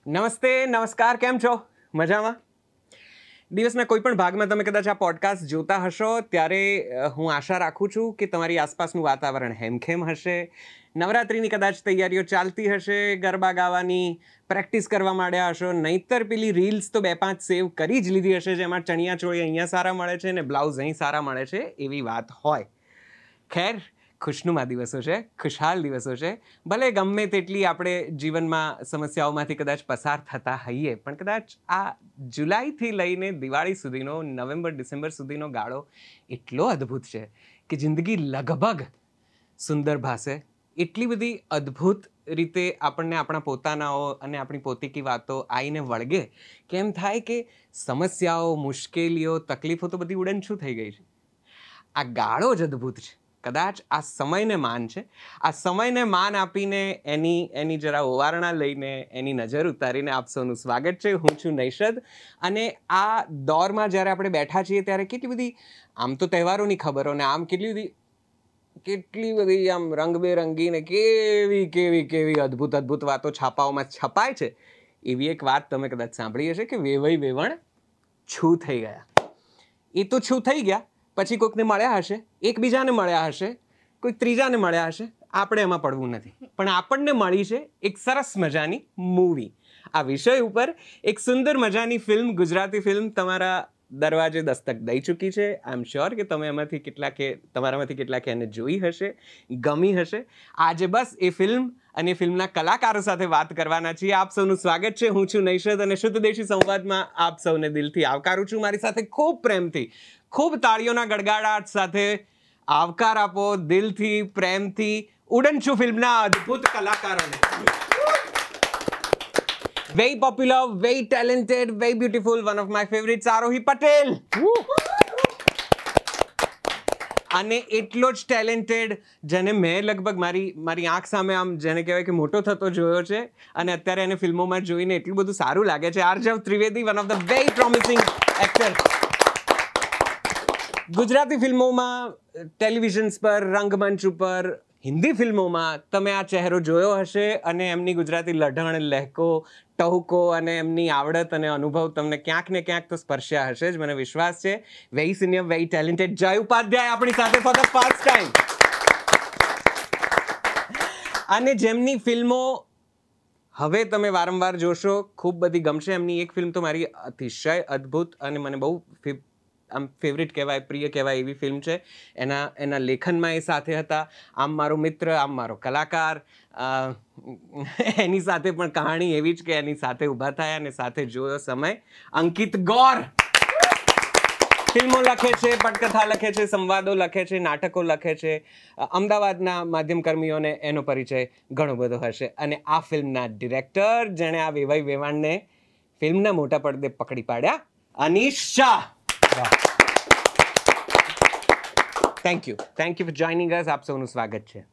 નમસ્તે, નમસ્કાર, કેમ છો? મજામાં? દિવસના કોઈ પણ ભાગમાં તમે કદાચ આ પોડકાસ્ટ જોતા હશો ત્યારે હું આશા રાખું છું કે તમારી આસપાસનું વાતાવરણ હેમખેમ હશે. નવરાત્રિની કદાચ તૈયારીઓ ચાલતી હશે, ગરબા ગાવાની પ્રેક્ટિસ કરવા માંડ્યા હશો, નહીંતર પેલી રીલ્સ તો 2-5 સેવ કરી જ લીધી હશે જેમાં ચણિયા ચોળી અહીંયા સારા મળે છે ને બ્લાઉઝ અહીં સારા મળે છે એવી વાત હોય. ખેર, ખુશનુમા દિવસો છે, ખુશહાલ દિવસો છે. ભલે ગમે તેટલી આપણે જીવનમાં સમસ્યાઓમાંથી કદાચ પસાર થતા હોઈએ, પણ કદાચ આ જુલાઈથી લઈને દિવાળી સુધીનો, નવેમ્બર ડિસેમ્બર સુધીનો ગાળો એટલો અદ્ભુત છે કે જિંદગી લગભગ સુંદર ભાસે. એટલી બધી અદ્ભુત રીતે આપણને આપણા પોતાનાઓ અને આપણી પોતીકી વાતો આવીને વળગે કે એમ થાય કે સમસ્યાઓ, મુશ્કેલીઓ, તકલીફો તો બધી ઉડનછું થઈ ગઈ છે. આ ગાળો જ અદ્ભુત છે. કદાચ આ સમયને માન છે. આ સમયને માન આપીને એની જરા ઓવારણા લઈને એની નજર ઉતારીને આપ સૌનું સ્વાગત છે. હું છું નૈષદ અને આ દોરમાં જ્યારે આપણે બેઠા છીએ ત્યારે કેટલી બધી આમ તો તહેવારોની ખબરો ને આમ કેટલી બધી આમ રંગબેરંગી ને કેવી અદ્ભુત વાતો છાપાઓમાં છપાય છે. એવી એક વાત તમે કદાચ સાંભળી હશે કે વેવાઈ વેવણ છું થઈ ગયા. એ તો છું થઈ ગયા, પછી કોઈકને મળ્યા હશે, એકબીજાને મળ્યા હશે, કોઈક ત્રીજાને મળ્યા હશે. આપણે એમાં પડવું નથી, પણ આપણને મળી છે એક સરસ મજાની મૂવી. આ વિષય ઉપર એક સુંદર મજાની ફિલ્મ, ગુજરાતી ફિલ્મ તમારા દરવાજે દસ્તક દઈ ચૂકી છે. આઈ એમ શ્યોર કે તમારામાંથી કેટલાકે એને જોઈ હશે, ગમી હશે. આજે બસ એ ફિલ્મ અને ફિલ્મના કલાકારો સાથે વાત કરવાના છીએ. આપ સૌનું સ્વાગત છે. હું છું નૈષદ અને શુદ્ધ દેશી સંવાદમાં આપ સૌને દિલથી આવકારું છું. મારી સાથે ખૂબ પ્રેમથી, ખૂબ તાળીઓના ગડગડાટ સાથે આવકાર આપો દિલથી, પ્રેમથી ઉડનછુ ફિલ્મના અદ્ભુત કલાકારોને. Very popular, very talented, very beautiful, one of my favorites, આરોહી પટેલ. અને એટલો જ ટેલેન્ટેડ જેને મેં લગભગ મારી આંખ સામે આમ જેને કહેવાય કે મોટો થતો જોયો છે અને અત્યારે એને ફિલ્મોમાં જોઈને એટલું બધું સારું લાગે છે, Aarjav Trivedi, one of the very promising actor. Gujarati ફિલ્મોમાં, ટેલિવિઝન્સ પર, રંગમંચ ઉપર, હિન્દી ફિલ્મોમાં તમે આ ચહેરો જોયો હશે અને એમની ગુજરાતી લઢણ, લહેકો, ટહુકો અને એમની આવડત અને અનુભવ તમને ક્યાંક ને ક્યાંક તો સ્પર્શ્યા હશે જ, મને વિશ્વાસ છે. વેરી સિનિયર, વેરી ટેલેન્ટેડ જય ઉપાધ્યાય આપણી સાથે ફોર ધ ફર્સ્ટ ટાઈમ. અને જેમની ફિલ્મો હવે તમે વારંવાર જોશો, ખૂબ બધી ગમશે. એમની એક ફિલ્મ તો મારી અતિશય અદ્ભુત અને મને બહુ આમ ફેવરિટ કહેવાય, પ્રિય કહેવાય એવી ફિલ્મ છે. એના લેખનમાં એ સાથે હતા. આમ મારો મિત્ર, આમ મારો કલાકાર. એની સાથે પણ કહાણી એવી જ કે એની સાથે ઊભા થયા અને સાથે જોયો સમય. અંકિત ગોર ફિલ્મો લખે છે, પટકથા લખે છે, સંવાદો લખે છે, નાટકો લખે છે. અમદાવાદના માધ્યમકર્મીઓને એનો પરિચય ઘણો બધો હશે. અને આ ફિલ્મના ડિરેક્ટર જેણે આ વેવાઈ વેવાણને ફિલ્મના મોટા પડદે પકડી પાડ્યા, Anish Shah. Thank you four joining અસ. આપ સૌનું સ્વાગત છે.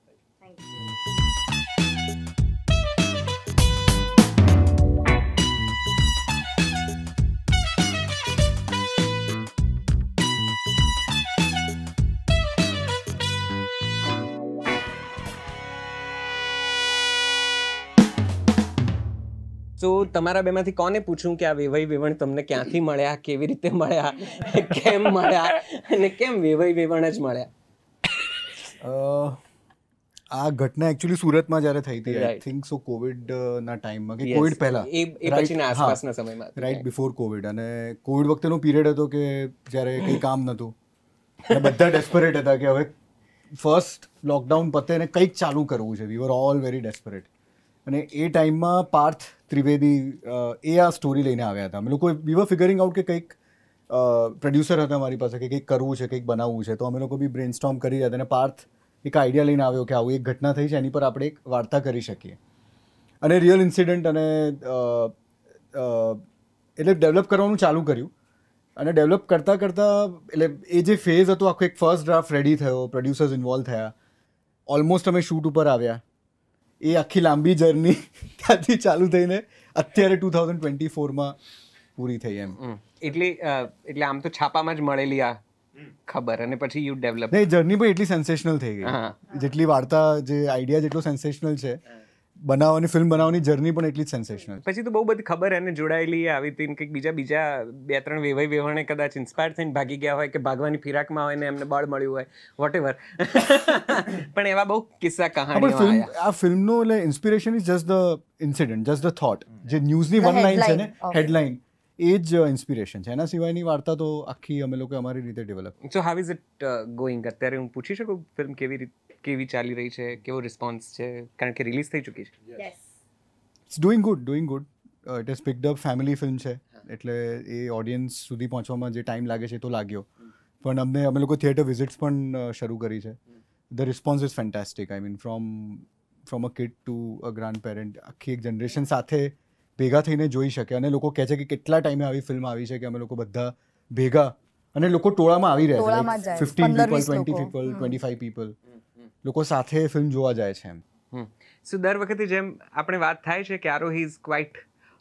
તો તમારા બેમાંથી કોને પૂછું કે આ વેવાઈ વેવણ તમને ક્યાંથી મળ્યા, કેવી રીતે મળ્યા, કેમ મળ્યા અને કેમ વેવાઈ વેવણ જ મળ્યા? આ ઘટના એકચ્યુઅલી સુરતમાં જ્યારે થઈ હતી, આઈ થિંક સો કોવિડના ટાઈમમાં કે કોવિડ પહેલા, એ પછીના આસપાસના સમયમાં, રાઈટ બિફોર કોવિડ. અને કોવિડ વખતેનો પીરિયડ હતો કે જ્યારે કંઈ કામ નહોતું અને બધા ડેસ્પરેટ હતા કે હવે ફર્સ્ટ લોકડાઉન પતે ને કંઈક ચાલુ કરવું છે. વી વર ઓલ વેરી ડેસ્પરેટ. અને એ ટાઈમમાં પાર્થ ત્રિવેદી એ આ સ્ટોરી લઈને આવ્યા હતા. અમે લોકો વી વર ફિગરિંગ આઉટ કે કંઈક પ્રોડ્યુસર હતા મારી પાસે કે કંઈક કરવું છે, કંઈક બનાવવું છે. તો અમે લોકો બી બ્રેનસ્ટોર્મ કરી રહ્યા હતા અને પાર્થ એક આઈડિયા લઈને આવ્યો કે આવું એક ઘટના થઈ છે, એની પર આપણે એક વાર્તા કરી શકીએ. અને રિયલ ઇન્સિડન્ટ અને એટલે ડેવલપ કરવાનું ચાલુ કર્યું. અને ડેવલપ કરતાં એટલે એ જે ફેઝ હતો આખો, એક ફર્સ્ટ ડ્રાફ્ટ રેડી થયો, પ્રોડ્યુસર્સ ઇન્વોલ્વ થયા, ઓલમોસ્ટ અમે શૂટ ઉપર આવ્યા. એ આખી લાંબી જર્ની ત્યાંથી ચાલુ થઈને અત્યારે 2024માં પૂરી થઈ. એમ એટલે આમ તો છાપામાં જ મળેલી આ ખબર અને પછી યુ ડેવલપ. નહીં, જર્ની પણ એટલી સેન્સેશનલ થઈ ગઈ જેટલી વાર્તા, જે આઈડિયા જેટલો સેન્સેશનલ છે બનાવવાની ફિલ્મ બનાવવાની જર્ની પણ એટલી જ સેન્સેશનલ. પછી તો બહુ બધી ખબર એને જોડાયેલી આવી હતી ને કંઈક બીજા 2-3 વેવાણે કદાચ ઇન્સ્પાયર થઈને ભાગી ગયા હોય કે ભાગવાની ફિરાકમાં હોય ને એમને બળ મળ્યું હોય વોટેવર. પણ એવા બહુ કિસ્સા કહાણીઓ આ ફિલ્મનો એટલે inspiration is just the incident, just the thought. જે ન્યૂઝની વન લાઈન છે ને, હેડલાઇન, એ જ ઇન્સ્પિરેશન છે. એના સિવાયની વાર્તા તો આખી અમે લોકો અમારી રીતે develop. So how is it going? અત્યારે હું પૂછી શકું ફિલ્મ કેવી ચાલી રહી છે, કેવો રિસ્પોન્સ છે? કારણ કે રિલીઝ થઈ ચૂકી છે. It's doing good. It is picked up. Family film છે એટલે એ ઓડિયન્સ સુધી પહોંચવામાં જે ટાઈમ લાગે છે તો લાગ્યો. પણ અમે લોકો થિયેટર વિઝિટ્સ પણ શરૂ કરી છે. The response is fantastic. I mean from a kid to a grand parent, આખી એક જનરેશન સાથે ભેગા થઈને જોઈ શકે. અને લોકો કહે છે કે કેટલા ટાઈમે આવી ફિલ્મ આવી છે કે અમે લોકો બધા ભેગા, અને લોકો ટોળામાં આવી રહ્યા છે, 15 people, 20 people, 25 people, લોકો સાથે ફિલ્મ જોવા જાય છે એમ. સો દર વખતે જેમ આપણે વાત થાય છે કે Aarohi is quite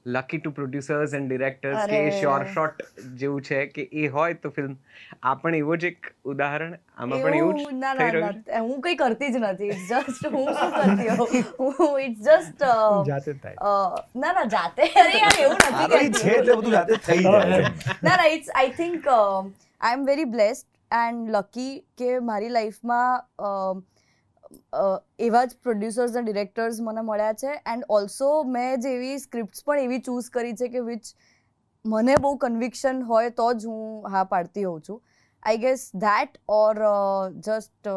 lucky to producers and directors કે શ્યોર શોટ જેવું છે કે એ હોય તો ફિલ્મ. આ પણ એવો જ એક ઉદાહરણ, આમાં પણ એવું જ થઈ રહ્યું છે. હું કંઈ કરતી જ નથી. ઇટ્સ જસ્ટ હું શું કરતી હોઉં, ઇટ્સ જસ્ટ જાતે થાય. ના જાતે, અરે યાર એવું નથી કરતી છે એટલે બધું જાતે થઈ જાય. ના it's, I think I am very blessed and lucky કે મારી લાઈફમાં એવા જ પ્રોડ્યુસર્સ અને ડિરેક્ટર્સ મને મળ્યા છે. એન્ડ ઓલ્સો મેં જેવી સ્ક્રિપ્ટ્સ પણ એવી ચૂઝ કરી છે કે વિચ મને બહુ કન્વિક્શન હોય તો જ હું હા પાડતી હોઉં છું. I guess that or just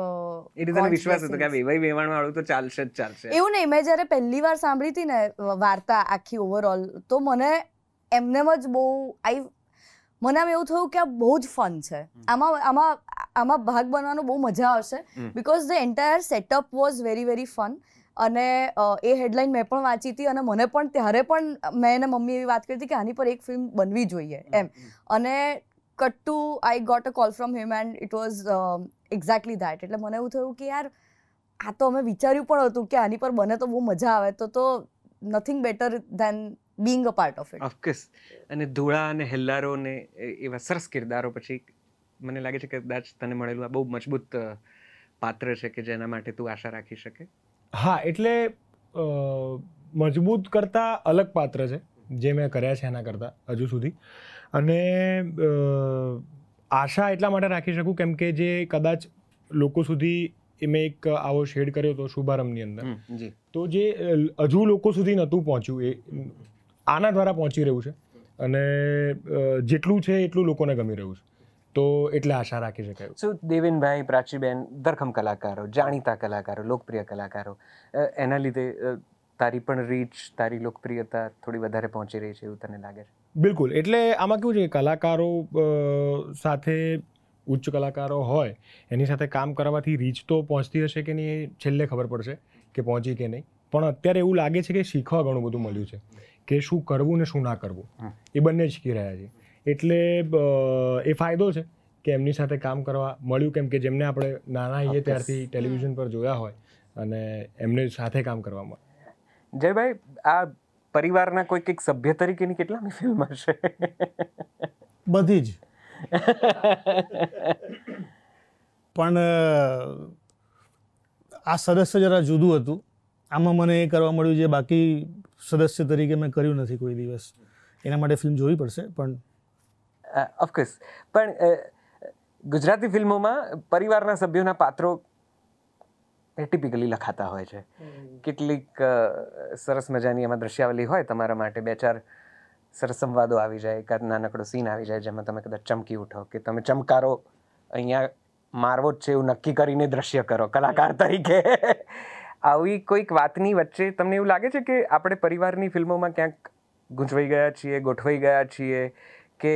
એ રીતે વિશ્વાસ હતો કે વેવાણ વાળું તો ચાલશે જ ચાલશે. એવું નહીં, મેં જ્યારે પહેલી વાર સાંભળી હતી ને વાર્તા આખી ઓવરઓલ, તો મને એમનેમ જ બહુ મને આમ એવું થયું કે આ બહુ જ ફન છે. આમાં ભાગ બનવાનો બહુ મજા આવશે because the entire setup was very very fun. અને એ હેડલાઇન મેં પણ વાંચી હતી અને મને પણ ત્યારે પણ મેં અને મમ્મી એવી વાત કરી હતી કે આની પર એક ફિલ્મ બનવી જોઈએ એમ. અને cut to I got a call from him and it was exactly that. એટલે મને એવું થયું કે યાર આ તો અમે વિચાર્યું પણ હતું કે આની પર બને તો બહુ મજા આવે, તો nothing better than being a part of it. Of course. અને ધૂળા અને હેલ્લારો ને એવા સરસ કિરદારો પછી મને લાગે છે કે કદાચ તને મળેલું આ બહુ મજબૂત પાત્ર છે કે જેના માટે તું આશા રાખી શકે. હા, એટલે મજબૂત કરતા અલગ પાત્ર છે જે મેં કર્યા છે એના કરતાં હજુ સુધી. અને આશા એટલા માટે રાખી શકું કેમ કે જે કદાચ લોકો સુધી મેં એક આવો શેડ કર્યો હતો શુભારંભની અંદર, તો જે હજુ લોકો સુધી નહોતું પહોંચ્યું એ આના દ્વારા પહોંચી રહ્યું છે. અને જેટલું છે એટલું લોકોને ગમી રહ્યું છે, તો એટલે આશા રાખી શકાય. સો દેવેનભાઈ, પ્રાચીબેન, ધરખમ કલાકારો, જાણીતા કલાકારો, લોકપ્રિય કલાકારો, એના લીધે તારી પણ રીચ, તારી લોકપ્રિયતા થોડી વધારે પહોંચી રહી છે એવું તને લાગે છે? બિલકુલ. એટલે આમાં કેવું છે, કલાકારો સાથે ઉચ્ચ કલાકારો હોય એની સાથે કામ કરવાથી રીચ તો પહોંચતી હશે કે નહીં એ છેલ્લે ખબર પડશે કે પહોંચી કે નહીં. પણ અત્યારે એવું લાગે છે કે શીખવા ઘણું બધું મળ્યું છે કે શું કરવું ને શું ના કરવું, એ બંને શીખી રહ્યા છે. એટલે એ ફાયદો છે કે એમની સાથે કામ કરવા મળ્યું, કેમ કે જેમને આપણે નાના હોઈએ ત્યારથી ટેલિવિઝન પર જોયા હોય અને એમને સાથે કામ કરવા મળે. જયભાઈ, આ પરિવારના કોઈક એક સભ્ય તરીકેની કેટલાની ફિલ્મ હશે? બધી જ. પણ આ સદસ્ય જરા જુદું હતું. આમાં મને એ કરવા મળ્યું જે બાકી સદસ્ય તરીકે મેં કર્યું નથી કોઈ દિવસ. એના માટે ફિલ્મ જોવી પડશે. પણ ઓફકોર્સ. પણ ગુજરાતી ફિલ્મોમાં પરિવારના સભ્યોના પાત્રો ટિપિકલી લખાતા હોય છે. કેટલીક સરસ મજાની એમાં દ્રશ્યાવલી હોય તમારા માટે, 2-4 સરસ સંવાદો આવી જાય, એકાદ નાનકડો સીન આવી જાય જેમાં તમે કદાચ ચમકી ઉઠો કે તમે ચમકારો અહીંયા મારવો જ છે એવું નક્કી કરીને દ્રશ્ય કરો કલાકાર તરીકે. આવી કોઈક વાતની વચ્ચે તમને એવું લાગે છે કે આપણે પરિવારની ફિલ્મોમાં ક્યાંક ગૂંચવાઈ ગયા છીએ, ગોઠવાઈ ગયા છીએ કે,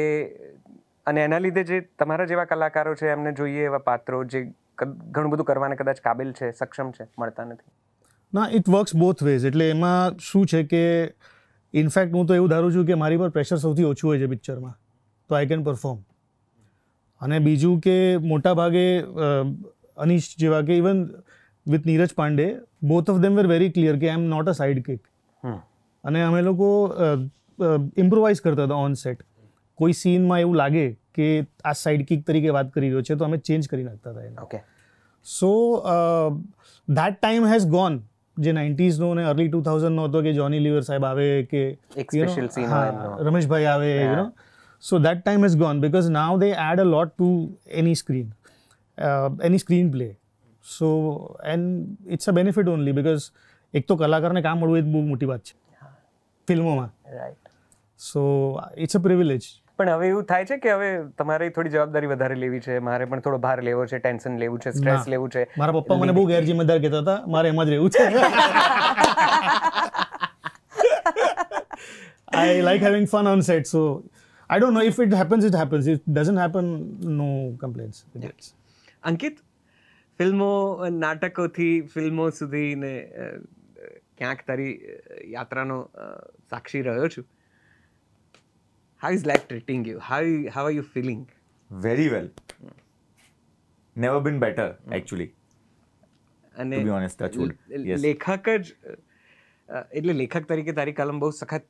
અને એના લીધે જે તમારા જેવા કલાકારો છે એમને જોઈએ એવા પાત્રો જે ઘણું બધું કરવાને કદાચ કાબિલ છે, સક્ષમ છે, મળતા નથી? ના, ઇટ વર્ક્સ બોથ વેઝ. એટલે એમાં શું છે કે ઇનફેક્ટ હું તો એવું ધારું છું કે મારી પર પ્રેશર સૌથી ઓછું હોય છે પિક્ચરમાં, તો આઈ કેન પરફોર્મ. અને બીજું કે મોટા ભાગે અનીશ જેવા કે even with Neeraj Pandey, both of them were very clear કે I am not a sidekick. અને અમે લોકો ઇમ્પ્રોવાઇઝ કરતા હતા ઓન સેટ. કોઈ સીનમાં એવું લાગે કે આ સાઇડ કિક તરીકે વાત કરી રહ્યો છે તો અમે ચેન્જ કરી નાખતા હતા એને. Okay. So that time has gone. જે 90s નો અને અર્લી 2000 નો હતો કે જોની લીવર સાહેબ આવે કે એક સ્પેશિયલ સીન હોય એમનો. રમેશભાઈ આવે so that time is gone because now they add a lot to any screenplay. So and it's a benefit only because એક તો કલાકારને કામ મળવું એ બહુ મોટી વાત છે ફિલ્મોમાં. Right. So it's a privilege. પણ હવે એવું થાય છે કે હવે તમારે થોડી જવાબદારી વધારે લેવી છે, મારે પણ થોડો ભાર લેવો છે, ટેન્શન લેવું છે, સ્ટ્રેસ લેવું છે. મારા પપ્પા મને બહુ ગેરજિમ્મેદાર કહેતા હતા, મારે એમાં જ રહેવું છે. I like having fun on set, so I don't know if it happens, it happens. If it doesn't happen, no complaints. અંકિત, ફિલ્મો નાટકોથી ફિલ્મો સુધી ને ક્યાંક તારી યાત્રાનો સાક્ષી રહ્યો છું. How is life treating you? How are you feeling? Very well. Never been better, actually. અને To be honest, touch wood. Yes. લેખક જ એટલે લેખક તરીકે તારી કલમ બહુ સખત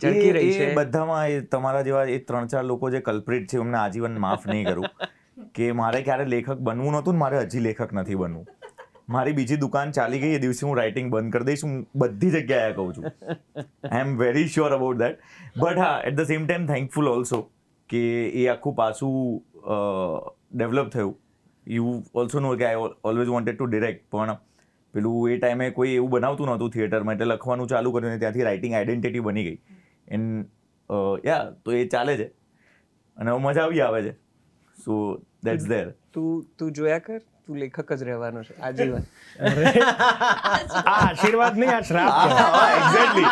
ઝળકી રહી છે. એ બધામાં એ તમારા જેવા એ 3-4 લોકો જે કલ્પ્રિટ છે એમને આજીવન માફ નહીં કરું કે મારે ક્યારે લેખક બનવું નહોતું ને મારે હજી લેખક નથી બનવું. મારી બીજી દુકાન ચાલી ગઈ એ દિવસે હું રાઇટિંગ બંધ કરી દઈશ. હું બધી જગ્યાએ કહું છું. I am very sure about that. But હા, at the same time thankful also કે એ આખું પાછું ડેવલપ થયું. યુ ઓલ્સો નો કે I always wanted to direct, પણ પેલું એ ટાઈમે કોઈ એવું બનાવતું નહોતું થિયેટરમાં, એટલે લખવાનું ચાલુ કર્યું ને ત્યાંથી રાઇટિંગ આઈડેન્ટિટી બની ગઈ. એન્ડ તો એ ચાલે છે અને હવે મજા આવી આવે છે. સો દેટ્સ ધેર. તું જોયા કર, તું લેખક જ રહેવાનો છે આજીવન. આશીર્વાદ નહીં, આ શ્રાપ છે. એક્ઝેક્ટલી.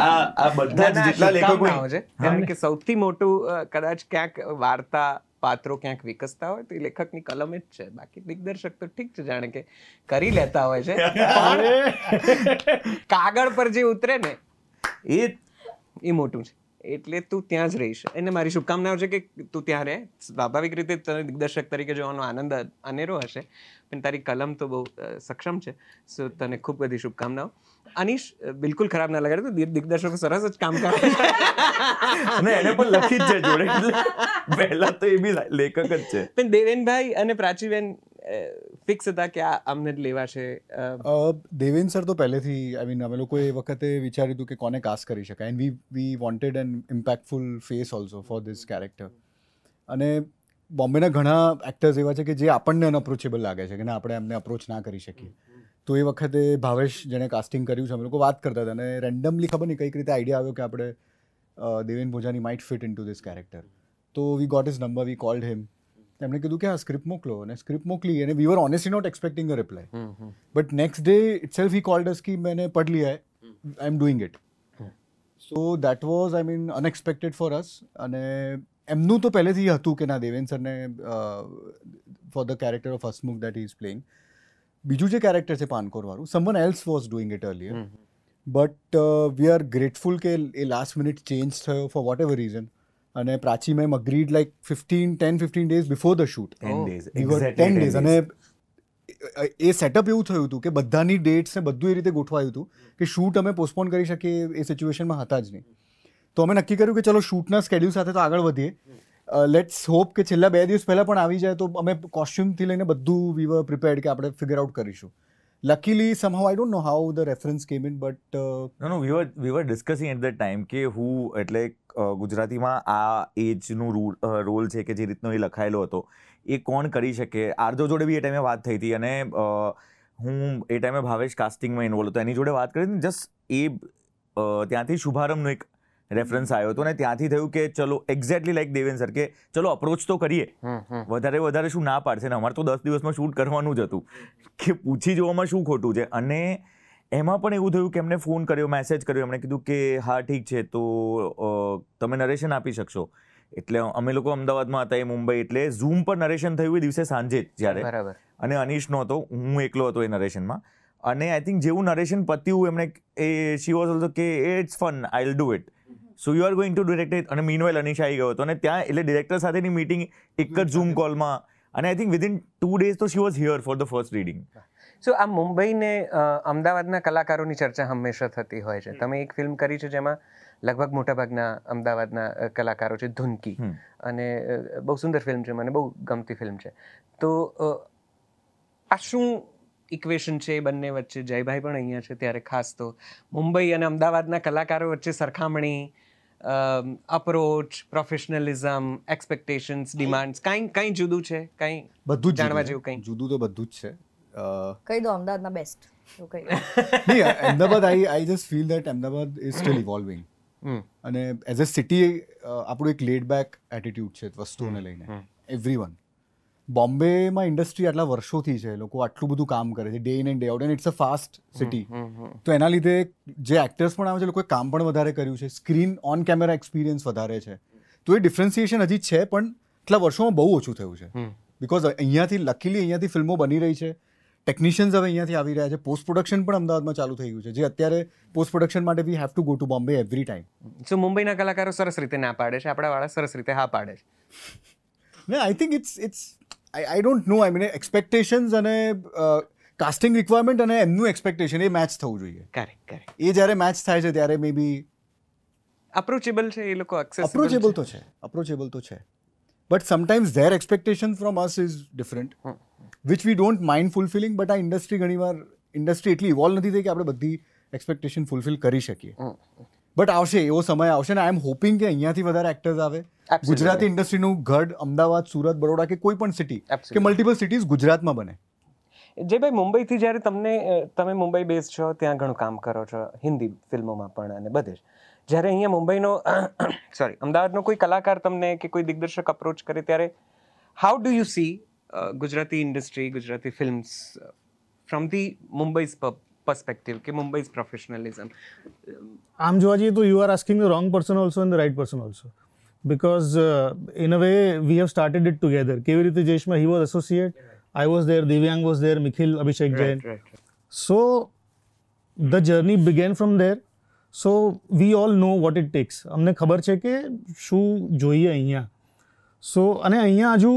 આ બધા જ જેટલા લેખકો શુભકામનાઓ છે. કારણ કે સૌથી મોટું કદાચ ક્યાંક વાર્તા પાત્રો ક્યાંક વિકસતા હોય તો એ લેખકની કલમ જ છે. બાકી દિગ્દર્શક તો ઠીક છે, જાણે કે કરી લેતા હોય છે, પણ કાગળ પર જે ઉતરે ને એ મોટું છે. એટલે તું ત્યાં જ રહીશ. એને મારી શુભકામનાઓ છે કે તું ત્યાં રહે. સ્વાભાવિક રીતે તને દિગ્દર્શક તરીકે જોવાનો આનંદ અનેરો હશે, પણ તારી કલમ તો બહુ સક્ષમ છે. સો તને ખૂબ બધી શુભકામનાઓ. અનીશ, બિલકુલ ખરાબ ના લાગે તો દિગ્દર્શકો સરસ જ કામ કરે અને એને પણ લખી જ છે જોડે, એટલે પહેલા તો એ બી લેખક જ છે. પણ દેવેનભાઈ અને પ્રાચીબેન ફિક્સ હતા કે આ અમને જ લેવા છે? દેવેન સર તો પહેલેથી આઈ મીન અમે લોકોએ એ વખતે વિચાર્યું હતું કે કોને કાસ્ટ કરી શકાય, and we wanted an impactful face also for this character. અને બોમ્બેના ઘણા એક્ટર્સ એવા છે કે જે આપણને અનઅપ્રોચેબલ લાગે છે કે ના આપણે એમને અપ્રોચ ના કરી શકીએ. તો એ વખતે ભાવેશ જેણે કાસ્ટિંગ કર્યું છે અમે લોકો વાત કરતા હતા અને રેન્ડમલી ખબર નહીં કઈક રીતે આઈડિયા આવ્યો કે આપણે Deven Bhojani might fit into this character. તો we got his number, we called him. એમણે કીધું કે હા સ્ક્રિપ્ટ મોકલો, અને સ્ક્રિપ્ટ મોકલી અને we were honestly not expecting a reply. But next day itself he called us કી મેને પઢ લિયા હૈ, I am doing it. So that was I mean unexpected for us. અને એમનું તો પહેલેથી હતું કે ના દેવેન સરને for the character of Hasmukh that he is playing. બીજું જે કેરેક્ટર છે પાનકોરવાળું, someone else was doing it earlier, but we are grateful કે એ લાસ્ટ મિનિટ ચેન્જ થયો ફોર વોટ એવર રીઝન. અને Prachi ma'am agreed like 10-15 days before the shoot. 10 days. We were Exactly 10 days. 10 અને એ setup એવું થયું હતું કે બધાની ડેટ્સ ને બધું એ રીતે ગોઠવાયું હતું કે શૂટ અમે પોસ્ટપોન કરી શકીએ એ સિચ્યુએશનમાં હતા જ નહીં. તો અમે નક્કી કર્યું કે ચલો શૂટના સ્કેડ્યુલ સાથે તો આગળ વધીએ. લેટ્સ હોપ કે છેલ્લા 2 દિવસ પહેલાં પણ આવી જાય તો અમે કોસ્ટ્યુમથી લઈને બધું વી વર પ્રિપેર્ડ કે આપણે ફિગર આઉટ કરીશું. Luckily, somehow I don't know how the reference came in, but No, we were discussing at that time કે હું એટલે ગુજરાતીમાં આ એજનું રોલ છે કે જે રીતનો એ લખાયેલો હતો એ કોણ કરી શકે. આરજો જોડે બી એ ટાઈમે વાત થઈ હતી અને હું એ ટાઈમે ભાવેશ કાસ્ટિંગમાં ઇન્વોલ્વ હતો, એની જોડે વાત કરી હતી. જસ્ટ એ ત્યાંથી શુભારંભનો એક રેફરન્સ આવ્યો હતો ને ત્યાંથી થયું કે ચલો એક્ઝેક્ટલી લાઈક દેવેન સર કે ચલો અપ્રોચ તો કરીએ, વધારે શું ના પાડશે ને. અમારે તો 10 દિવસમાં શૂટ કરવાનું જ હતું કે પૂછી જોવામાં શું ખોટું છે. અને એમાં પણ એવું થયું કે એમને ફોન કર્યો, મેસેજ કર્યો, એમણે કીધું કે હા ઠીક છે તો તમે નરેશન આપી શકશો. એટલે અમે લોકો અમદાવાદમાં હતા, એ મુંબઈ, એટલે ઝૂમ પર નરેશન થયું એ દિવસે સાંજે જ જ્યારે. અને અનીશ નહોતો, હું એકલો હતો એ નરેશનમાં. અને આઈ થિંક જેવું નરેશન પત્યું એમણે શી વોઝ ઓલ્સો કે it's fun, I will do it, so you are going to direct it. અને મીનવાઇલ અનીશ આવી ગયો હતો અને ત્યાં એટલે ડિરેક્ટર સાથેની મીટિંગ એક જ ઝૂમ કોલમાં. અને આઈ થિંક વિધિન 2 days તો she was here for the first reading. So આ મુંબઈ ને અમદાવાદના કલાકારોની ચર્ચા હંમેશા થતી હોય છે. તમે એક ફિલ્મ કરી છે જેમાં લગભગ મોટાભાગના અમદાવાદના કલાકારો છે, ધૂનકી, અને બહુ સુંદર ફિલ્મ છે, મને બહુ ગમતી ફિલ્મ છે. તો આ શું ઇક્વેશન છે એ બંને વચ્ચે, જયભાઈ પણ અહીંયા છે ત્યારે ખાસ તો મુંબઈ અને અમદાવાદના કલાકારો વચ્ચે સરખામણી, અપ્રોચ, પ્રોફેશનલિઝમ, એક્સપેક્ટેશન્સ, ડિમાન્ડ્સ, કાંઈ જુદું છે? કાંઈ બધું જ જાણવા જુદું જેવું છે. કંઈ? જુદું તો બધું જ છે. કહી દો અમદાવાદના બેસ્ટ એવું કહી નહીં, Ahmedabad I just feel that Ahmedabad is still evolving. અને એઝ અ સિટી આપણું એક લેડ બેક એટીટ્યુડ છે વસ્તુઓને લઈને. એવરીવન બોમ્બેમાં ઇન્ડસ્ટ્રી આટલા વર્ષોથી છે, લોકો આટલું બધું કામ કરે છે day in and day out, and it's a fast city. તો એના લીધે જે એક્ટર્સ પણ આવે છે, લોકોએ કામ પણ વધારે કર્યું છે, સ્ક્રીન ઓન કેમેરા એક્સપિરિયન્સ વધારે છે. તો એ ડિફરન્સિએશન હજી છે, પણ એટલા વર્ષોમાં બહુ ઓછું થયું છે. બિકોઝ અહીંયાથી ફિલ્મો બની રહી છે, ટેકનિશિયન્સ હવે અહીંયાથી આવી રહ્યા છે, પોસ્ટ પ્રોડક્શન પણ અમદાવાદમાં ચાલુ થઈ ગયું છે, જે અત્યારે પોસ્ટ પ્રોડક્શન માટે we have to go to Bombay every time. So મુંબઈના કલાકારો સરસ રીતે ના પાડે છે, આપણા વાળા સરસ રીતે હા પાડે છે. ને I think it's I don't know, I mean expectations અને કાસ્ટિંગ રિક્વાયરમેન્ટ અને એમનું એક્સપેક્ટેશન એ મેચ થવું જોઈએ. કરેક્ટ. એ જ્યારે મેચ થાય છે ત્યારે મે બી અપ્રોચેબલ છે એ લોકો, અપ્રોચેબલ તો છે, but sometimes their expectation from us is different, which we don't mind fulfilling. But આ ઇન્ડસ્ટ્રી એટલી ઇવોલ્વ નથી થઈ કે આપણે બધી એક્સપેક્ટેશન ફુલફિલ કરી શકીએ. બટ આવશે, એવો સમય આવશે, ને આઈ એમ હોપિંગ કે અહીંયાથી વધારે એક્ટર્સ આવે. ગુજરાતી ઇન્ડસ્ટ્રીનું ગઢ અમદાવાદ, સુરત, બરોડા કે કોઈ પણ સિટી કે મલ્ટિપલ સિટીઝ ગુજરાતમાં બને. જે ભાઈ મુંબઈથી જ્યારે તમે મુંબઈ બેઝ છો, ત્યાં ઘણું કામ કરો છો હિન્દી ફિલ્મોમાં પણ અને બધે જ, જ્યારે અહીંયા મુંબઈનો અમદાવાદનો કોઈ કલાકાર તમને કે કોઈ દિગ્દર્શક અપ્રોચ કરે ત્યારે how do you see Gujarati industry, Gujarati films from the Mumbai's perspective કે મુંબઈઝ પ્રોફેશનલિઝમ? આમ જોવા જઈએ તો you are asking the wrong person also and the right person also, because in a way we have started it together. કેવી રીતે જયેશમાં he was associate, I was there, Divyang was there, Nikhil, Abhishek Jain. So the journey began from there. So we all know what it takes. અમને ખબર છે કે શું જોઈએ અહીંયા. So અને અહીંયા હજુ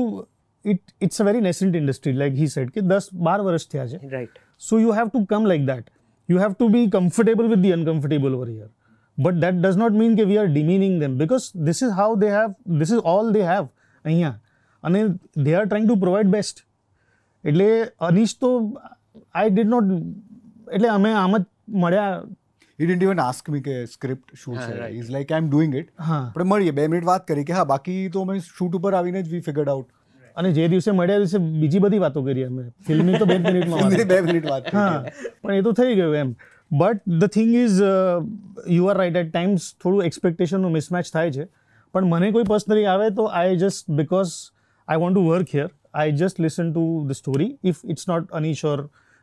it's a very nascent industry, like he said, કે 10-12 વર્ષ થયા છે. Right. So you have to come like that. You have to be comfortable with the uncomfortable over here. But that does not mean that we are demeaning them, because this is all they have અહીંયા, અને they are trying to provide best. એટલે અનીશ તો I did not, એટલે અમે આમ જ મળ્યા. He didn't even ask me કે સ્ક્રિપ્ટ શું છે. He's like I'm doing it. આપણે મળીએ, 2 મિનિટ વાત કરી કે હા, બાકી તો અમે શૂટ ઉપર આવીને જ we figured out. અને જે દિવસે મળ્યા દિવસે બીજી બધી વાતો કરી અમે. ફિલ્મની તો 2 મિનિટમાં 2 મિનિટ વાત કરી. હા, પણ એ તો થઈ ગયું એમ. But the thing is, you are right, at times થોડું એક્સપેક્ટેશનનું મિસમેચ થાય છે. પણ મને કોઈ પર્સનલી આવે તો I just, because I want to work here, I just listen to the story. If it's not Anish or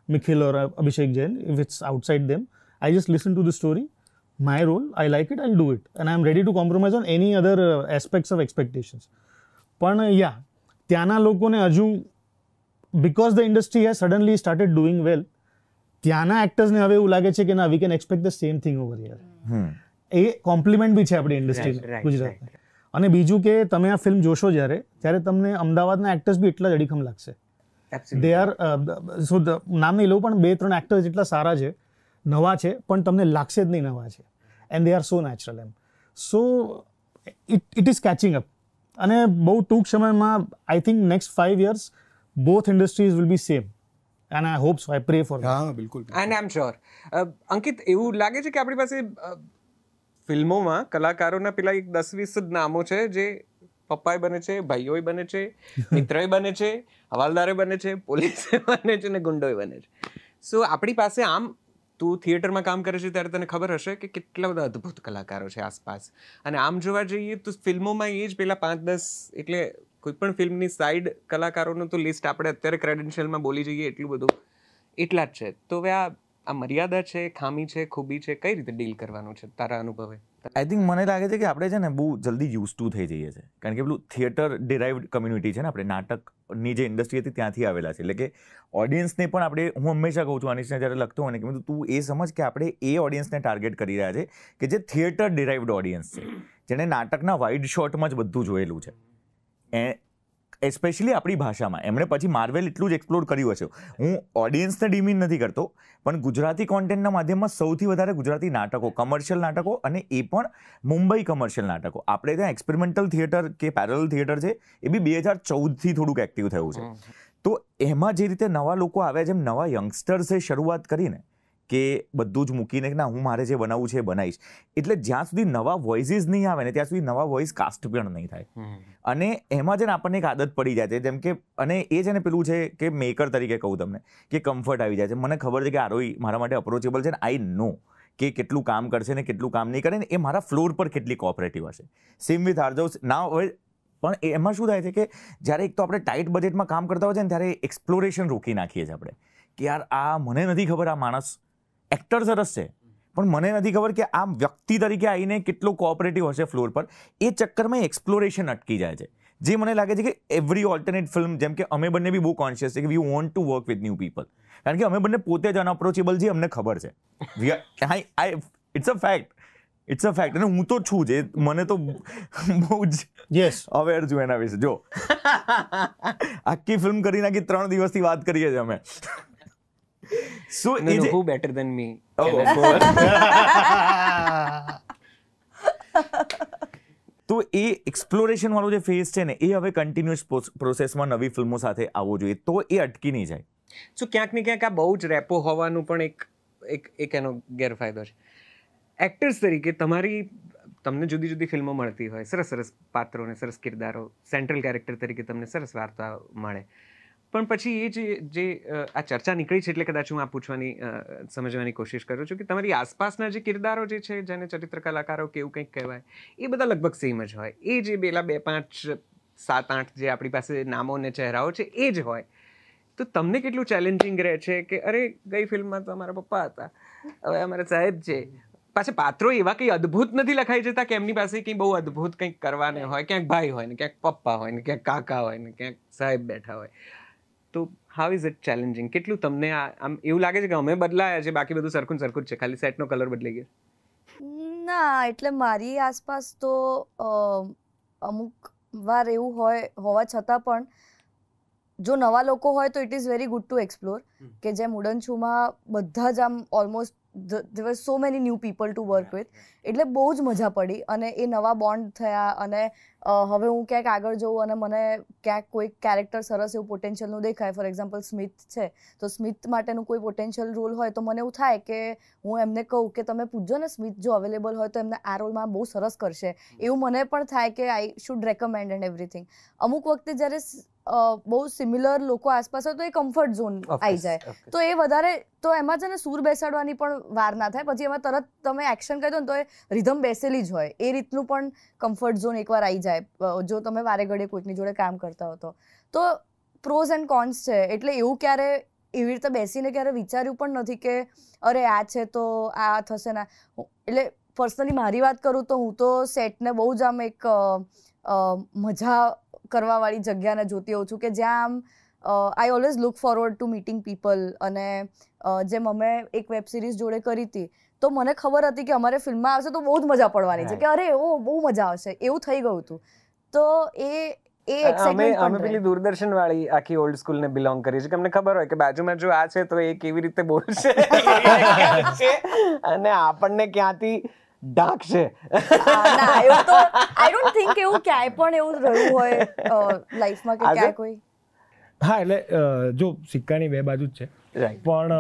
Nikhil or Abhishek Jain, if it's outside them, I just listen to the story, my role, I like it, I'll do it, and I'm ready to compromise on any other aspects of expectations. પણ yeah, ત્યાંના લોકોને હજુ, because the industry has suddenly started doing well, ત્યાંના એક્ટર્સને હવે એવું લાગે છે કે ના, we can expect the same thing over here. એ કોમ્પ્લિમેન્ટ બી છે આપણી ઇન્ડસ્ટ્રીને, ગુજરાતને. અને બીજું કે તમે આ ફિલ્મ જોશો ત્યારે તમને અમદાવાદના એક્ટર્સ બી એટલા જ અડીખમ લાગશે. દે આર, સો નામ નહીં લઉં, પણ 2-3 એક્ટર્સ એટલા સારા છે, નવા છે, પણ તમને લાગશે જ નહીં નવા છે. And they are so natural એમ. So it is catching up. અને બહુ ટૂંક સમયમાં, I think next 5 years both industries will be same, and I hope so, I pray for that. હા, બિલકુલ. And I'm sure. અંકિત, એવું લાગે છે કે આપણી પાસે ફિલ્મોમાં કલાકારોના પેલા 10-20 જ નામો છે, જે પપ્પાએ બને છે, ભાઈઓય બને છે, મિત્રએ બને છે, હવાલદારે બને છે, પોલીસે બને છે ને ગુંડોય બને છે. સો આપણી પાસે આમ, તું થિયેટરમાં કામ કરે છે ત્યારે તને ખબર હશે કે કેટલા બધા અદ્ભુત કલાકારો છે આસપાસ. અને આમ જોવા જઈએ તો ફિલ્મોમાં એ જ પેલા 5-10, એટલે કોઈ પણ ફિલ્મની સાઈડ કલાકારોનું તો લિસ્ટ આપણે અત્યારે ક્રેડેન્શિયલમાં બોલી જઈએ એટલું બધું, એટલા જ છે. તો હવે આ મર્યાદા છે, ખામી છે, ખૂબી છે, કઈ રીતે ડીલ કરવાનું છે તારા અનુભવે? આઈ થિંક મને લાગે છે કે આપણે છે ને બહુ જલ્દી યુઝ ટુ થઈ જઈએ છીએ, કારણ કે પેલું થિયેટર ડિરાઇવડ કમ્યુનિટી છે ને, આપણે નાટકની જે ઇન્ડસ્ટ્રી હતી ત્યાંથી આવેલા છે. એટલે કે ઓડિયન્સને પણ આપણે, હું હંમેશા કહું છું અનીશને જ્યારે લખતો હોય ને, કે તું એ સમજ કે આપણે એ ઓડિયન્સને ટાર્ગેટ કરી રહ્યા છે કે જે થિયેટર ડિરાઇવડ ઓડિયન્સ છે, જેણે નાટકના વાઇડ શોટમાં જ બધું જોયેલું છે, એસ્પેશિયલી આપણી ભાષામાં. એમણે પછી માર્વેલ એટલું જ એક્સપ્લોર કર્યું હશે. હું ઓડિયન્સને ડિમીન નથી કરતો, પણ ગુજરાતી કોન્ટેન્ટના માધ્યમમાં સૌથી વધારે ગુજરાતી નાટકો, કમર્શિયલ નાટકો, અને એ પણ મુંબઈ કમર્શિયલ નાટકો. આપણે ત્યાં એક્સપેરિમેન્ટલ થિયેટર કે પેરેલલ થિયેટર છે, એ બી 2014થી થોડુંક એક્ટિવ થયું છે. તો એમાં જે રીતે નવા લોકો આવ્યા, જેમ નવા યંગસ્ટર્સે શરૂઆત કરીને કે બધું જ મૂકીને કે ના હું મારે જે બનાવવું છે એ બનાવીશ, એટલે જ્યાં સુધી નવા વોઇસીસ નહીં આવે ને ત્યાં સુધી નવા વોઇસ કાસ્ટ પણ નહીં થાય. અને એમાં છે ને આપણને એક આદત પડી જાય છે, જેમ કે અને એ છે ને પેલું છે કે મેકર તરીકે કહું તમને કે કમ્ફર્ટ આવી જાય છે. મને ખબર છે કે આરોહી મારા માટે અપ્રોચેબલ છે ને આઈ નો કે કેટલું કામ કરશે ને કેટલું કામ નહીં કરે ને, એ મારા ફ્લોર પર કેટલી કોઓપરેટિવ હશે. સેમ વિથ આરજવ ના હોય. પણ એમાં શું થાય છે કે જ્યારે એક તો આપણે ટાઈટ બજેટમાં કામ કરતા હોય છે ને ત્યારે એક્સપ્લોરેશન રોકી નાખીએ છીએ આપણે કે યાર આ મને નથી ખબર આ માણસ એક્ટર સરસ છે પણ મને નથી ખબર કે આ વ્યક્તિ તરીકે આવીને કેટલો કોઓપરેટિવ હશે ફ્લોર પર. એ ચક્કરમાં એક્સપ્લોરેશન અટકી જાય છે, જે મને લાગે છે કે એવરી ઓલ્ટરનેટ ફિલ્મ, જેમ કે અમે બંને બી બહુ કોન્શિયસ છે કે we want to work with new people, કારણ કે અમે બંને પોતે જ અનઅપ્રોચેબલ છીએ, અમને ખબર છે. It's a fact. અને હું તો છું જે મને તો બહુ જ અવેર છું એના વિશે. જો આખી ફિલ્મ કરી નાખી, 3 દિવસથી વાત કરીએ છીએ અમે. So who better than me? તો એ એક્સપ્લોરેશન વાળો જે ફેઝ છે ને એ હવે કન્ટિન્યુઅસ પ્રોસેસમાં નવી ફિલ્મો સાથે આવવો જોઈએ, તો એ અટકી નહીં જાય. સો ક્યાંક ને ક્યાંક આ બહુ જ રેપો હોવાનું પણ એક એનો ગેરફાયદો છે. એક્ટર્સ તરીકે તમને જુદી જુદી ફિલ્મો મળતી હોય, સરસ સરસ પાત્રો ને સરસ કિરદારો, સેન્ટ્રલ કેરેક્ટર તરીકે તમને સરસ વાર્તા મળે, પણ પછી એ જે આ ચર્ચા નીકળી છે એટલે કદાચ હું આ સમજવાની કોશિશ કરું છું કે તમારી આસપાસના જે કિરદારો જે છે, જેને ચરિત્ર કલાકારો કે એવું કંઈક કહેવાય, એ બધા લગભગ સેમ જ હોય. એ જે 2, 5, 7, 8 જે આપણી પાસે નામો ને ચહેરાઓ છે એ જ હોય. તો તમને કેટલું ચેલેન્જિંગ રહે છે કે અરે ગઈ ફિલ્મમાં તો અમારા પપ્પા હતા, હવે અમારા સાહેબ છે. પાછા પાત્રો એવા કંઈ અદ્ભુત નથી લખાઈ જતા કે એમની પાસે કંઈ બહુ અદ્ભુત કંઈક કરવાને હોય, ક્યાંક ભાઈ હોય ને ક્યાંક પપ્પા હોય ને ક્યાંક કાકા હોય ને ક્યાંક સાહેબ બેઠા હોય. તો હાઉ ઇઝ ઇટ ચેલેન્જિંગ? કેટલું તમને આમ એવું લાગે છે કે અમે બદલાયા છે, બાકી બધું સરખું જ છે, ખાલી સેટનો કલર બદલાઈ ગયો? ના, એટલે મારી આસપાસ તો અમુક વાર એવું હોવા છતાં પણ જો નવા લોકો હોય તો it is very good to explore. કે જેમ ઉડન છુમાં બધા જ આમ almost there were so many new people to work with, એટલે બહુ જ મજા પડી અને એ નવા બોન્ડ થયા. અને હવે હું ક્યાંક આગળ જઉં અને મને ક્યાંક કોઈ કેરેક્ટર સરસ એવું પોટેન્શિયલનું દેખાય, ફોર એક્ઝામ્પલ સ્મિથ છે તો સ્મિથ માટેનું કોઈ પોટેન્શિયલ રોલ હોય તો મને એવું થાય કે હું એમને કહું કે તમે પૂછજો ને સ્મિથ જો અવેલેબલ હોય તો એમને આ રોલમાં બહુ સરસ કરશે, એવું મને પણ થાય કે I should recommend and everything. અમુક વખતે જ્યારે બહુ સિમિલર લોકો આસપાસ હોય તો એ કમ્ફર્ટ ઝોન આવી જાય, તો એ વધારે તો એમાં છે ને સૂર બેસાડવાની પણ વાર ના થાય, પછી એમાં તરત તમે એક્શન કહી દો ને તો એ રિધમ બેસેલી જ હોય, એ રીતનું પણ કમ્ફર્ટ ઝોન એકવાર આવી જાય જો તમે વારે ઘડીએ કોઈકની જોડે કામ કરતા હો તો પ્રોઝ એન્ડ કોન્સ છે. એટલે એવું ક્યારે એવી રીતે બેસીને ક્યારે વિચાર્યું પણ નથી કે અરે આ છે તો આ થશે ના. એટલે પર્સનલી મારી વાત કરું તો હું તો સેટને બહુ જ આમ એક મજા કરવાવાળી જગ્યાને જોતી હોઉં છું કે જ્યાં આમ I always look forward to meeting people. અને જેમ અમે એક વેબ સિરીઝ જોડે કરી હતી તો મને ખબર હતી કે અમારે ફિલ્મમાં આવશે તો બહુ જ મજા પડવાની છે, કે અરે ઓ બહુ મજા આવશે, એવું થઈ ગયું હતું. તો અમે પેલી દૂરદર્શન વાળી આખી ઓલ્ડ સ્કૂલ ને બિલોંગ કરીએ છીએ કે અમને ખબર હોય કે બાજુમાં જો આ છે તો એ કેવી રીતે બોલશે અને આપણને ક્યાંથી ડાકશે. ના, એવું તો આઈ ડોન્ટ થિંક એવું ક્યાંય પણ એવું રહ્યું હોય લાઈફમાં કે ક્યાંય કોઈ. હા, એટલે જો સિક્કાની 2 બાજુ જ છે, પણ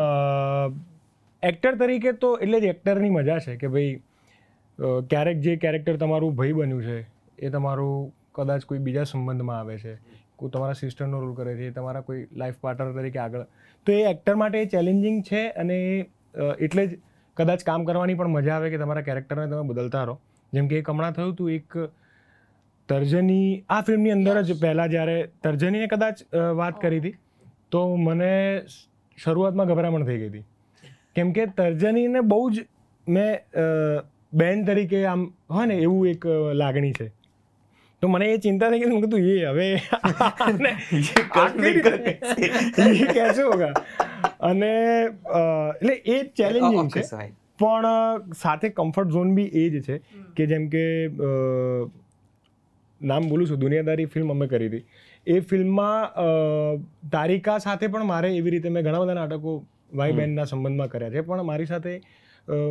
એક્ટર તરીકે તો એટલે જ એક્ટરની મજા છે કે ભાઈ ક્યારેક જે કેરેક્ટર તમારું ભાઈ બન્યું છે એ તમારું કદાચ કોઈ બીજા સંબંધમાં આવે છે, કોઈ તમારા સિસ્ટરનો રોલ કરે છે, તમારા કોઈ લાઈફ પાર્ટનર તરીકે આગળ, તો એ એક્ટર માટે ચેલેન્જિંગ છે. અને એટલે જ કદાચ કામ કરવાની પણ મજા આવે કે તમારા કેરેક્ટરને તમે બદલતા રહો. જેમ કે એક હમણાં થયું હતું, એક તર્જની આ ફિલ્મની અંદર જ પહેલાં જ્યારે તર્જનીને કદાચ વાત કરી હતી તો મને શરૂઆતમાં ગભરામણ થઈ ગઈ હતી, કેમ કે તર્જનીને બહુ જ મેં બેન તરીકે આમ હોય ને એવું એક લાગણી છે, તો મને એ ચિંતા થઈ ગઈ. મેં કીધું એ कैसे होगा, અને એટલે એ ચેલેન્જિંગ છે. પણ સાથે કમ્ફર્ટ ઝોન બી એ જ છે કે જેમ કે નામ બોલું છું, દુનિયાદારી ફિલ્મ અમે કરી હતી. એ ફિલ્મમાં તારિકા સાથે પણ મારે એવી રીતે મેં ઘણા બધા નાટકો ભાઈ બહેનના સંબંધમાં કર્યા છે, પણ મારી સાથે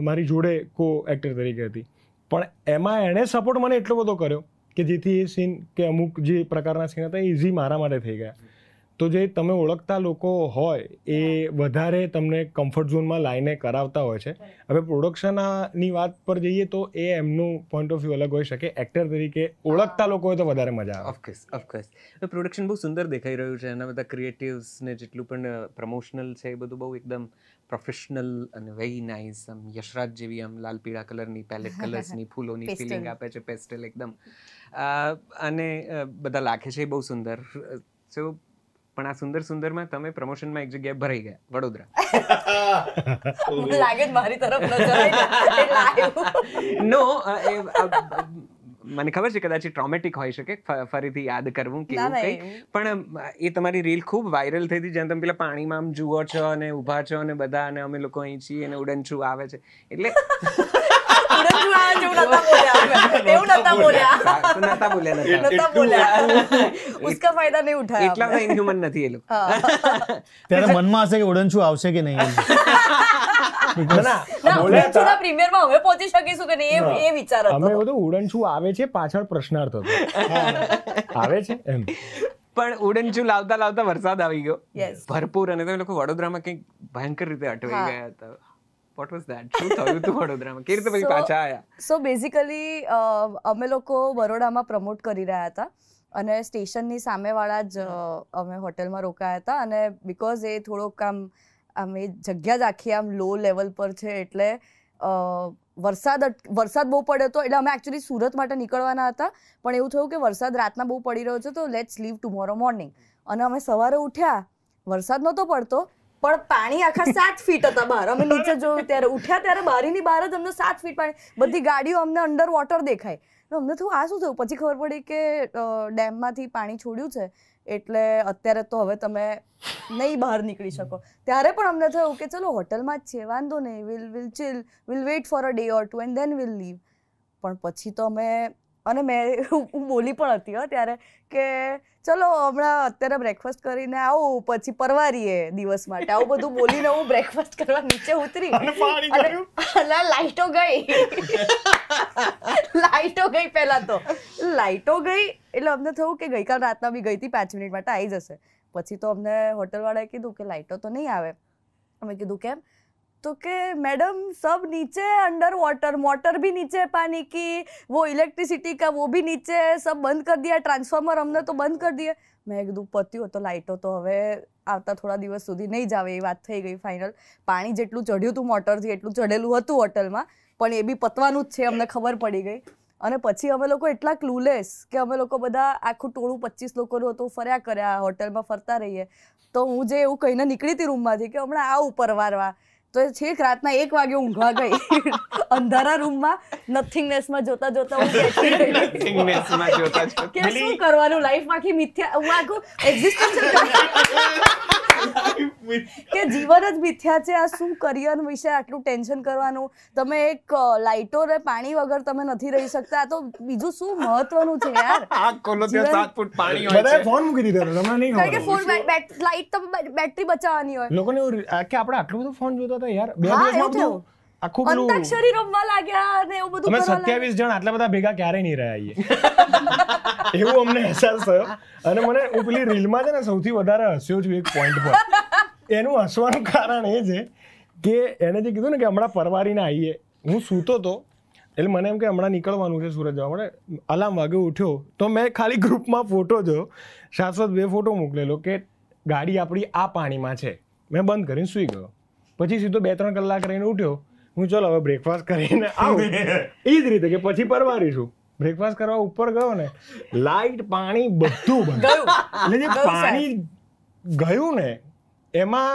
મારી જોડે કો એક્ટર તરીકે હતી, પણ એમાં એણે સપોર્ટ મને એટલો બધો કર્યો કે જેથી એ સીન કે અમુક જે પ્રકારના સીન હતા એ ઇઝી મારા માટે થઈ ગયા. તો જે તમે ઓળખતા લોકો હોય એ વધારે તમને કમ્ફર્ટ ઝોનમાં લાઈને કરાવતા હોય છે. હવે પ્રોડક્શનની વાત પર જઈએ તો એ એમનું પોઈન્ટ ઓફ વ્યૂ અલગ હોઈ શકે. એક્ટર તરીકે ઓળખતા લોકો હોય તો વધારે મજા આવે. ઓફકોર્સ પ્રોડક્શન બહુ સુંદર દેખાઈ રહ્યું છે. એના બધા ક્રિએટિવ્સને જેટલું પણ પ્રમોશનલ છે એ બધું બહુ એકદમ પ્રોફેશનલ અને વેરી નાઇસ. આમ યશરાજ જેવી આમ લાલ પીળા કલરની પેલેટ કલર્સની ફૂલોની ફિલિંગ આપે છે, પેસ્ટેલ એકદમ, અને બધા લાગે છે બહુ સુંદર. સો પણ આ સુંદરમાં તમે પ્રમોશનમાં એક જગ્યાએ ભરાઈ ગયા, વડોદરા. લાગે મારી તરફ નજર આવી. નો, મને ખબર છે કદાચ ટ્રોમેટિક હોઈ શકે, ફરીથી યાદ કરવું કે એવું કંઈ, પણ એ તમારી રીલ ખૂબ વાયરલ થઈ હતી જ્યાં તમે પેલા પાણીમાં આમ જુઓ છો અને ઊભા છો અને બધા, અને અમે લોકો અહીં છીએ અને ઉડનછું આવે છે એટલે उसका फायदा नहीं उठाया. એટલા બધા ઇનહ્યુમન નથી એ લોકો. ત્યારે મનમાં હશે કે ઉડનછું આવશે કે નહીં. પ્રીમિયરમાં હવે પહોંચી શકીશું કે નહીં એ વિચાર હતો. અમે બધું ઉડનછું આવે છે પાછળ પ્રશ્નાર્થ હતો, આવે છે એમ. પણ ઉડનછું લાવતા વરસાદ આવી ગયો ભરપૂર, અને તમે લોકો વડોદરામાં કંઈક ભયંકર રીતે અટવાઈ ગયા હતા. What was that? શું થયું હતું વડોદરામાં? કેવી રીતે પછી પાછા આવ્યા? સો બેઝિકલી અમે લોકો બરોડામાં પ્રમોટ કરી રહ્યા હતા અને સ્ટેશનની સામેવાળા જ અમે હોટેલમાં રોકાયા હતા, અને બિકોઝ એ થોડોક આમ એ જગ્યા જ આખી આમ લો લેવલ પર છે એટલે વરસાદ બહુ પડ્યો હતો. એટલે અમે એકચ્યુઅલી સુરત માટે નીકળવાના હતા, પણ એવું થયું કે વરસાદ રાતના બહુ પડી રહ્યો છે તો લેટ્સ લીવ ટુમોરો મોર્નિંગ. અને અમે સવારે ઉઠ્યા, વરસાદ નહોતો પડતો પણ પાણી આખા 7 ફીટ હતા બહાર. અમે નીચે જોયું ત્યારે ઉઠ્યા ત્યારે બારીની બહાર જ અમને 7 ફીટ પાણી, બધી ગાડીઓ અમને અંડર વોટર દેખાય. અમને થયું આ શું થયું? પછી ખબર પડી કે ડેમમાંથી પાણી છોડ્યું છે એટલે અત્યારે તો હવે તમે નહીં બહાર નીકળી શકો. ત્યારે પણ અમને થયું કે ચલો હોટલમાં જ છે, વાંધો નહીં, will chill, will wait for a day or two and then will leave. પણ પછી તો અમે, અને હું બોલી પણ હતી ત્યારે કે ચલો હમણાં અત્યારે બ્રેકફાસ્ટ કરીને આવું પછી પરવારીએ દિવસ માટે, આવું બધું બોલીને હું બ્રેકફાસ્ટ કરવા નીચે ઉતરી અને લાઈટો ગઈ પહેલા તો લાઈટો ગઈ એટલે અમને થયું કે ગઈકાલ રાતના બી ગઈ હતી, 5 મિનિટ માટે આવી જશે. પછી તો અમને હોટલવાળાએ કીધું કે લાઈટો તો નહીં આવે. અમે કીધું કેમ? तो कि मैडम सब नीचे अंडर वाटर, मोटर भी नीचे पानी की, वो इलेक्ट्रिसिटी का वो भी नीचे है, सब बंद कर दिया, ट्रांसफॉर्मर हमने तो बंद कर दिए. મેં કીધું પત્યું તો લાઇટો તો હવે આવતા થોડા દિવસ સુધી નહીં જ આવે, એ વાત થઈ ગઈ ફાઇનલ. પાણી જેટલું ચડ્યું હતું મોટરથી એટલું ચડેલું હતું હોટલમાં, પણ એ બી પતવાનું જ છે અમને ખબર પડી ગઈ. અને પછી અમે લોકો એટલા ક્લુલેસ કે અમે લોકો બધા આખું ટોળું 25 લોકોનું હતું, ફર્યા કર્યા હોટલમાં, ફરતા રહીએ. તો હું જે એવું કહીને નીકળી હતી રૂમમાંથી કે હમણાં આવું પરવારવા, તો છેક રાતના 1 વાગે ઊંઘવા ગઈ અંધારા રૂમમાં, નથિંગનેસમાં જોતા હું બેઠી કે શું કરવાનું લાઈફમાં, કે મિથ્યા, હું આખું એક્ઝિસ્ટન્શિયલ કે જીવન જ મિથ્યા છે, આ શું કરિયર વિશે આટલું ટેન્શન કરવાનું, તમે એક લાઇટો ને પાણી વગર તમે નથી રહી શકતા, તો બીજું શું મહત્વનું છે યાર. ફોન મૂકી દીધો, કારણ કે ફોન લાઇટ તો બેટરી બચાવવાની હોય. લોકોને કે આપણે આટલું બધું ફોન જોતા હતા યાર, 2 દિવસમાં આખું અંતાક્ષરી રમવા લાગ્યા ને એવું બધું. અમે 27 જણ આટલા બધા ભેગા ક્યારેય નહીં રહ્યા છીએ એવું અમને અહેસાસ થયો. અને મને હું પેલી રીલમાં છે ને સૌથી વધારે હસ્યો છું એક પોઈન્ટ પર. એનું હસવાનું કારણ એ છે કે એને જે કીધું ને કે હમણાં પરવારીને આવીએ, હું સૂતો હતો એટલે મને એમ કે હમણાં નીકળવાનું છે સુરત જવા માટે, અલાર્મ વાગે ઉઠ્યો તો મેં ખાલી ગ્રુપમાં ફોટો જોયો, શાશ્વત 2 ફોટો મોકલેલો કે ગાડી આપણી આ પાણીમાં છે. મેં બંધ કરીને સૂઈ ગયો. પછી સીધો 2-3 કલાક રહીને ઉઠ્યો, હું ચલો હવે બ્રેકફાસ્ટ કરીને આવું, એ જ રીતે કે પછી પરવારીશું. બ્રેકફાસ્ટ કરવા ઉપર ગયો ને, લાઇટ પાણી બધું બંધ. એટલે જે પાણી ગયું ને એમાં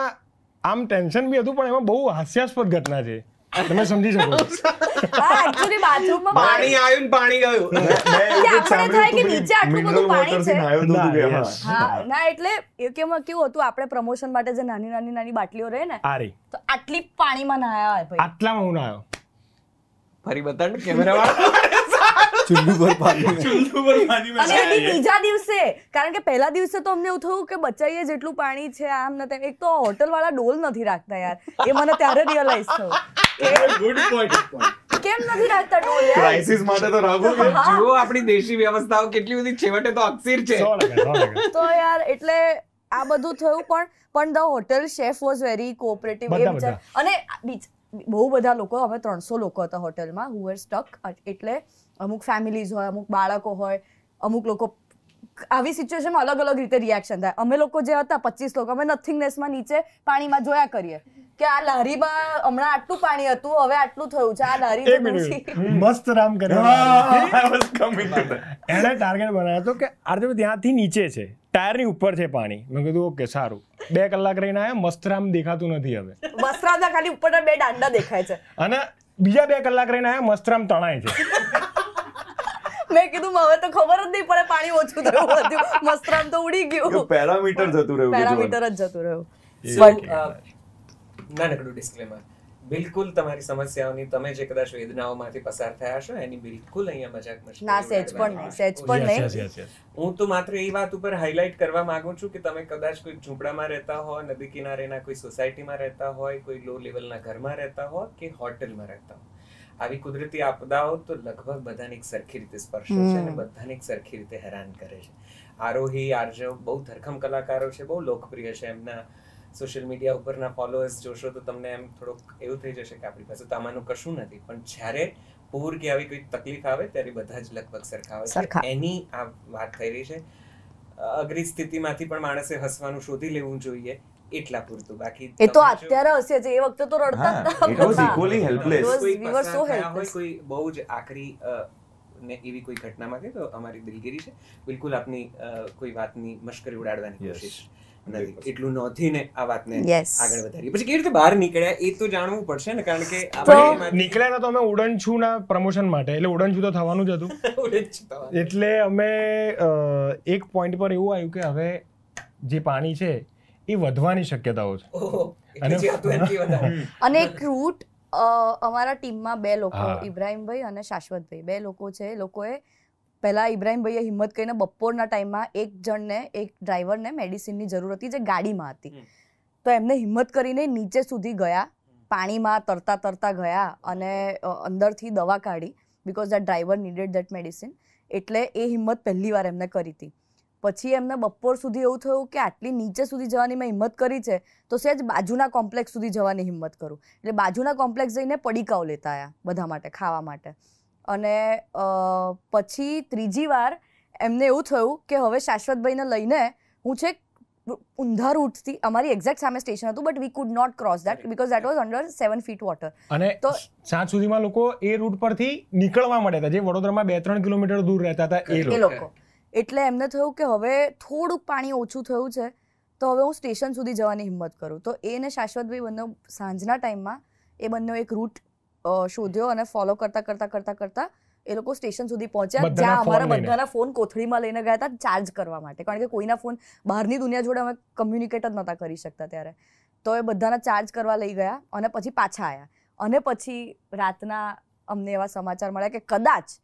આમ ટેન્શન બી હતું, પણ એમાં બહુ હાસ્યાસ્પદ ઘટના છે, તમે સમજી શકો. એકચ્યુઅલી બાથરૂમમાં પાણી આવ્યું ને પાણી ગયું. આપણે થાય કે નીચે આટલું બધું પાણી છે. ના એટલે કેવું હતું, આપણે પ્રમોશન માટે જે નાની બાટલીઓ રહે ને, તો આટલી પાણીમાં નાયા હોય. આટલામાં હું નાયો. ફરી બતાડ કેમેરાવાળા. ચુલ્લુ પર પાણી. અને બીજા દિવસે, કારણ કે પહેલા દિવસે તો અમને એવું થયું કે બચાઈએ જેટલું પાણી છે આમ ને તેમ. એક તો હોટલ વાળા ડોલ નથી રાખતા યાર, એ મને ત્યારે રિયલાઇઝ થયું. Good point. કેમ નથી રાખતા ડોલ યાર? ક્રાઇસિસ માટે તો રાખો કે જુઓ આપણી દેશી વ્યવસ્થાઓ કેટલી બધી છેવટે તો અક્ષીર છે. તો યાર એટલે આ બધું થયું પણ the hotel chef was very cooperative બધા. અને બહુ બધા લોકો, અમે 300 લોકો હતા હોટલમાં હુ વેર સ્ટક. એટલે અમુક ફેમિલીઝ હોય, અમુક બાળકો હોય, અમુક લોકો આવી સિચ્યુએશનમાં અલગ અલગ રીતે રિએક્શન થાય. અમે લોકો જે હતા 25 લોકો, અમે નથિંગનેસમાં નીચે પાણીમાં જોયા કરીએ કે આ લારીમાં હમણાં આટલું પાણી હતું, હવે આટલું થયું છે, આ લારી એક મિનિટ, મસ્ત રામ કર્યો. એને ટાર્ગેટ બનાવ્યો હતો કે આરજે ત્યાંથી નીચે છે, ટાયરની ઉપર છે પાણી. મેં કીધું ઓકે સારું, 2 કલાક રહીને આવ્યા, મસ્તરામ દેખાતું નથી હવે. વસ્ત્રામના ખાલી ઉપરના 2 દાંડા દેખાય છે. અને બીજા 2 કલાક રહીને આવ્યા, મસ્તરામ તણાય છે. મેં કીધું હવે તો ખબર જ નહીં પડે પાણી ઓછું થયું બધું, મસ્તરામ તો ઉડી ગયું, પેરામીટર જતું રહ્યું. પેરામીટર જ જતું રહ્યું. નાનકડું ડિસ્ક્લેમર, બિલકુલ તમારી સમસ્યાઓની, તમે જે કદાચ વેદનાઓમાંથી પસાર થયા છો એની બિલકુલ અહીંયા મજાક મસ્તી ના, સહેજ પણ નહીં, સહેજ પણ નહીં. હું તો માત્ર એ વાત ઉપર હાઇલાઇટ કરવા માંગુ છું કે તમે કદાચ કોઈ ઝૂંપડામાં રહેતા હો, નદી કિનારેના કોઈ સોસાયટીમાં રહેતા હોય, કોઈ લો લેવલના ઘરમાં રહેતા હો કે હોટેલમાં રહેતા હો, આવી કુદરતી આપદાઓ તો લગભગ બધાને એક સરખી રીતે સ્પર્શે છે અને બધાને એક સરખી રીતે હેરાન કરે છે. આરોહી આરજવ બહુ ધરખમ કલાકારો છે, બહુ લોકપ્રિય છે. એમના સોશિયલ મીડિયા ઉપરના ફોલોઅર્સ જોશો તો તમને એમ થોડુંક એવું થઈ જશે કે આપણી પાસે તો આમાંનું કશું નથી. પણ જ્યારે પૂર કે આવી કોઈ તકલીફ આવે ત્યારે બધા જ લગભગ સરખા હોય છે. એની આ વાત થઈ રહી છે. અઘરી સ્થિતિમાંથી પણ માણસે હસવાનું શોધી લેવું જોઈએ, એટલા પૂરતું. બાકી એ તો અત્યારે હશે જ, એ વખતે તો રડતા હતા. It was equally helpless. કોઈ We were so પસાર થયા હોય, helpless. કોઈ બહુ જ આખરી ને એવી કોઈ ઘટનામાં કે તો અમારી દિલગીરી છે, બિલકુલ આપની કોઈ વાતની મશ્કરી ઉડાડવાની કોશિશ નથી. એટલું નોંધીને આ વાતને Yes. આગળ વધારી. પછી કેવી રીતે બહાર નીકળ્યા એ તો જાણવું પડશે ને, કારણ કે આપણે નીકળ્યા તો અમે ઉડનછુના પ્રમોશન માટે, એટલે ઉડનછુ તો થવાનું જ હતું. એટલે અમે એક પોઈન્ટ પર એવું આવ્યું કે હવે જે પાણી છે એ વધવાની શક્યતાઓ છે. અને એક રૂટ અમારા ટીમમાં 2 લોકો, ઇબ્રાહીમભાઈ અને શાશ્વતભાઈ, 2 લોકો છે. એ લોકોએ પહેલા ઇબ્રાહીમભાઈએ હિંમત કરીને બપોરના ટાઈમમાં એક જણને, એક ડ્રાઈવરને મેડિસિનની જરૂર હતી જે ગાડીમાં હતી, તો એમને હિંમત કરીને નીચે સુધી ગયા, પાણીમાં તરતા ગયા અને અંદરથી દવા કાઢી, because that driver needed that medicine. એટલે એ હિંમત પહેલી વાર એમને કરી હતી. પછી એમને બપોર સુધી એવું થયું કે આટલી નીચે સુધી જવાની મેં હિંમત કરી છે તો સહેજ બાજુના કોમ્પ્લેક્સ સુધી જવાની હિંમત કરું. એટલે બાજુના કોમ્પ્લેક્સ જઈને પડીકાઓ લેતા આવ્યા બધા માટે, ખાવા માટે. અને પછી ત્રીજી વાર એમને એવું થયું કે હવે શાશ્વતભાઈને લઈને હું છેક ઊંધા રૂટથી, અમારી એક્ઝેક્ટ સામે સ્ટેશન હતું, but we could not cross that because that was under 7 feet water. અને સાંજ સુધીમાં લોકો એ રૂટ પરથી નીકળવા માંડ્યા હતા, જે વડોદરામાં 2-3 કિલોમીટર દૂર રહેતા હતા એ લોકો. એટલે એમને થયું કે હવે થોડુંક પાણી ઓછું થયું છે તો હવે હું સ્ટેશન સુધી જવાની હિંમત કરું. તો એ ને શાશ્વતભાઈ બંને સાંજના ટાઈમમાં એ બંને એક રૂટ શોધ્યો અને ફોલો કરતા એ લોકો સ્ટેશન સુધી પહોંચ્યા, જ્યાં અમારા બધાના ફોન કોથળીમાં લઈને ગયા હતા ચાર્જ કરવા માટે, કારણ કે કોઈના ફોન બહારની દુનિયા જોડે અમે કમ્યુનિકેટ જ નહોતા કરી શકતા ત્યારે. તો એ બધાના ચાર્જ કરવા લઈ ગયા અને પછી પાછા આવ્યા. અને પછી રાતના અમને એવા સમાચાર મળ્યા કે કદાચ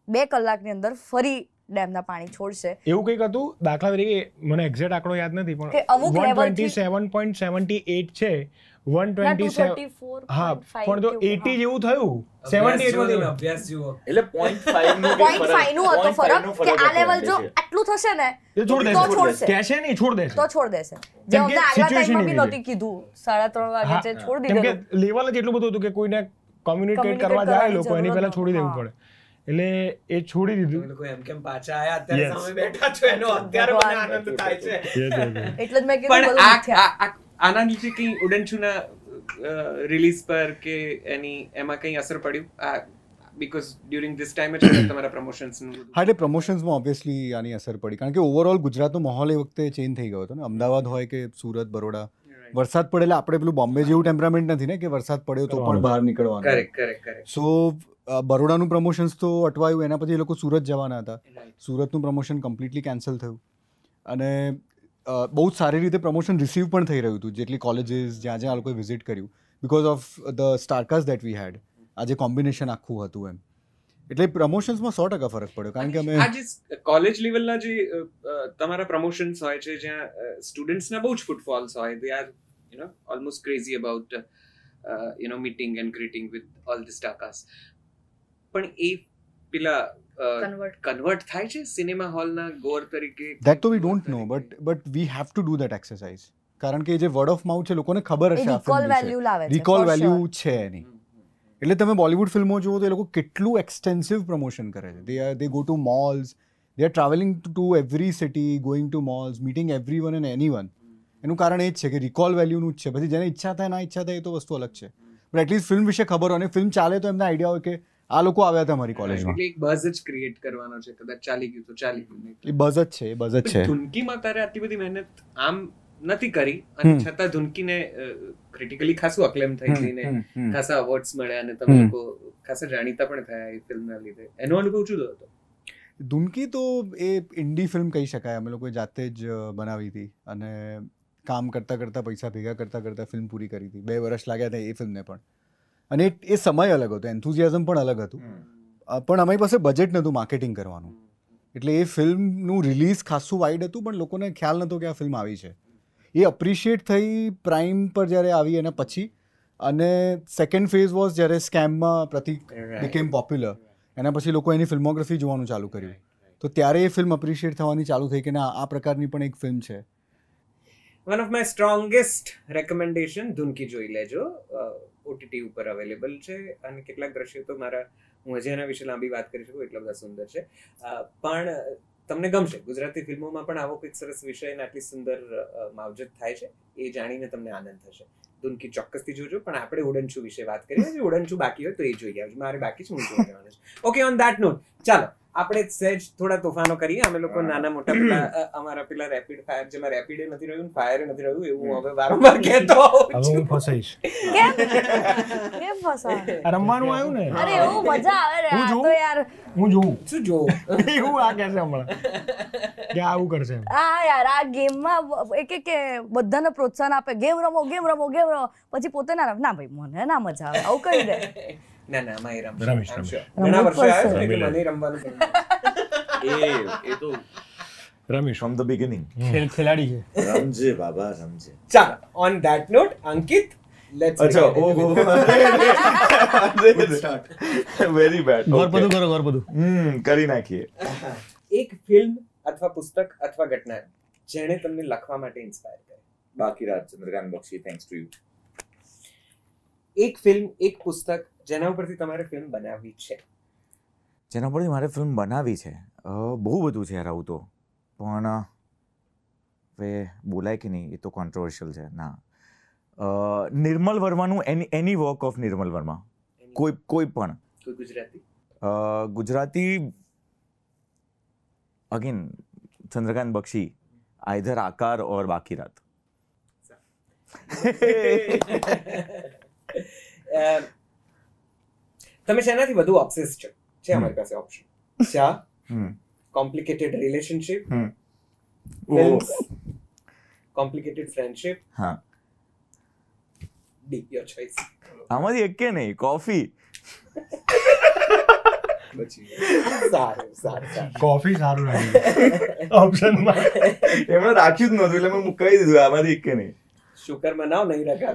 2 કલાકની અંદર ફરી ડેમના પાણી છોડશે. એવું કંઈક હતું, દાખલા તરીકે મને એક્ઝેક્ટ આંકડો યાદ નથી, પણ કે અમુક લેવલથી 127.78 છે, 127. હા, પણ તો 80 જેવું થયું, 78 અભ્યાસ જુઓ એટલે 0.5 નું 0.5 નું હતો ફરક કે આ લેવલ જો આટલું થશે ને તો છોડશે, કહેશે નહીં છોડ દેશે, તો છોડ દેશે. જે અમને આગલા ટાઈમમાં બી નહોતી કીધું, 3:30 વાગે છે છોડી દીધું, કેમ કે લેવલ જ એટલું બધું હતું કે કોઈને કોમ્યુનિકેટ કરવા જાય લોકો એની પહેલા છોડી દેવું પડે. એટલે એ છોડી દીધું. લોકો એમ કેમ પાછા આયા, અત્યારે સામે બેઠા છો એનો અત્યારે મને આનંદ થાય છે. એટલે જ મેં કીધું બધું મિથ્યા. આના નીચે કઈ ઉડનછુના રિલીઝ પર કે એમાં કઈ અસર પડ્યું? બીકોઝ ડ્યુરિંગ ધીસ ટાઈમ જ તમારા પ્રમોશન્સનું. હા, એટલે પ્રમોશન્સમાં ઓબ્વિયસલી આની અસર પડી, કારણ કે ઓવરઓલ ગુજરાતનો માહોલ એ વખતે ચેન્જ થઈ ગયો હતો ને. અમદાવાદ હોય કે સુરત, બરોડા, વરસાદ પડે એટલે આપણે પેલું બોમ્બે જેવું ટેમ્પરામેન્ટ નથી ને કે વરસાદ પડ્યો તો પણ બહાર નીકળવાનું. કરેક્ટ. સો બરોડાનું પ્રમોશન્સ તો અટવાયું, એના પછી એ લોકો સુરત જવાના હતા. સુરતનું પ્રમોશન કમ્પ્લીટલી કેન્સલ થયું અને બહુ જ સારી રીતે પ્રમોશન રિસીવ પણ થઈ રહ્યું હતું, જેટલી કોલેજીસ જ્યાં આ લોકોએ વિઝિટ કર્યું, because of the starcast that we had. આ જે કોમ્બિનેશન આખું હતું એમ, એટલે પ્રમોશન્સમાં 100% ફરક પડ્યો. કારણ કે અમે આ જે કોલેજ લેવલના જે તમારા પ્રમોશન્સ હોય છે, જ્યાં સ્ટુડન્ટ્સના બહુ જ ફૂટફોલ્સ હોય, they are almost crazy about meeting and greeting with all the star cast. પણ એ પેલા કન્વર્ટ થાય છે સિનેમા હોલના ગોર તરીકે? દેટ તો we don't know but we have to do that exercise, કારણ કે જે વર્ડ ઓફ માઉથ છે લોકોને ખબર હશે આ recall film value લાવે વિશે, છે, રિકોલ for વેલ્યુ sure. છે એની. એટલે તમે બોલિવૂડ ફિલ્મો જુઓ તો એ લોકો કેટલું એક્સટેન્સિવ પ્રમોશન કરે છે. They go to malls, they are travelling to every city, going to malls, meeting everyone and anyone. એનું કારણ એ જ છે કે રિકોલ વેલ્યુનું જ છે. પછી જેને ઈચ્છા થાય ના ઈચ્છા થાય એ તો વસ્તુ અલગ છે, પણ એટલીસ્ટ ફિલ્મ વિશે ખબર હોય અને ફિલ્મ ચાલે તો એમને આઈડિયા હોય કે આ લોકો આવ્યા હતા મારી કોલેજમાં. એટલે એક બઝ જ ક્રિએટ કરવાનો છે, કદાચ ચાલી ગયું તો ચાલી ગયું, નહીં એ બઝ જ છે, એ બઝ જ છે. ધૂનકીમાં તારે આટલી બધી મહેનત આમ નથી કરી અને છતાં ધૂનકીને ક્રિટિકલી ખાસું અક્લેમ થઈ ગઈ ને ખાસા અવોર્ડ્સ મળ્યા અને તમે લોકો ખાસા જાણીતા પણ થયા એ ફિલ્મના લીધે. એનો અનુભવ જુદો હતો. ધૂનકી તો એ ઇન્ડી ફિલ્મ કહી શકાય. અમે લોકોએ જાતે જ બનાવી હતી અને કામ કરતાં કરતાં પૈસા ભેગા કરતાં કરતાં ફિલ્મ પૂરી કરી હતી. 2 વર્ષ લાગ્યા હતા એ ફિલ્મને પણ. અને એ સમય અલગ હતો, એન્થુઝિયાઝમ પણ અલગ હતું, પણ અમારી પાસે બજેટ નહોતું માર્કેટિંગ કરવાનું. એટલે એ ફિલ્મનું રિલીઝ ખાસું વાઇડ હતું, પણ લોકોને ખ્યાલ નહોતો કે આ ફિલ્મ આવી છે. એ અપ્રિશિએટ થઈ પ્રાઇમ પર જ્યારે આવી એના પછી, અને સેકન્ડ ફેઝ વોઝ જ્યારે સ્કેમમાં પ્રતિક બીકેમ પોપ્યુલર, એના પછી લોકો એની ફિલ્મોગ્રાફી જોવાનું ચાલુ કર્યું. તો ત્યારે એ ફિલ્મ અપ્રિશિએટ થવાની ચાલુ થઈ કે ના, આ પ્રકારની પણ એક ફિલ્મ છે. One of my strongest recommendation, Dhunki જોઈ લેજો. OTT ઉપર અવેલેબલ છે અને કેટલાક દ્રશ્યો તો હું હજી એના વિશે લાંબી વાત કરી શકું એટલા બધા સુંદર છે. પણ તમને ગમશે. ગુજરાતી ફિલ્મોમાં પણ આવો કંઈક સરસ વિષય અને આટલી સુંદર માવજત થાય છે એ જાણીને તમને આનંદ થશે. ધૂનકી ચોક્કસથી જોજો. પણ આપણે ઉડનચુ વિશે વાત કરીએ. જો ઉડનચુ બાકી હોય તો એ જોઈ આવજો. મારે બાકી છે, હું જોઈ જવાનું છે. ઓકે, ઓન ધેટ નોટ ચાલો આપણે સહેજ થોડા તોફાનો કરીએ. અમે લોકો નાના મોટા પેલા અમારા પેલા રેપિડ ફાયર, જેમાં રેપિડ નથી રહ્યું ફાયર નથી રહ્યું, એવું હવે વારંવાર કહેતો હવે હું ફસાઈશ. કેમ ફસાય? રમવાનું આવ્યું ને. અરે એવું મજા આવે રે. હું આ જોઉં? તો યાર હું જોઉં શું જોવું એવું આ કહેશે હમણાં કે આવું કરશે એમ. આ યાર આ ગેમમાં કે બધાને પ્રોત્સાહન આપે, ગેમ રમો ગેમ રમો ગેમ રમો, પછી પોતે ના ના ભાઈ મને ના મજા આવે આવું કહી દે. ના ના માં રમીશ. ઘણા વર્ષો આવ્યા છે એટલે મને રમવાનું એ તો રમીશ ફ્રોમ ધ બિગિનિંગ ખેલાડી છે. રમજે બાબા રમજે. ચાલો on that note Ankit, let's અચ્છા, ઓહો વેરી બેડ. ઘર બધું કરો, ઘર બધું કરી નાખીએ. એક ફિલ્મ અથવા પુસ્તક અથવા ઘટના જેણે તમને લખવા માટે ઇન્સ્પાયર કરી. બાકી રાત ચંદ્રકાંત બક્ષી, થેન્ક્સ ટુ યુ. એક ફિલ્મ, એક પુસ્તક જેના ઉપરથી તમારે ફિલ્મ બનાવવી છે. જેના પરથી મારે ફિલ્મ બનાવી છે, બહુ બધું છે યાર આવું તો, પણ હવે બોલાય કે નહીં એ તો કોન્ટ્રોવર્શિયલ છે. ના, નિર્મલ વર્માનું એની વર્ક ઓફ નિર્મલ વર્મા, કોઈ પણ. કોઈ ગુજરાતી? ગુજરાતી અગેન ચંદ્રકાંત બક્ષી, આઈધર આકાર ઓર બાકી રાત. તમે શેનાથી વધુ ઓબ્સેસ છો? છે અમારી પાસે ઓપ્શન: ચા, complicated relationship, films, complicated friendship. હા, ડી યોર ચોઇસ. આમાંથી એક કે નહીં, કોફી. સારું. કોફી સારું લાગ્યું ઓપ્શનમાં. એમણે રાખ્યું જ નહોતું એટલે મેં કહી દીધું આમાંથી એક કે નહીં. શુકર મનાવ નહીં રખા.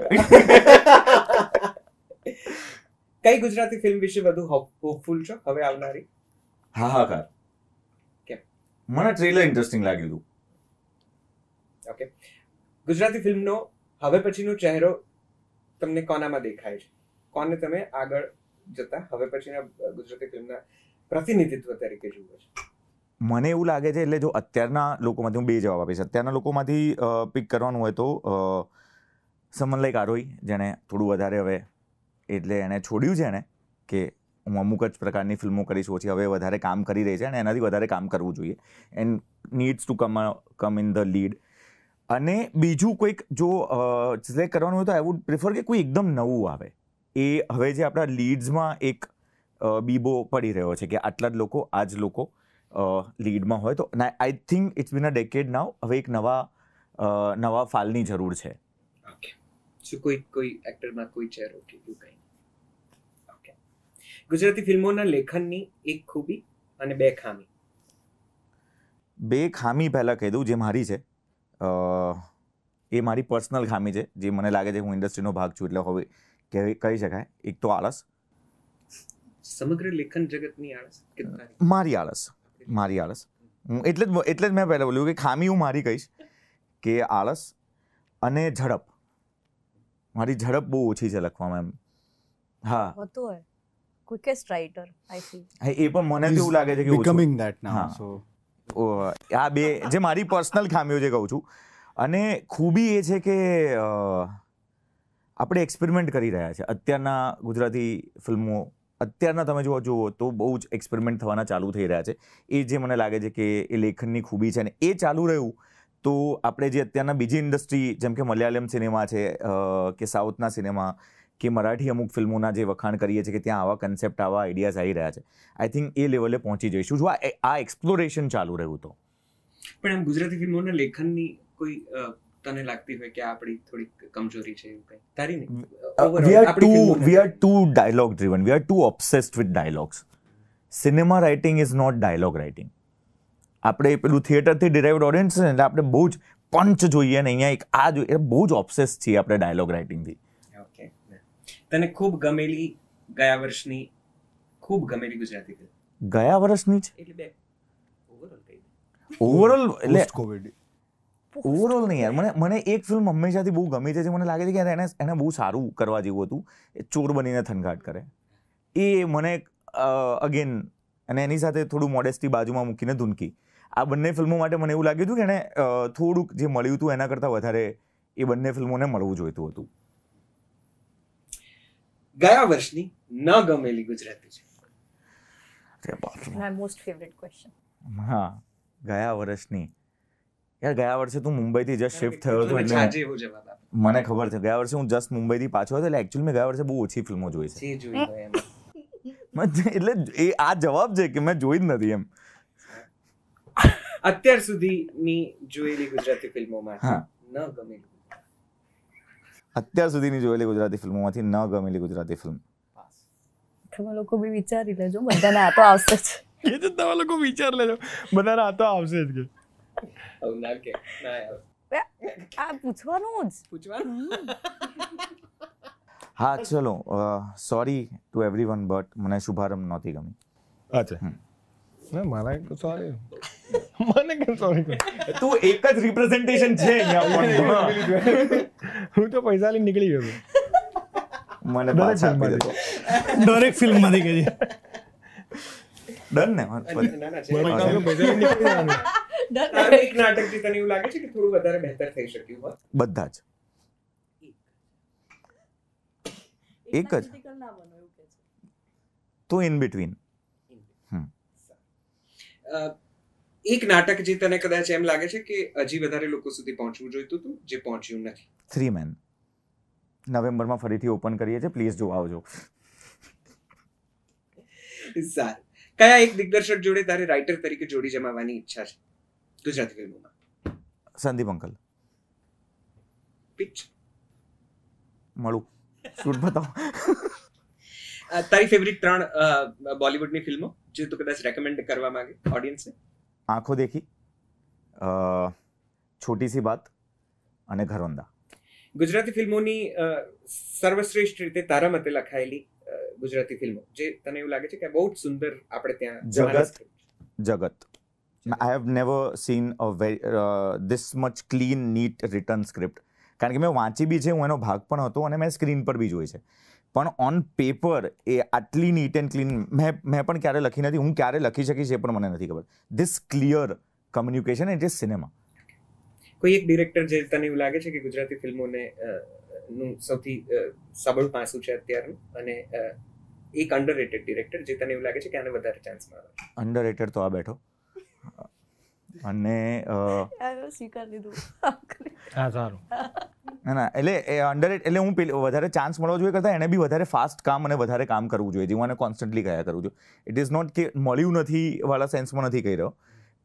કઈ ગુજરાતી ફિલ્મ વિશે વધુ હોપફુલ છો હવે આવનારી? હાહાકાર. કેમ? મને ટ્રેલર ઇન્ટરેસ્ટિંગ લાગ્યું હતું. ઓકે, ગુજરાતી ફિલ્મનો હવે પછીનો ચહેરો તમને કોનામાં દેખાય છે? કોને તમે આગળ જતા હવે પછીના ગુજરાતી ફિલ્મના પ્રતિનિધિત્વ તરીકે જુઓ છો? મને એવું લાગે છે, એટલે જો અત્યારના લોકોમાંથી હું 2 જવાબ આપીશ. અત્યારના લોકોમાંથી પિક કરવાનું હોય તો સમન લાઈક આરોહી, જેણે થોડું વધારે હવે એટલે એણે છોડ્યું છે એને કે હું અમુક જ પ્રકારની ફિલ્મો કરીશ, ઓછી હવે વધારે કામ કરી રહી છે અને એનાથી વધારે કામ કરવું જોઈએ and needs to come in the lead. અને બીજું કોઈક જો સિલેક્ટ કરવાનું હોય તો આઈ વુડ પ્રિફર કે કોઈ એકદમ નવું આવે. એ હવે જે આપણા લીડ્સમાં એક બીબો પડી રહ્યો છે કે આટલા જ લોકો, આ જ લોકો લીડમાં હોય, તો I think it's been a decade now. હવે એક નવા ફાલની જરૂર છે. ઓકે, શું કોઈ એક્ટરમાં કોઈ ચહેરો કે એવું કંઈ? ઓકે, ગુજરાતી ફિલ્મોના લેખનની એક ખૂબી અને 2 ખામી. 2 ખામી પહેલાં કહી દઉં, જે મારી છે એ મારી પર્સનલ ખામી છે, જે મને લાગે છે હું ઇન્ડસ્ટ્રીનો ભાગ છું એટલે હવે કહી શકાય. એક તો આળસ. સમગ્ર લેખન જગતની આળસ કે તારી? મારી આળસ એટલે જ મેં પહેલાં બોલ્યું કે ખામી હું મારી કહીશ કે આળસ અને ઝડપ. મારી ઝડપ બહુ ઓછી છે લખવામાં એમ. હા હોતો હોય ક્વિકેસ્ટ રાઇટર આઈ ફીલ. એ પણ મને તો એવું લાગે છે કે ઓછું. becoming that now. હા. So આ બે જે મારી પર્સનલ ખામીઓ જે કહું છું. અને ખૂબી એ છે કે આપણે એક્સપેરિમેન્ટ કરી રહ્યા છે. અત્યારના ગુજરાતી ફિલ્મો અત્યારના તમે જુઓ તો બહુ જ એક્સપેરિમેન્ટ થવાના ચાલુ થઈ રહ્યા છે. એ જે મને લાગે છે કે એ લેખનની ખૂબી છે. અને એ ચાલુ રહ્યું તો આપણે જે અત્યારના બીજી ઇન્ડસ્ટ્રી જેમ કે મલયાલમ સિનેમા છે કે સાઉથના સિનેમા કે મરાઠી અમુક ફિલ્મોના જે વખાણ કરીએ છીએ કે ત્યાં આવા કન્સેપ્ટ આવા આઈડિયાઝ આવી રહ્યા છે. આઈ થિંક એ લેવલે પહોંચી જઈશું જો આ એક્સપ્લોરેશન ચાલુ રહ્યું તો. પણ એમ ગુજરાતી ફિલ્મોના લેખનની કોઈ તને લાગતી હોય કે આ આપણી થોડીક કમજોરી છે એવું કંઈ? તારી નહીં. we are too dialogue driven. We are too obsessed with dialogues. Cinema writing is not dialogue writing. આપણે પેલું થિયેટરથી ડિરાઇવડ ઓડિયન્સ છે એટલે આપણે બહુ જ પંચ જોઈએ ને અહીંયા એક આ જોઈએ એટલે બહુ જ ઓબ્સેસ છીએ આપણે ડાયલોગ રાઇટિંગથી. ઓકે. તને ખૂબ ગમેલી ગયા વર્ષની ખૂબ ગમેલી ગુજરાતી ફિલ્મ? ગયા વર્ષની જ એટલે બે ઓવરઓલ કહી દે. ઓવરઓલ એટલે post covid ઓવરઓલ નહીં યાર. મને એક ફિલ્મ હંમેશાથી બહુ ગમી છે જે મને લાગે છે કે યાર એને બહુ સારું કરવા જેવું હતું. એ ચોર બનીને થનગાટ કરે એ મને અગેન અને એની સાથે થોડું મોડેસ્ટી બાજુમાં મૂકીને ધૂનકી. આ બંને ફિલ્મો માટે મને એવું લાગ્યું હતું કે એને થોડુંક જે મળ્યું હતું એના કરતાં વધારે એ બંને ફિલ્મોને મળવું જોઈતું હતું. ગયા વર્ષની ન ગમેલી ગુજરાતી છે? My most favourite question. હા ગયા વર્ષની યાર ગયા વર્ષે તું મુંબઈથી જસ્ટ શિફ્ટ થયો હતો એટલે એટલે આજે એવો જવાબ આપ. મને ખબર છે ગયા વર્ષે હું જસ્ટ મુંબઈથી પાછો હતો એટલે એકચ્યુઅલી મેં ગયા વર્ષે બહુ ઓછી ફિલ્મો જોઈ છે. જે જોઈ હોય એમ. એટલે એ આ જવાબ છે કે મેં જોઈ જ નથી એમ. અત્યાર સુધીની જોયેલી ગુજરાતી ફિલ્મોમાં હા. ન ગમેલી? અત્યાર સુધીની જોયેલી ગુજરાતી ફિલ્મોમાંથી ન ગમેલી ગુજરાતી ફિલ્મ તમે લોકો બી વિચારી લેજો, બધાને આ તો આવશે જ. એ તો તમે લોકો વિચાર લેજો, બધાને આ તો આવશે જ કે. આવું ના કે ના આવે. આ પૂછવાનું જ. પૂછવાનું. હા ચલો સોરી ટુ એવરીવન બટ મને શુભારંભ નહોતી ગમી. અચ્છા ના મારા સોરી મને કેમ સોરી તું એક જ રિપ્રેઝન્ટેશન છે અહીંયા. હું તો પૈસા લઈને નીકળી ગયો મને પાછા આપી દેતો. દરેક ફિલ્મમાંથી કરી. ડન ને ના ના છે. પૈસા લઈને નીકળી જવાનું. એક નાટકથી તને એવું લાગે છે કે થોડું વધારે બહેતર થઈ શક્યું હોત? બધા જ એક જ તો ઇન બિટવીન. એક નાટક જે તને કદાચ એમ લાગે છે કે હજી વધારે લોકો સુધી પહોંચવું જોઈતું હતું જે પહોંચ્યું નથી? 3 મેન નવેમ્બરમાં ફરીથી ઓપન કરીએ છીએ, પ્લીઝ જોવા આવજો. સારું. કયા એક દિગ્દર્શક જોડે તારે રાઇટર તરીકે જોડી જમાવવાની ઈચ્છા છે ગુજરાતી ફિલ્મોમાં? સંદીપ અંકલ પિચ મળું શૂટ બતાવો. તારી ફેવરિટ 3 બોલિવૂડની ફિલ્મો જે તું કદાચ રેકમેન્ડ કરવા માંગે ઓડિયન્સને? આંખો દેખી, છોટી સી બાત અને ઘરવંદા. ગુજરાતી ફિલ્મોની સર્વશ્રેષ્ઠ રીતે તારા મતે લખાયેલી ગુજરાતી ફિલ્મો જે તને એવું લાગે છે કે બહુ જ સુંદર આપણે ત્યાં જગત. I have never seen this much clean, neat written script. કારણ કે મેં વાંચી બી છે, હું એનો ભાગ પણ હતો અને મેં સ્ક્રીન પર બી જોઈ છે. પણ ઓન પેપર એ આટલી નીટ એન્ડ ક્લીન મેં પણ ક્યારે લખી નથી. હું ક્યારે લખી શકીશ એ પણ મને નથી ખબર. This clear communication it is cinema. કોઈ એક ડિરેક્ટર જે તને એવું લાગે છે કે ગુજરાતી ફિલ્મોને નું સૌથી સબળ પાસું છે અત્યારનું અને એક અંડરરેટેડ ડિરેક્ટર જે તને એવું લાગે છે કે આને વધારે ચાન્સ મળે? અંડરરેટેડ તો આ બેઠો અને સ્વીકાર લીધું. હા સારું. ના એટલે એટલે હું વધારે ચાન્સ મળવો જોઈએ કરતાં એને બી વધારે ફાસ્ટ કામ અને વધારે કામ કરવું જોઈએ, જે હું એને કોન્સ્ટન્ટલી કયા કરું છું. ઇટ ઇઝ નોટ કે મળ્યું નથી વાળા સેન્સમાં નથી કહી રહ્યો,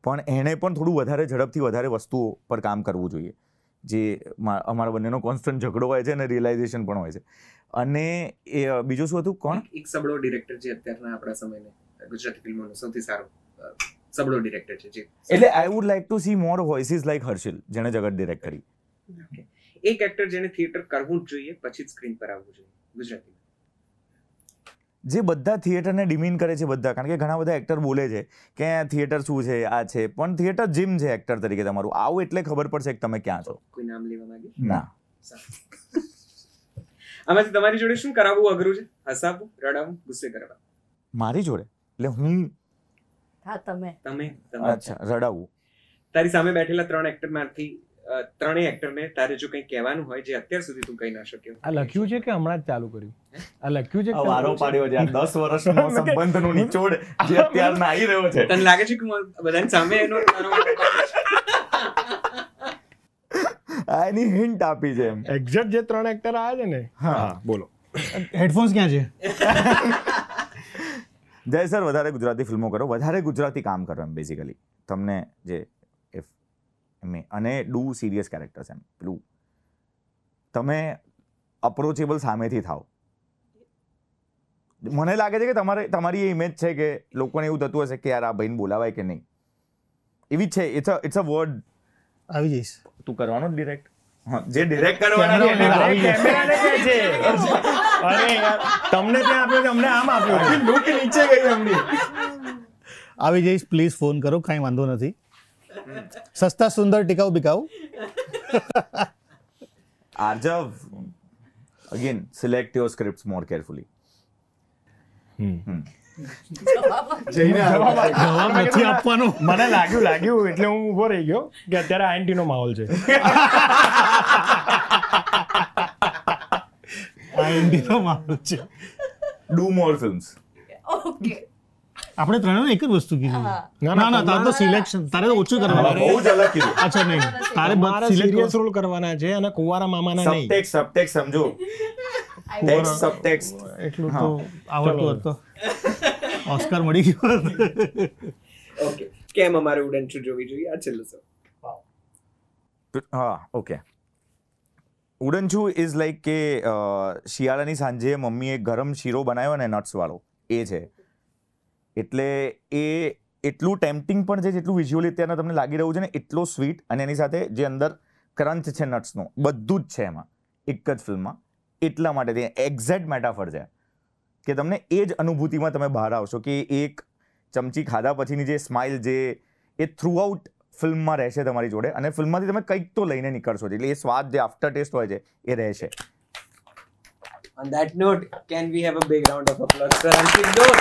પણ એણે પણ થોડું વધારે ઝડપથી વધારે વસ્તુઓ પર કામ કરવું જોઈએ, જે અમારા બંનેનો કોન્સ્ટન્ટ ઝઘડો હોય છે અને રિયલાઇઝેશન પણ હોય છે. અને એ બીજું શું હતું? કોણ એક સબળો ડિરેક્ટર જે અત્યારના આપણા સમયને ગુજરાતી ફિલ્મોનો સૌથી સારો સબળો ડિરેક્ટર છે જે એટલે I would like to see more voices like Harshil જેણે જગત ડિરેક્ટ કરી. એક એક્ટર જેને થિયેટર કરવું જ જોઈએ પછી જ સ્ક્રીન પર આવવું જોઈએ ગુજરાતીમાં? જે બધા થિયેટરને ડિમીન કરે છે બધા, કારણ કે ઘણા બધા એક્ટર બોલે છે કે થિયેટર શું છે, આ છે, પણ થિયેટર જીમ છે એક્ટર તરીકે તમારું. આવું એટલે ખબર પડશે કે તમે ક્યાં છો. કોઈ નામ લેવા માંગે? ના. આમાંથી તમારી જોડે શું કરાવવું અઘરું છે? હસાવવું, રડાવવું, ગુસ્સે કરવા? મારી જોડે એટલે હું હા તમે અચ્છા રડાવું. તારી સામે બેઠેલા 3 એક્ટરમાંથી ત્રણેય એક્ટરને તારે જો કંઈ કહેવાનું હોય જે અત્યાર સુધી તું કહી ના શક્યો. આ લખ્યું છે કે હમણાં જ ચાલુ કર્યું? આ લખ્યું છે કે વારો પાડ્યો છે. 10 વર્ષનો સંબંધનો નિચોડ જે અત્યારના આવી રહ્યો છે. તને લાગે છે કે હું બધાની સામે એનો એની હિન્ટ આપી છે એમ. એક્ઝેક્ટ જે 3 એક્ટર આવ્યા છે ને. હા બોલો. હેડફોન્સ ક્યાં છે? જય સર વધારે ગુજરાતી ફિલ્મો કરો, વધારે ગુજરાતી કામ કરો એમ બેઝિકલી. તમને જે અને ડુ સિરિયસ કેરેક્ટર્સ એમ. પેલું તમે અપ્રોચેબલ સામેથી થાવ. મને લાગે છે કે તમારી એ ઇમેજ છે કે લોકોને એવું થતું હશે કે યાર આ ભાઈને બોલાવાય કે નહીં, એવી જ છે. It's a word. આવી જઈશ. તું કરવાનો ડિરેક્ટ? હા, જે ડિરેક્ટ કરવાનો કેમેરાને કહે છે. અરે યાર તમને ત્યાં આપ્યો છે, અમને આમ આપ્યો. લુક નીચે ગઈ એમની. આવી જઈશ, પ્લીઝ ફોન કરો, કાંઈ વાંધો નથી. સસ્તા સુંદર ટિકાઉ બિકાઉ. આર્જવ, again select your scripts more carefully. જવાબ નથી આપવાનો. મને લાગ્યું એટલે હું ઊભો રહી ગયો કે અત્યારે આઈએનટી નો માહોલ છે. આઈએનટી નો માહોલ છે. Do more films. ઓકે આપણે ત્રણે એક જ વસ્તુ કીધી. ના તારે તો સિલેક્શન, તારે તો ઓછું કરવાનું. બહુ જ અલગ કીધું. અચ્છા નહીં, તારે મારે સિરિયસ રોલ કરવાના છે અને કુંવારા મામાના નહીં. સબટેક્સ્ટ સમજો. ટેક્સ્ટ સબટેક્સ્ટ એટલું તો આવડતું હતું. ઓસ્કાર મળી ગયો. ઓકે, કેમ અમારે ઉડનચું જોવી જોઈએ? આ છેલ્લું સર. હા ઓકે. ઉડનચું ઇઝ લાઈક કે શિયાળાની સાંજે મમ્મીએ ગરમ શીરો બનાવ્યો ને નટ્સ વાળો, એ છે. એટલે એ એટલું ટેમ્પટિંગ પણ છે જેટલું વિઝ્યુઅલી અત્યારના તમને લાગી રહ્યું છે ને, એટલો સ્વીટ. અને એની સાથે જે અંદર ક્રંચ છે નટ્સનો, બધું જ છે એમાં એક જ ફિલ્મમાં. એટલા માટે તે એક્ઝેક્ટ મેટાફર છે કે તમને એ જ અનુભૂતિમાં તમે બહાર આવશો કે એક ચમચી ખાધા પછીની જે સ્માઇલ જે એ થ્રુ આઉટ ફિલ્મમાં રહેશે તમારી જોડે, અને ફિલ્મમાંથી તમે કંઈક તો લઈને નીકળશો. એટલે એ સ્વાદ જે આફ્ટર ટેસ્ટ હોય છે એ રહેશે. On that note, can we have a big round of applause for Ankit Dor?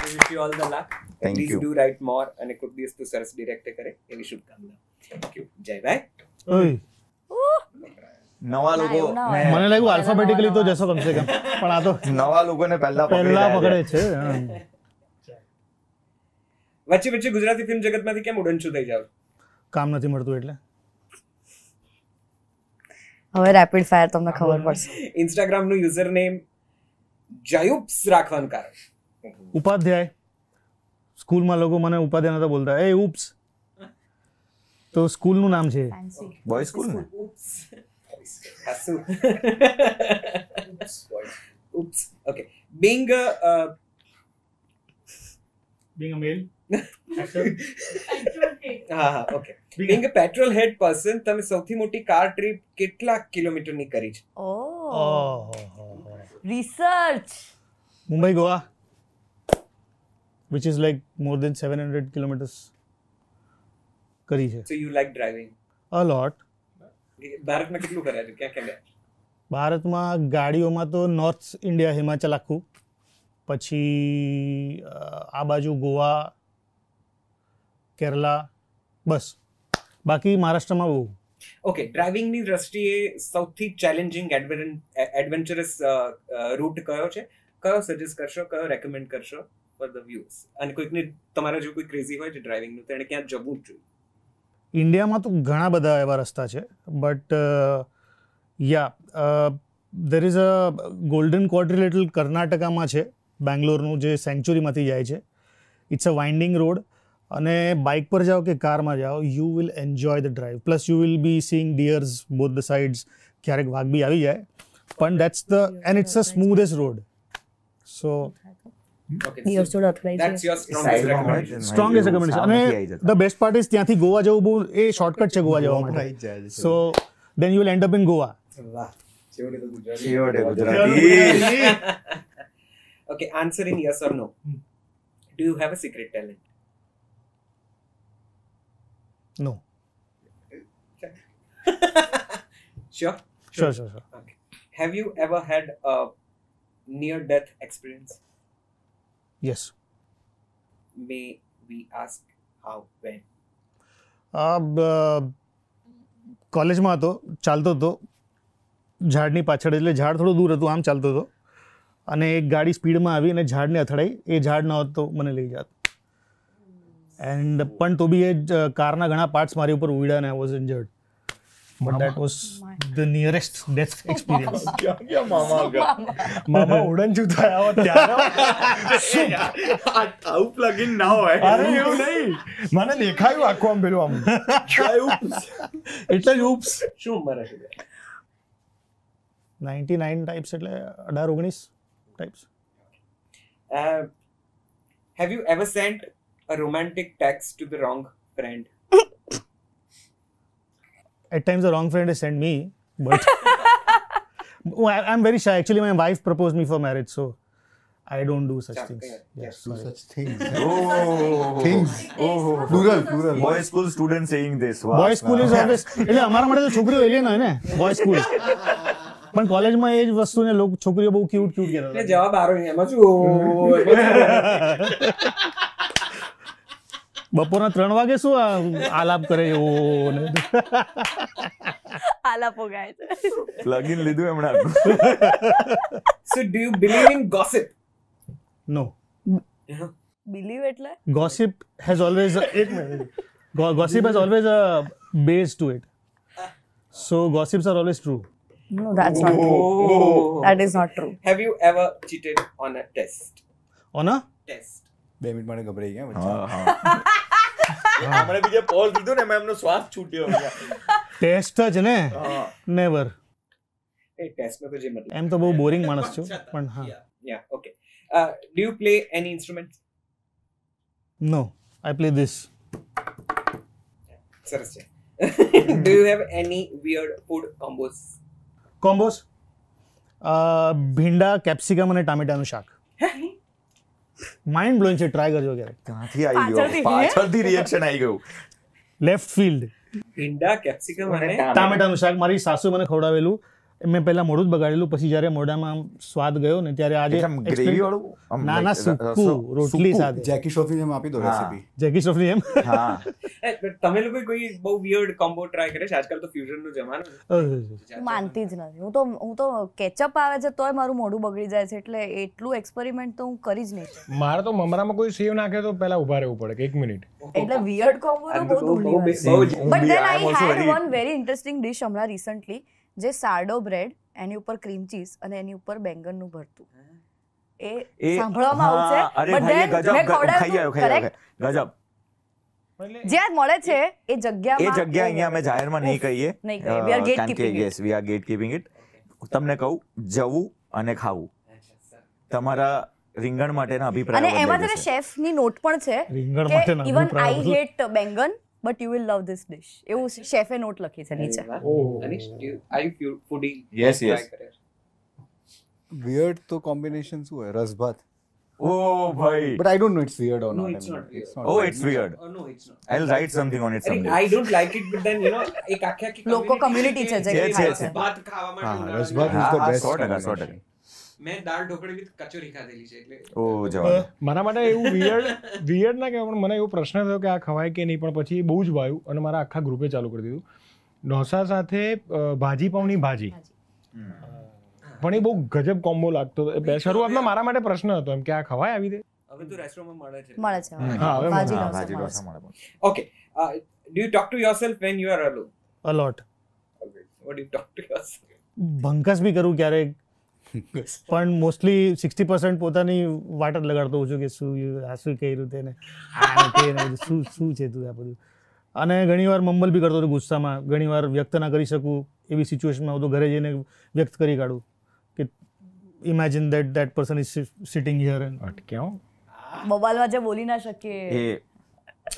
We wish you all the luck. Thank Please you. do write more અને કોઈક દિવસ તો સરસ ડિરેક્ટ કરે એવી શુભકામના. Thank you. જય ભાઈ. ઓય, નવા લોકો મને લાગ્યું આલ્ફાબેટિકલી તો જશો કમસે કમ, પણ આ તો નવા લોકોને પહેલા પકડે છે. વચ્ચે ગુજરાતી ફિલ્મ જગતમાંથી કેમ ઉડનચું થઈ જાવ? કામ નથી મળતું એટલે. હવે રેપિડ ફાયર તમને ખબર પડશે. ઇન્સ્ટાગ્રામ નું યુઝર નેમ જયુપ્સ રાખવાનું કારણ? ઉપાધ્યાય. સ્કૂલમાં લોકો મને ઉપાધ્યાય નતા બોલતા, એ ઉપ્સ. તો સ્કૂલનું નામ છે. બોય સ્કૂલ ને. Hasu. Oops. Okay. Being a male. okay. Being a petrol head person, તમે સૌથી મોટી કાર ટ્રીપ કેટલા કિલોમીટરની કરી છે? Research. Mumbai Goa, which is like more than 700 kilometers કરી છે. So you like driving? A lot. ભારતમાં કેટલું કર્યા છે? ક્યાં ગયા? ભારતમાં ગાડીઓમાં તો નોર્થ ઇન્ડિયા, હિમાચલ આખું, પછી આ બાજુ ગોવા, કેરલા, બસ. બાકી મહારાષ્ટ્રમાં બહુ. ઓકે, ડ્રાઇવિંગની દ્રષ્ટિએ સૌથી ચેલેન્જિંગ એડવેન્ચરસ રૂટ કયો છે? કયો સજેસ્ટ કરશો, કયો રેકમેન્ડ કરશો ફોર ધ વ્યૂઝ? અને કોઈકને તમારા જો કોઈ ક્રેઝી હોય છે ડ્રાઇવિંગનું તો એને ક્યાં જવું જ જોઈએ? ઇન્ડિયામાં તો ઘણા બધા એવા રસ્તા છે, but there is a golden quadrilateral કર્ણાટકામાં છે, બેંગ્લોરનું, જે સેન્ચુરીમાંથી જાય છે. ઇટ્સ અ વાઇન્ડિંગ રોડ, અને બાઇક પર જાઓ કે કારમાં જાઓ, you will enjoy the drive. Plus you will be seeing deers both the sides. ક્યારેક વાઘ બી આવી જાય, પણ that's the and it's a smoothest road. So Okay, Yours should apply that's to your strongest recommendation. Strongest recommendation. અને the best part is ત્યાંથી ગોવા જવું બહુ એ શોર્ટકટ છે ગોવા જવા માટે. So then you will end up in Goa. વાહ. છેવટે Gujarati. Okay, answer in yes or no. Do you have a secret talent? No. Sure. Sure. Okay. Have you ever had a near-death experience? Yes. May we ask how, when? કોલેજમાં હતો, ચાલતો હતો ઝાડની પાછળ, એટલે ઝાડ થોડું દૂર હતું, આમ ચાલતો હતો અને એક ગાડી સ્પીડમાં આવી અને ઝાડને અથડાઈ. એ ઝાડ ન હોત તો મને લઈ જાત. એન્ડ પણ તો બી એ કારના ઘણા પાર્ટ્સ મારી ઉપર ઉડ્યા અને I was injured. But that was the nearest death experience. મામા ઉડન છું થયા હોત ત્યારે આવું પ્લગિન ના હોય. અરે એવું નહીં, મને દેખાયું આખું આમ પેલું આમ એટલે જ ઉપ્સ. શું ઉંમર હશે? 99 ટાઈપ્સ, એટલે 18-19 types. Have you ever sent a romantic text to the wrong friend? At times the wrong friend has sent me, but I'm very shy. Actually, my wife proposed me for marriage, so I don't do such things. Yes, Do sorry. such things. Oh. Things. Plural. Boy school student saying this. Wow. Boys school is always, એટલે અમારા માટે તો છોકરીઓ alien હોય ને, boy school. પણ કોલેજમાં એ જ વસ્તુને લોકો છોકરીઓ બહુ ક્યુટ કહેતા હતા. જવાબ આરો એમાં શું? બપોરના 3 વાગે શું આલાપ કરે એવું ને. આલાપો ગાય છે. પ્લગિન લીધું એમણે. So do you believe in gossip? No. Believe એટલે Gossip has always gossip has always a base to it. So gossips are always true. no, that's not true. That is not true. Have you ever cheated on a test? On a Test. 2 minute માટે ગભરાઈ ગયા વચ્ચે. આપણે બીજે pose લીધો ને એમાં એમનો શ્વાસ છૂટ્યો. ટેસ્ટ જ ને, નેવર. એ ટેસ્ટનો તો જે મતલબ. એમ તો બહુ બોરિંગ માણસ છું, પણ હા. Yeah, okay. Do you play any instruments? No, I play this. સરસ છે. Do you have any weird food combos? કોમ્બોસ, ભીંડા, કેપ્સિકમ અને ટામેટાનું શાક. માઇન્ડ બ્લોઈંગ છે, ટ્રાય કરજો ક્યારેક. ક્યાંથી આવી ગયો? પાછળથી રિએક્શન આવી ગયું. Left field. ભીંડા, કેપ્સિકમ અને ટામેટાનું શાક મારી સાસુ મને ખવડાવેલું. મેં પહેલા મોઢું જ બગાડેલું, પછી જ્યારે મોઢામાં આમ સ્વાદ ગયો ને ત્યારે આજે ગ્રેવી વાળું નાના સૂકું રોટલી સાથે. જેકી શ્રોફની જેમ આપી દો રેસીપી. જેકી શ્રોફની એમ. હા. તમે લોકો કોઈ બહુ વિયર્ડ કોમ્બો ટ્રાય કરે છે? આજકાલ તો ફ્યુઝન નો જમાનો છે. હું માનતી જ નથી. હું તો કેચઅપ આવે છે તોય મારું મોઢું બગડી જાય છે, એટલે એટલું એક્સપેરિમેન્ટ તો હું કરી જ નહીં. મારે તો મમરામાં કોઈ સેવ નાખે તો પહેલા ઉભા રહેવું પડે કે 1 મિનિટ. એટલે વિયર્ડ કોમ્બો તો બહુ દૂરની વાત છે. But then I had one very interesting dish હમણાં રિસન્ટલી, જે સાર્ડો બ્રેડ, એની ઉપર ક્રીમ ચીઝ અને એની ઉપર બેંગનનું ભરતું. એ સાંભળવામાં આવશે, બટ ધેન મેં ખવડાવ્યું. કરેક્ટ. ગજબ. જ્યાં મળે છે એ જગ્યામાં, એ જગ્યા અહીંયા અમે જાહેરમાં નહીં કહીએ, નહીં કહીએ. We are કારણ કે gatekeeping it. Yes we are gatekeeping it. તમને કહું, જવું અને ખાવું તમારા રીંગણ માટેના અભિપ્રાય. અને એમાં છે શેફની નોટ પણ છે રીંગણ કે માટેના ઇવન અભિપ્રાયો I hate baingan but you will love this dish. એવું શેફે નોટ લખી છે નીચે. Anish, are you foodie? Yes, yes. Try કરે છે. વિયર્ડ તો કોમ્બિનેશન શું હોય? રસભાત. ઓ ભાઈ. But I don't know it's weird or No, not. it's not weird. Oh, it's weird. Oh, no, it's not. I'll write something on it અરે, someday. I don't like it, but then, you know, એક આખી લોકો community છે જે Yes, ખાય yes. છે. ભાત ખાવા માટે હા, ઉનાળાની રસભાત વાત. is the હા, best 100%. combination. મેં દાળ ઢોકળી વિથ કચોરી ખાધેલી છે, એટલે ઓ જવાબ. મારા માટે એવું વિયર્ડ ના કહેવાય, પણ મને એવો પ્રશ્ન થયો કે આ ખવાય કે નહીં, પણ પછી એ બહુ જ વાયું અને મારા આખા ગ્રુપે ચાલુ કરી દીધું. ઢોસા સાથે ભાજી પાઉંની ભાજી. પણ એ બહુ ગજબ કોમ્બો લાગતો હતો. શરૂઆતમાં મારા માટે પ્રશ્ન હતો એમ કે આ ખવાય આવી રીતે. હવે તો રેસ્ટોરન્ટમાં મળે છે. મળે છે હા, હવે ભાજી હા, ઢોસા ભાજી મળે ઢોસા છે. મળે પણ. Okay. Do you talk to yourself when you are alone? A lot. What do you talk to yourself? ભંકસ બી કરું ક્યારેક, પણ મોસ્ટલી 60% પોતાની વાટ જ લગાડતો હોઉં છું કે શું આ શું કર્યું તેને, શું છે તું આ બધું. અને ઘણીવાર મમ્બલ બી કરતો હતો ગુસ્સામાં, ઘણીવાર વ્યક્ત ના કરી શકું એવી સિચ્યુએશનમાં હું તો ઘરે જઈને વ્યક્ત કરી કાઢું કે imagine that person is sitting here and અટક્યા. મોબાઈલમાં જે બોલી ના શકીએ એ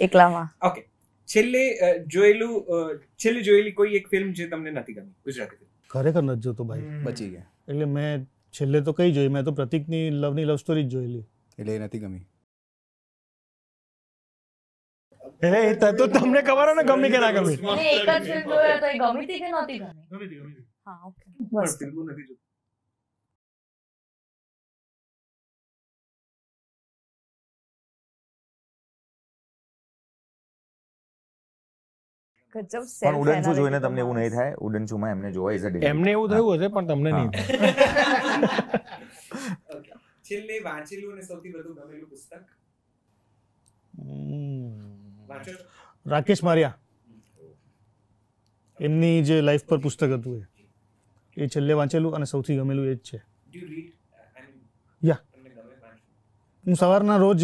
એકલામાં. Okay. છેલ્લે જોયેલી કોઈ એક ફિલ્મ જે તમને નથી ગમી, ગુજરાતી film? ખરેખર નથી જોતો ભાઈ. બચી ગયા એટલે મેં છેલ્લે તો કઈ જોઈ, મેં તો પ્રતિકની લવ સ્ટોરી જ જોયેલી. એટલે એ નથી ગમી. એટલે તો તમને ખબર હોય ને ગમી કે ના ગમી. અને એક જ ફિલ્મ જોયો તો એ ગમી હતી કે નહોતી ગમી? હા, ઓકે. બસ. ગજબ self પણ ઉડનચું જોઈને analytical તમને એવું નહીં માણસ. થાય? ઉડનચુંમાં એમને જોવા ઇઝ અ એમને એવું થયું હશે પણ તમને નહીં થાય. છેલ્લે વાંચેલું અને સૌથી વધુ ગમેલું પુસ્તક વાંચો છો? રાકેશ મારિયા, એમની જે લાઈફ પર પુસ્તક હતું એ છેલ્લે વાંચેલું અને સૌથી ગમેલું એ જ છે. Do you read? Yeah. તમને ગમે વાંચવું? હું સવારના રોજ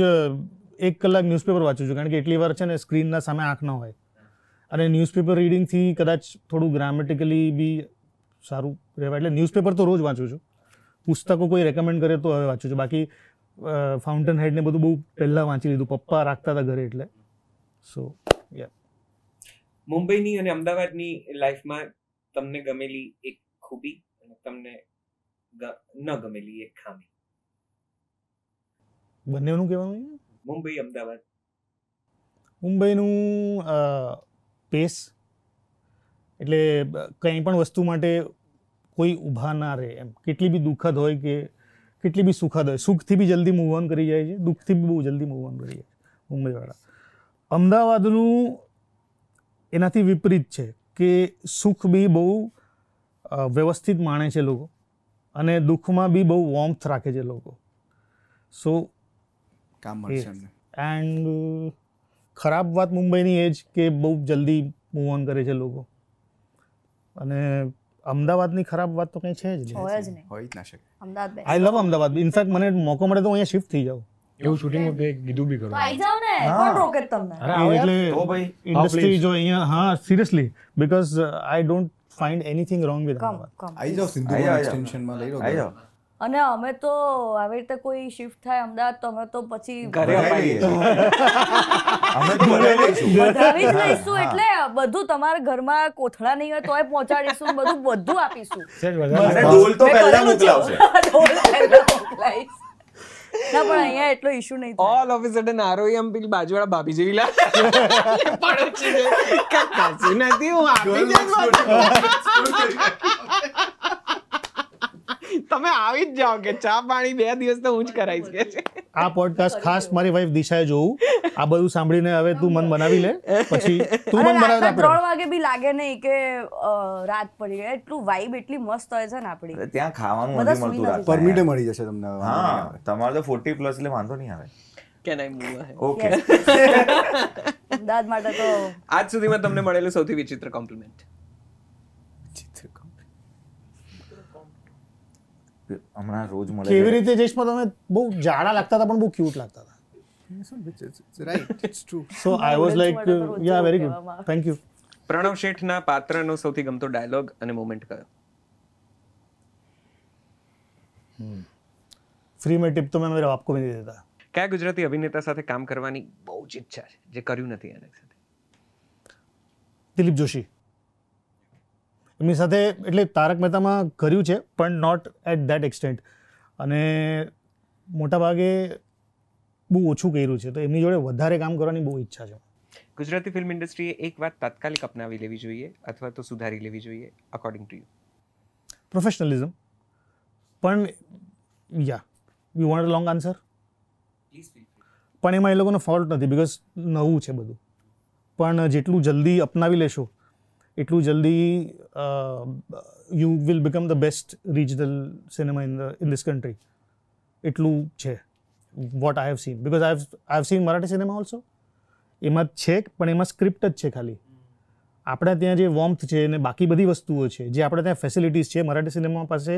1 કલાક ન્યૂઝપેપર વાંચું છું, કારણ કે એટલી વાર છે ને સ્ક્રીનના સામે આંખ ન હોય, અને ન્યૂઝપેપર રીડિંગથી કદાચ થોડું ગ્રામેટિકલી બી સારું રહેવાય. એટલે ન્યૂઝપેપર તો રોજ વાંચું છું. પુસ્તકો કોઈ રેકમેન્ડ કરે તો હવે વાંચું છું. બાકી ફાઉન્ટેન હેડ ને બધું બહુ પહેલાં વાંચી લીધું, પપ્પા રાખતા હતા ઘરે એટલે. સો મુંબઈની અને અમદાવાદની લાઈફમાં તમને ગમેલી એક ખૂબી અને તમને ન ગમેલી એક ખામી? બંનેનું કહેવાનું. મુંબઈ, અમદાવાદ. મુંબઈનું પેસ, એટલે કંઈ પણ વસ્તુ માટે કોઈ ઊભા ના રહે એમ. કેટલી બી દુઃખદ હોય કે કેટલી બી સુખદ હોય, સુખથી બી જલ્દી મૂવ ઓન કરી જાય છે, દુઃખથી બી બહુ જલ્દી મૂવ ઓન કરી જાય છે મુંબઈવાળા. અમદાવાદનું એનાથી વિપરીત છે કે સુખ બી બહુ વ્યવસ્થિત માણે છે લોકો, અને દુઃખમાં બી બહુ વોર્મથ રાખે છે લોકો. સો કામ મળશે એમને. એન્ડ ખરાબ વાત મુંબઈની એ જ કે બહુ જલ્દી મૂવ ઓન કરે છે લોકો. અને અમદાવાદની ખરાબ વાત તો કંઈ છે જ નહીં. હોય જ નહીં. હોય જ ના શકે. અમદાવાદ best. આઈ લવ અમદાવાદ. ઇનફેક્ટ મને મોકો મળે તો અહીંયા શિફ્ટ થઈ જાઉં. એવું શૂટિંગ વખતે કીધું બી તો ખરું. આઈ જાઓ ને, કોણ રોકે છે તમને? અરે આવો યાર. એટલે તો ભાઈ ઇન્ડસ્ટ્રી please. જો અહીંયા, હા seriously, because I don't find anything wrong with come Ahmedabad. Come. આવી જાઓ સિંધુ આઈ જાઓ. એક્સટેન્શનમાં લઈ લો. આવી જાઓ. અને અમે તો આવી રીતે કોઈ શિફ્ટ થાય અમદાવાદ તો અમે તો પછી ઘરે અપાઈએ છીએ. અમે તો બનાવી લઈશું. વધાવી જ લઈશું. એટલે બધું તમારા ઘરમાં કોથળા નહીં હોય તોય પહોંચાડીશું, બધું આપીશું. સહેજ વધારે. અને ડોલ તો મેં પહેલા કરેલું છે. મોકલાવશે. ઢોલ પહેલા મોકલાઈશ. ના, પણ અહીંયા એટલો ઇશ્યુ નહીં થાય. ઓલ ઓફ અ સડન આરોહી આમ પેલી બાજુવાળા ભાભી જેવી લાગે. પડોશી છે. કાંઈ કશું નથી, હું આપી દઈશ. તમે આવી જ જાઓ કે ચા પાણી 2 દિવસ તો હું જ કરાવીશ કે છે. આ પોડકાસ્ટ ખાસ મારી વાઈફ દિશાએ જોવું. આ બધું સાંભળીને હવે તું મન બનાવી લે, પછી તું અને મન બનાવે રાતના આપણે 3 વાગે બી લાગે નહીં કે રાત પડી ગઈ. એટલું વાઇબ એટલી મસ્ત હોય છે ને આપણી. અરે ત્યાં ખાવાનું બધા નથી મળતું સુઈ રાતના પરમિટે યાર. મળી જશે તમને. હા, તમારે તો 40+ એટલે વાંધો નહીં આવે. Can I move ahead? Okay. Ahmedabad માટે તો આજ સુધીમાં તમને મળેલું સૌથી વિચિત્ર કોમ્પ્લિમેન્ટ? હમણાં રોજ મળે કેવી છે. રીતે જઈશમાં તમે બહુ જાડા લાગતા હતા પણ બહુ ક્યુટ લાગતા હતા. Right, it's true. So I was like માટે તો રોજ યા વેરી કહેવામાં ગુડ, થેન્ક યુ. પ્રણવ શેઠના પાત્રનો સૌથી ગમતો ડાયલોગ અને મોમેન્ટ કયો? फ्री में टिप तो मैं मेरे बाप को भी नहीं देता. કયા ગુજરાતી અભિનેતા સાથે કામ કરવાની બહુ જ ઈચ્છા છે જે કર્યું નથી એના સાથે? દિલીપ જોશી. એમની સાથે એટલે તારક મહેતામાં કર્યું છે પણ નોટ એટ ધેટ એક્સટેન્ટ, અને મોટાભાગે બહુ ઓછું કર્યું છે, તો એમની જોડે વધારે કામ કરવાની બહુ ઈચ્છા છે. ગુજરાતી ફિલ્મ ઇન્ડસ્ટ્રીએ એક વાત તાત્કાલિક અપનાવી લેવી જોઈએ અથવા તો સુધારી લેવી જોઈએ અકોર્ડિંગ ટુ યુ? પ્રોફેશનલિઝમ. પણ yeah you want a long answer? પણ એમાં એ લોકોનો ફોલ્ટ નથી, બિકોઝ નવું છે બધું. પણ જેટલું જલ્દી અપનાવી લેશો એટલું જલ્દી you will become the best regional cinema in this country. એટલું છે what I have seen, because I have seen Marathi cinema also. એમાં છે પણ એમાં સ્ક્રિપ્ટ જ છે ખાલી. આપણે ત્યાં જે વોર્મથ છે ને બાકી બધી વસ્તુઓ છે જે આપણે ત્યાં ફેસિલિટીઝ છે મરાઠી સિનેમા પાસે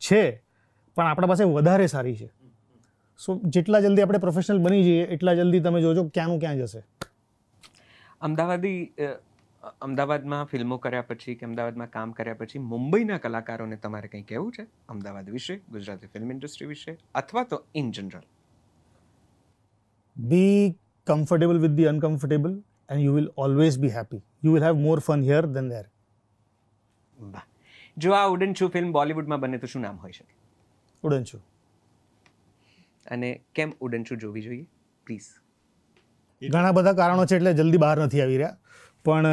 છે, પણ આપણા પાસે વધારે સારી છે. સો જેટલા જલ્દી આપણે પ્રોફેશનલ બની જઈએ એટલા જલ્દી તમે જોજો ક્યાંનું ક્યાં જશે. અમદાવાદમાં ફિલ્મો કર્યા પછી કે અમદાવાદમાં કામ કર્યા પછી મુંબઈના કલાકારોને તમારે કંઈ કહેવું છે અમદાવાદ વિશે, ગુજરાતી ફિલ્મ ઇન્ડસ્ટ્રી વિશે, અથવા તો in general? Be comfortable with the uncomfortable and you will always be happy. You will have more fun here than there. વાહ. જો આ ઉડન છું ફિલ્મ બોલિવૂડમાં બને તો શું નામ હોઈ શકે? ઉડન છું. અને કેમ ઉડન છું જોવી જોઈએ પ્લીઝ? ઘણા બધા કારણો છે એટલે જલ્દી બહાર નથી આવી રહ્યા, પણ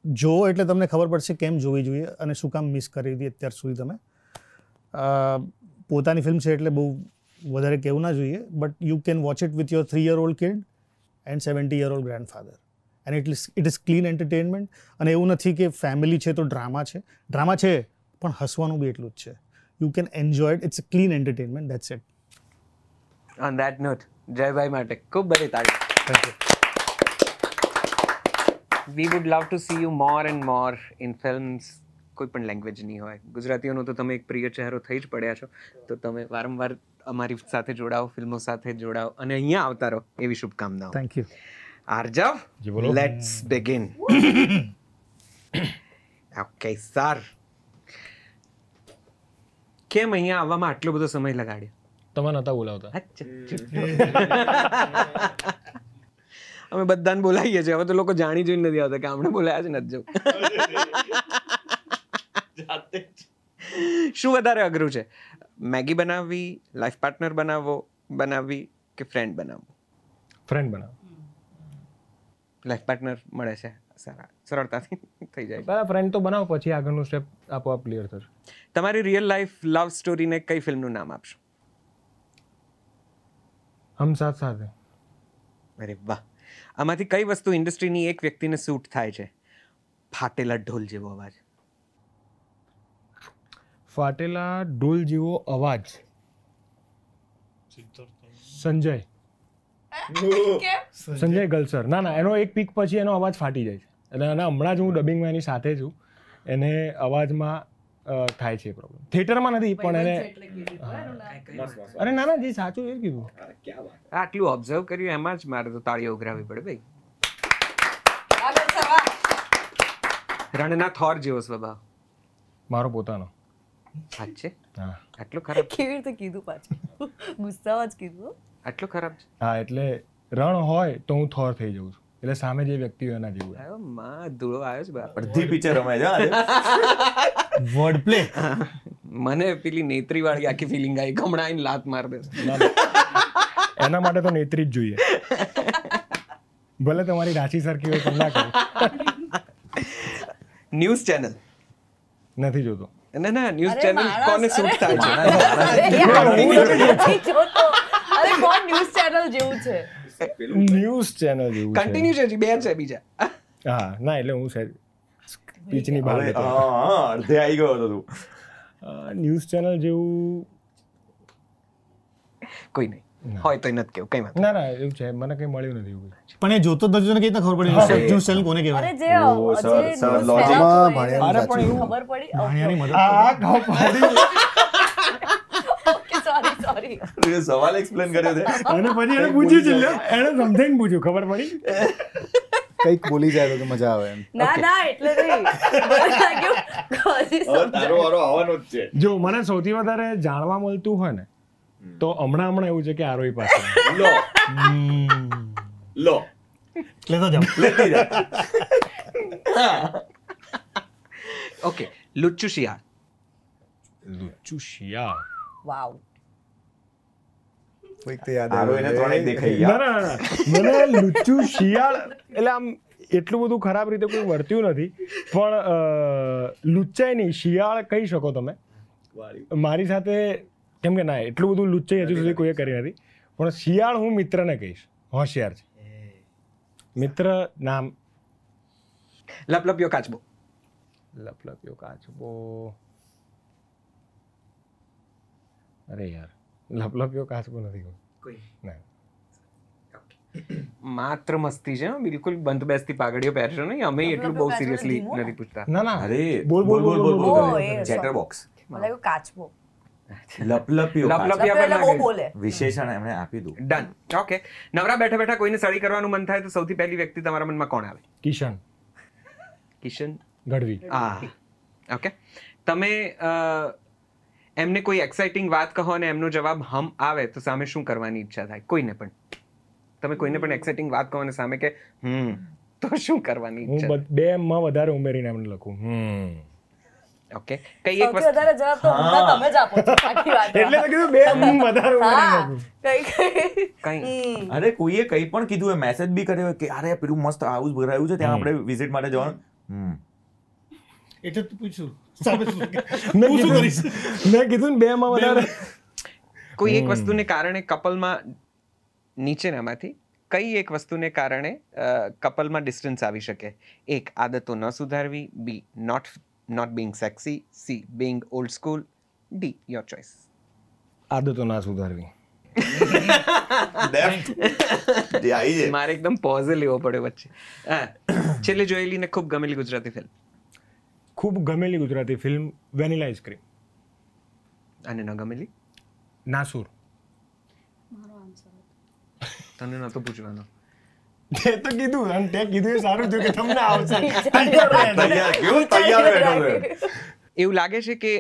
જો એટલે તમને ખબર પડશે કેમ જોવી જોઈએ અને શું કામ મિસ કરી હતી અત્યાર સુધી તમે. પોતાની ફિલ્મ છે એટલે બહુ વધારે કહેવું ના જોઈએ, but you can watch it with your 3-year-old kid and 70-year-old grandfather, and it is clean entertainment. અને એવું નથી કે ફેમિલી છે તો ડ્રામા છે પણ હસવાનું બી એટલું જ છે. You can enjoy it, it's a clean entertainment, that's it. On that note Jaybhai માટે ખૂબ બધી તારીફ. Thank you. We would love to see you more and more in films. કોઈ પણ લેંગ્વેજની હોય, ગુજરાતીઓનો તો તમે એક પ્રિય ચહેરો થઈ જ પડ્યા છો, તો તમે વારંવાર અમારી સાથે જોડાઓ, ફિલ્મો સાથે જોડાઓ અને અહીંયા આવતા રહો એવી શુભકામનાઓ. Thank you. આર્જવ, જી બોલો. Let's begin. ઓકે સર, કેમ અહીંયા આવવામાં આટલો બધો સમય લગાડ્યો? તમે નતા બોલાવતા. અમે બધાને બોલાવીએ છીએ, હવે તો લોકો જાણી જોઈને નથી આવતા કે આપણે બોલાયા છે નથી જવું. શું વધારે અઘરું છે, મેગી બનાવવી, લાઈફ પાર્ટનર બનાવવી કે ફ્રેન્ડ બનાવવું? ફ્રેન્ડ બનાવો. લાઈફ પાર્ટનર મળે છે સરળતાથી થઈ જાય. પહેલા ફ્રેન્ડ તો બનાવો, પછી આગળનું સ્ટેપ આપોઆપ ક્લિયર થશે. તમારી રિયલ લાઈફ લવ સ્ટોરીને કઈ ફિલ્મનું નામ આપશો? હમ સાથ સાથે. અરે વાહ. આમાંથી કઈ વસ્તુ ઇન્ડસ્ટ્રીની એક વ્યક્તિને સૂટ થાય છે? ફાટેલા ઢોલ જેવો અવાજ. ફાટેલા ઢોલ જેવો અવાજ. સંજય ગલસર. ના એનો એક પીક પછી એનો અવાજ ફાટી જાય છે, એટલે અને હમણાં જ હું ડબિંગમાં એની સાથે છું, એને અવાજમાં થાય છે પ્રોબ્લેમ. થિયેટરમાં નથી પણ એને. અરે ના જે સાચું એ જ કીધું. આટલું ઓબ્ઝર્વ કર્યું એમાં જ મારે તો તાળીઓ ઉઘરાવી પડે ભાઈ. રણના થોર જેવો સ્વભાવ. મારો પોતાનો. સાચે? હા. આટલો ખરાબ? કેવી રીતે કીધું પાછું? ગુસ્સામાં જ કીધું. આટલો ખરાબ છે? હા, એટલે રણ હોય તો હું થોર થઈ જઉં છું, એટલે સામે જે વ્યક્તિ હોય એના જેવું. આવ્યો માં ધૂળો આવ્યો છે બાપ. અડધી પિક્ચર રમાય છે આજે. Word play. મને પેલી નેત્રી વાળી આખી ફિલિંગ આવી, હમણાં આવીને લાત માર દે. એના માટે તો નેત્રી જ જોઈએ, ભલે તમારી રાશિ સરખી હોય તો ના કરો. ન્યૂઝ ચેનલ નથી જોતો. ના ન્યૂઝ ચેનલ કોને સૂટ થાય છે? અરે કોણ ન્યૂઝ ચેનલ જેવું છે? ન્યૂઝ ચેનલ જેવું છે. કન્ટિન્યુ છે, બે છે બીજા. હા ના, એટલે હું સ્પીચની બહાર હવે હતો. અડધે આવી ગયો હતો તું. ન્યૂઝ ચેનલ જેવું કોઈ નહીં હોય તો નથી કેવું, કઈ વાત ના એવું છે, મને કઈ મળ્યું નથી એવું. પણ એ જોતો જ નથી, તને કઈ રીતના ખબર પડી ન્યૂઝ ચેનલ કોને કહેવાય? અરે જે સર, news logic ફેલાવતો હોય ભાણિયાની એને સાચી. ખબર પડી. ભાણિયાની મદદ. Okay sorry. તું એ સવાલ એક્સપ્લેન કર્યો છે. અને પછી એને પૂછ્યું છે, એને સમજાઈને પૂછ્યું, ખબર પડી. કંઈક બોલી જાય તો મજા આવે એમ. ના એટલે નહીં. મને લાગ્યું હજી હવે તારો વારો આવવાનો જ છે. જો મને સૌથી વધારે જાણવા મળતું હોય ને તો હમણાં એવું છે કે આરોહી પાસે. લો લેતો જાવ. લેતી જા. ઓકે, લુચ્ચુ શિયાળ. લુચ્ચુ શિયાળ. વાવ. કોઈક તો યાદ તારો એને ત્રણેય દેખાઈ ગયા. ના મને લુચ્ચુ શિયાળ એટલે આમ એટલું બધું ખરાબ રીતે કોઈ વર્ત્યું નથી, પણ લુચ્ચાઈ નહીં, શિયાળ કહી શકો તમે મારી સાથે. કેમ કે ના એટલું બધું લુચ્ચાઈ હજુ સુધી કોઈએ કરી નથી, પણ શિયાળ હું મિત્રને કહીશ, હોશિયાર છે મિત્ર. નામ લપલપ્યો કાચબો. લપલપ્યો કાચબો. અરે યાર, લપલપ્યો કાચબો નથી કોઈ. ના માત્ર મસ્તી છે, બિલકુલ બંધ બેસતી પાઘડીઓ પહેરશો નહીં. અમે એટલું બહુ સિરિયસલી નથી પૂછતા. ના અરે બોલ બોલ. ચેટર બોક્સ. મને લાગ્યું કાચબો. લપલપ્યો કાચ. લપલપિયા એટલે બહુ બોલે. વિશેષણ એમણે આપી દઉં. ડન. ઓકે, નવરા બેઠા બેઠા કોઈને સળી કરવાનું મન થાય તો સૌથી પહેલી વ્યક્તિ તમારા મનમાં કોણ આવે? કિશન કિશન ગઢવી. ઓકે, તમે એમને કોઈ એક્સાઇટિંગ વાત કહો અને એમનો જવાબ હમ આવે તો સામે શું કરવાની ઈચ્છા થાય? કોઈને પણ તમે કોઈને પણ એક્સાઇટિંગ વાત કહો અને સામે કે તો શું કરવાની ઈચ્છા? હું 2 માં વધારે ઉમેરીને એમને લખું ઓકે કઈ એક સૌથી વધારે જવાબ તો ઊંધા તમે જ આપો છો આખી વાત એટલે તો કીધું બે વધારે હા ઉમેરી કઈ કઈ અરે કોઈએ કંઈ પણ કીધું હોય, મેસેજ બી કર્યો હોય કે અરે પેલું મસ્ત હાઉસ ભરાયું છે, ત્યાં આપણે વિઝિટ માટે જવાનું. એટલે તું પૂછ્યું સામે શું કે? મેં કીધું ને બે માં વધારે કોઈ એક વસ્તુને કારણે કપલમાં નીચેનામાંથી કઈ એક વસ્તુને કારણે કપલમાં ડિસ્ટન્સ આવી શકે? એક, આદતો ન સુધારવી. B, not being sexy. C, being old school. D, your choice. આદતો ના સુધારવી. મારે એકદમ પોઝ લેવો પડ્યો વચ્ચે. છેલ્લે જોયેલી ને ખૂબ ગમેલી ગુજરાતી ફિલ્મ ખૂબ ગમેલી ગુજરાતી ફિલ્મ વેનીલા આઈસ્ક્રીમ. અને ન ગમેલી? નાસુર. તને નતો પૂછવાનો. તે તો કીધું અને તે કીધું એ સારું થયું કે તમને આવશે. એવું લાગે છે કે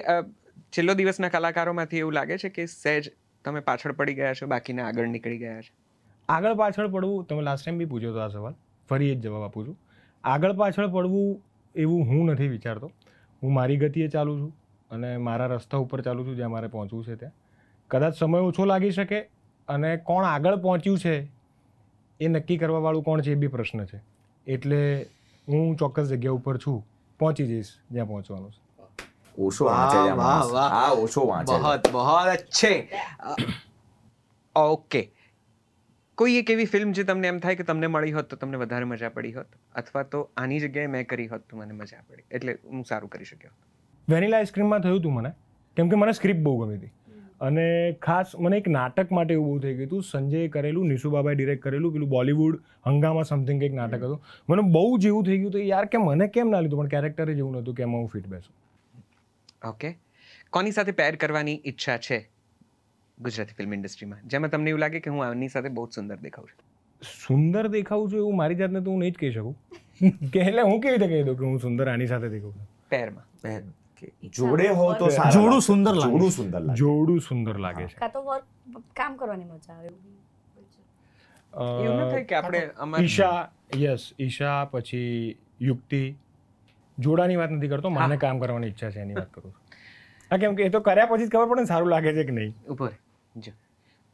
છેલ્લો દિવસના કલાકારોમાંથી એવું લાગે છે કે સહેજ તમે પાછળ પડી ગયા છો, બાકીના આગળ નીકળી ગયા છે? આગળ પાછળ પડવું, તમે લાસ્ટ ટાઈમ બી પૂછ્યો હતો આ સવાલ, ફરી એ જ જવાબ આપું છું. આગળ પાછળ પડવું એવું હું નથી વિચારતો. હું મારી ગતિએ ચાલું છું અને મારા રસ્તા ઉપર ચાલું છું જ્યાં મારે પહોંચવું છે ત્યાં. કદાચ સમય ઓછો લાગી શકે અને કોણ આગળ પહોંચ્યું છે એ નક્કી કરવાવાળું કોણ છે એ બી પ્રશ્ન છે. એટલે હું ચોક્કસ જગ્યા ઉપર છું, પહોંચી જઈશ જ્યાં પહોંચવાનું છે. ઓછો વાંચે છે માણસ. હા, ઓછો વાંચે છે. બહોત અચ્છે. ઓકે, કોઈ એક એવી ફિલ્મ જે તમને એમ થાય કે તમને મળી હોત તો તમને વધારે મજા પડી હોત, અથવા તો આની જગ્યાએ મેં કરી હોત તો મને મજા પડી, એટલે હું સારું કરી શક્યો? વેનીલા આઈસ્ક્રીમમાં થયું હતું મને, કેમ કે મને સ્ક્રિપ્ટ બહુ ગમી હતી અને ખાસ મને એક નાટક માટે એવું બહુ થઈ ગયું હતું. સંજયે કરેલું, નિશુબાબાએ ડિરેક્ટ કરેલું પેલું બોલિવૂડ હંગામા સમથિંગ એક નાટક હતું. મને બહુ જેવું થઈ ગયું હતું યાર કે મને કેમ ના લીધું, પણ કેરેક્ટર જેવું નહોતું કે એમાં હું ફિટ બેસું. ઓકે, કોની સાથે પેર કરવાની ઈચ્છા છે ગુજરાતી ફિલ્મ ઇન્ડસ્ટ્રીમાં, જેમાં તમને એવું લાગે કે હું આની સાથે બહુ સુંદર દેખાઉં છું? સુંદર દેખાવું છું એવું મારી જાતને તો હું નહીં જ કહી શકું કે એટલે હું કેવી રીતે કહી દઉં કે હું સુંદર આની સાથે દેખાઉં છું. પેરમાં જોડે હો તો સારા જોડું લાગે. સુંદર લાગે. જોડું સુંદર લાગે. જોડું સુંદર લાગે છે. કાં તો વર્ક કામ કરવાની મજા આવે એવું. એવું ન થાય કે આપણે અમારી ઈશા પછી યુક્તિ, જોડાની વાત નથી કરતો, મને કામ કરવાની ઈચ્છા છે એની વાત કરું છું. હા, કેમ કે એ તો કર્યા પછી જ ખબર પડે ને સારું લાગે છે કે નહીં. ऊपर जो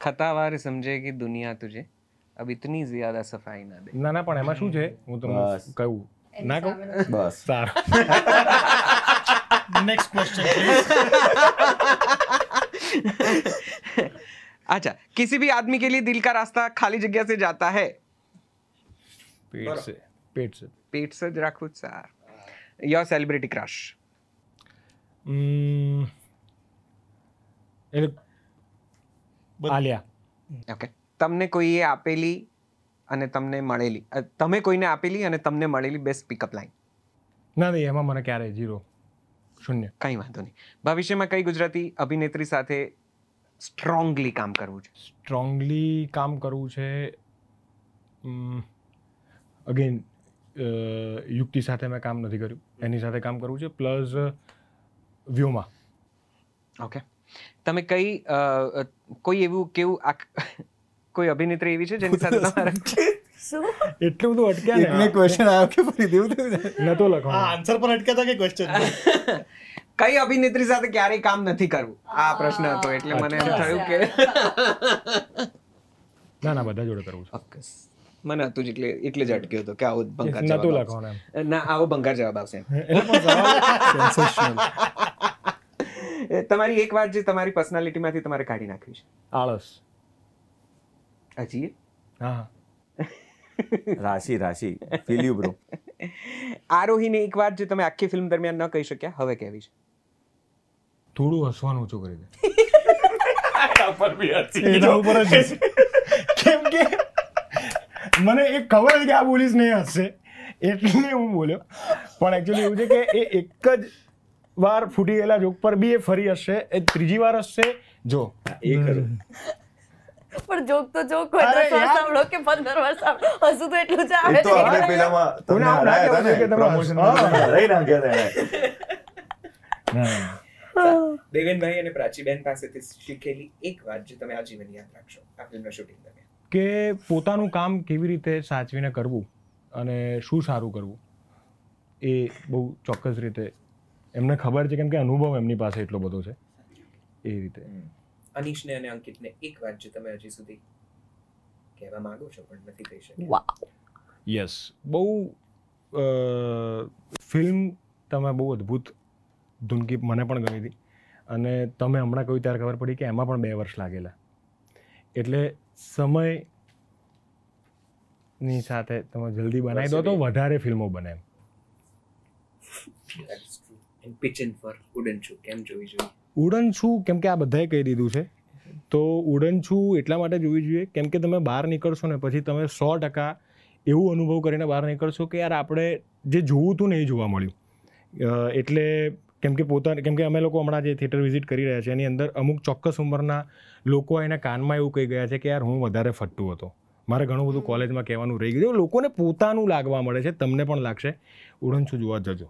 खतावार समझेगी दुनिया तुझे अब इतनी ज्यादा सफाई ना दे. ના પણ એમાં શું છે હું તમને બસ. કહું ના કહું બસ. સારું. Next question please. अच्छा, किसी भी आदमी के लिए दिल का रास्ता खाली जगह से जाता है. પેટ છે. पेट से जरा खुद सार. Your celebrity crush. Alia. Okay, તમને કોઈએ આપેલી અને તમને મળેલી, તમે કોઈને આપેલી અને તમને મળેલી બેસ્ટ પિકઅપ લાઈન? ના નહીં, એમાં મને ક્યારેય 0, 0. કંઈ વાંધો નહીં. ભવિષ્યમાં કઈ ગુજરાતી અભિનેત્રી સાથે સ્ટ્રોંગલી કામ કરવું છે? સ્ટ્રોંગલી કામ કરવું છે અગેન યુક્તિ સાથે મેં કામ નથી કર્યું, એની સાથે કામ કરવું છે, પ્લસ વ્યોમા. ઓકે, તમે કઈ કોઈ એવું કેવું કોઈ અભિનેત્રી એવી છે જેની સાથે તમારે શું એટલું બધું અટક્યા એકને ને ક્વેશ્ચન આવ્યો કે ફરી દેવું થયું છે? નતો આ લખવાનું. આન્સર પર અટક્યા હતા કે ક્વેશ્ચન? કઈ અભિનેત્રી સાથે ક્યારેય કામ નથી કરવું, આ પ્રશ્ન હતો, એટલે મને એમ થયું કે ના બધા જોડે કરવું છે. ચોક્કસ મને હતું જ, એટલે જ અટક્યો હતો કે આવો ભંગાર નતું જવાબ લખવાનું એમ. આવશે. ના, આવો ભંગાર જવાબ આવશે એમ. તમારી એક વાત જે તમારી પર્સનાલિટીમાંથી તમારે કાઢી નાખવી છે? આળસ. હજી હા. રાશિ ફીલ યુ બ્રો. આરોહીને એક વાત જે તમે આખી ફિલ્મ દરમિયાન ન કહી શક્યા, હવે કહેવી છે? થોડું હસવાનું ઓછું કરી દે. એના ઉપર જ કેમ કે મને એ ખબર હતી કે આ બોલીશ નહીં હસશે એટલે હું બોલ્યો, પણ એકચ્યુઅલી એવું છે કે એ એક જ વાર ફૂટી ગયેલા જોક પર બી એ ફરી હસશે, એ ત્રીજી વાર હસશે જો. એ ખરું. પણ જોક તો જોક હોય, 10 વાર સાંભળો કે 15 વાર સાંભળો, હસું તો એટલું જ આવે એ તો આપણે પેલામાં તમને ના, ના, હરાયા હતા ને કે તમે promotion હા. માં હરાઈ નાખ્યા હતા એને. દેવેનભાઈ અને પ્રાચીબેન પાસેથી શીખેલી એક વાત જે તમે આજીવન યાદ રાખશો આ ફિલ્મના શૂટિંગ દરમિયાન? કે પોતાનું કામ કેવી રીતે સાચવીને કરવું અને શું સારું કરવું એ બહુ ચોક્કસ રીતે એમને ખબર છે કેમ કે અનુભવ એમની પાસે એટલો બધો છે એ રીતે. અનીશને અને અંકિતને એક વાત જે તમે હજી સુધી કહેવા માંગો છો પણ નથી કહી શક્યા. વાવ. યસ, બહુ ફિલ્મ તમે બહુ અદ્ભુત ધૂનકી મને પણ ગમી હતી અને તમે હમણાં કહ્યું ત્યારે ખબર પડી કે એમાં પણ 2 વર્ષ લાગેલા, એટલે સમયની સાથે તમે જલ્દી બનાવી દો તો વધારે ફિલ્મો બને એમ. That's true. And pitch in for ઉડન છું કેમ જોવી જોઈએ? ઉડન છું કેમ કે આ બધાએ કહી દીધું છે, તો ઉડન છું એટલા માટે જોવી જોઈએ કેમ કે તમે બહાર નીકળશો ને પછી તમે 100% એવું અનુભવ કરીને બહાર નીકળશો કે યાર આપણે જે જોવું હતું ને એ જોવા મળ્યું. એટલે કેમ કે અમે લોકો હમણાં જે થિયેટર વિઝિટ કરી રહ્યા છે એની અંદર અમુક ચોક્કસ ઉંમરના લોકો એના કાનમાં એવું કહી ગયા છે કે યાર હું વધારે ફટ્ટુ હતો, મારે ઘણું બધું કોલેજમાં કહેવાનું રહી ગયું. લોકોને પોતાનું લાગવા મળે છે, તમને પણ લાગશે. ઉડન છું જોવા જજો.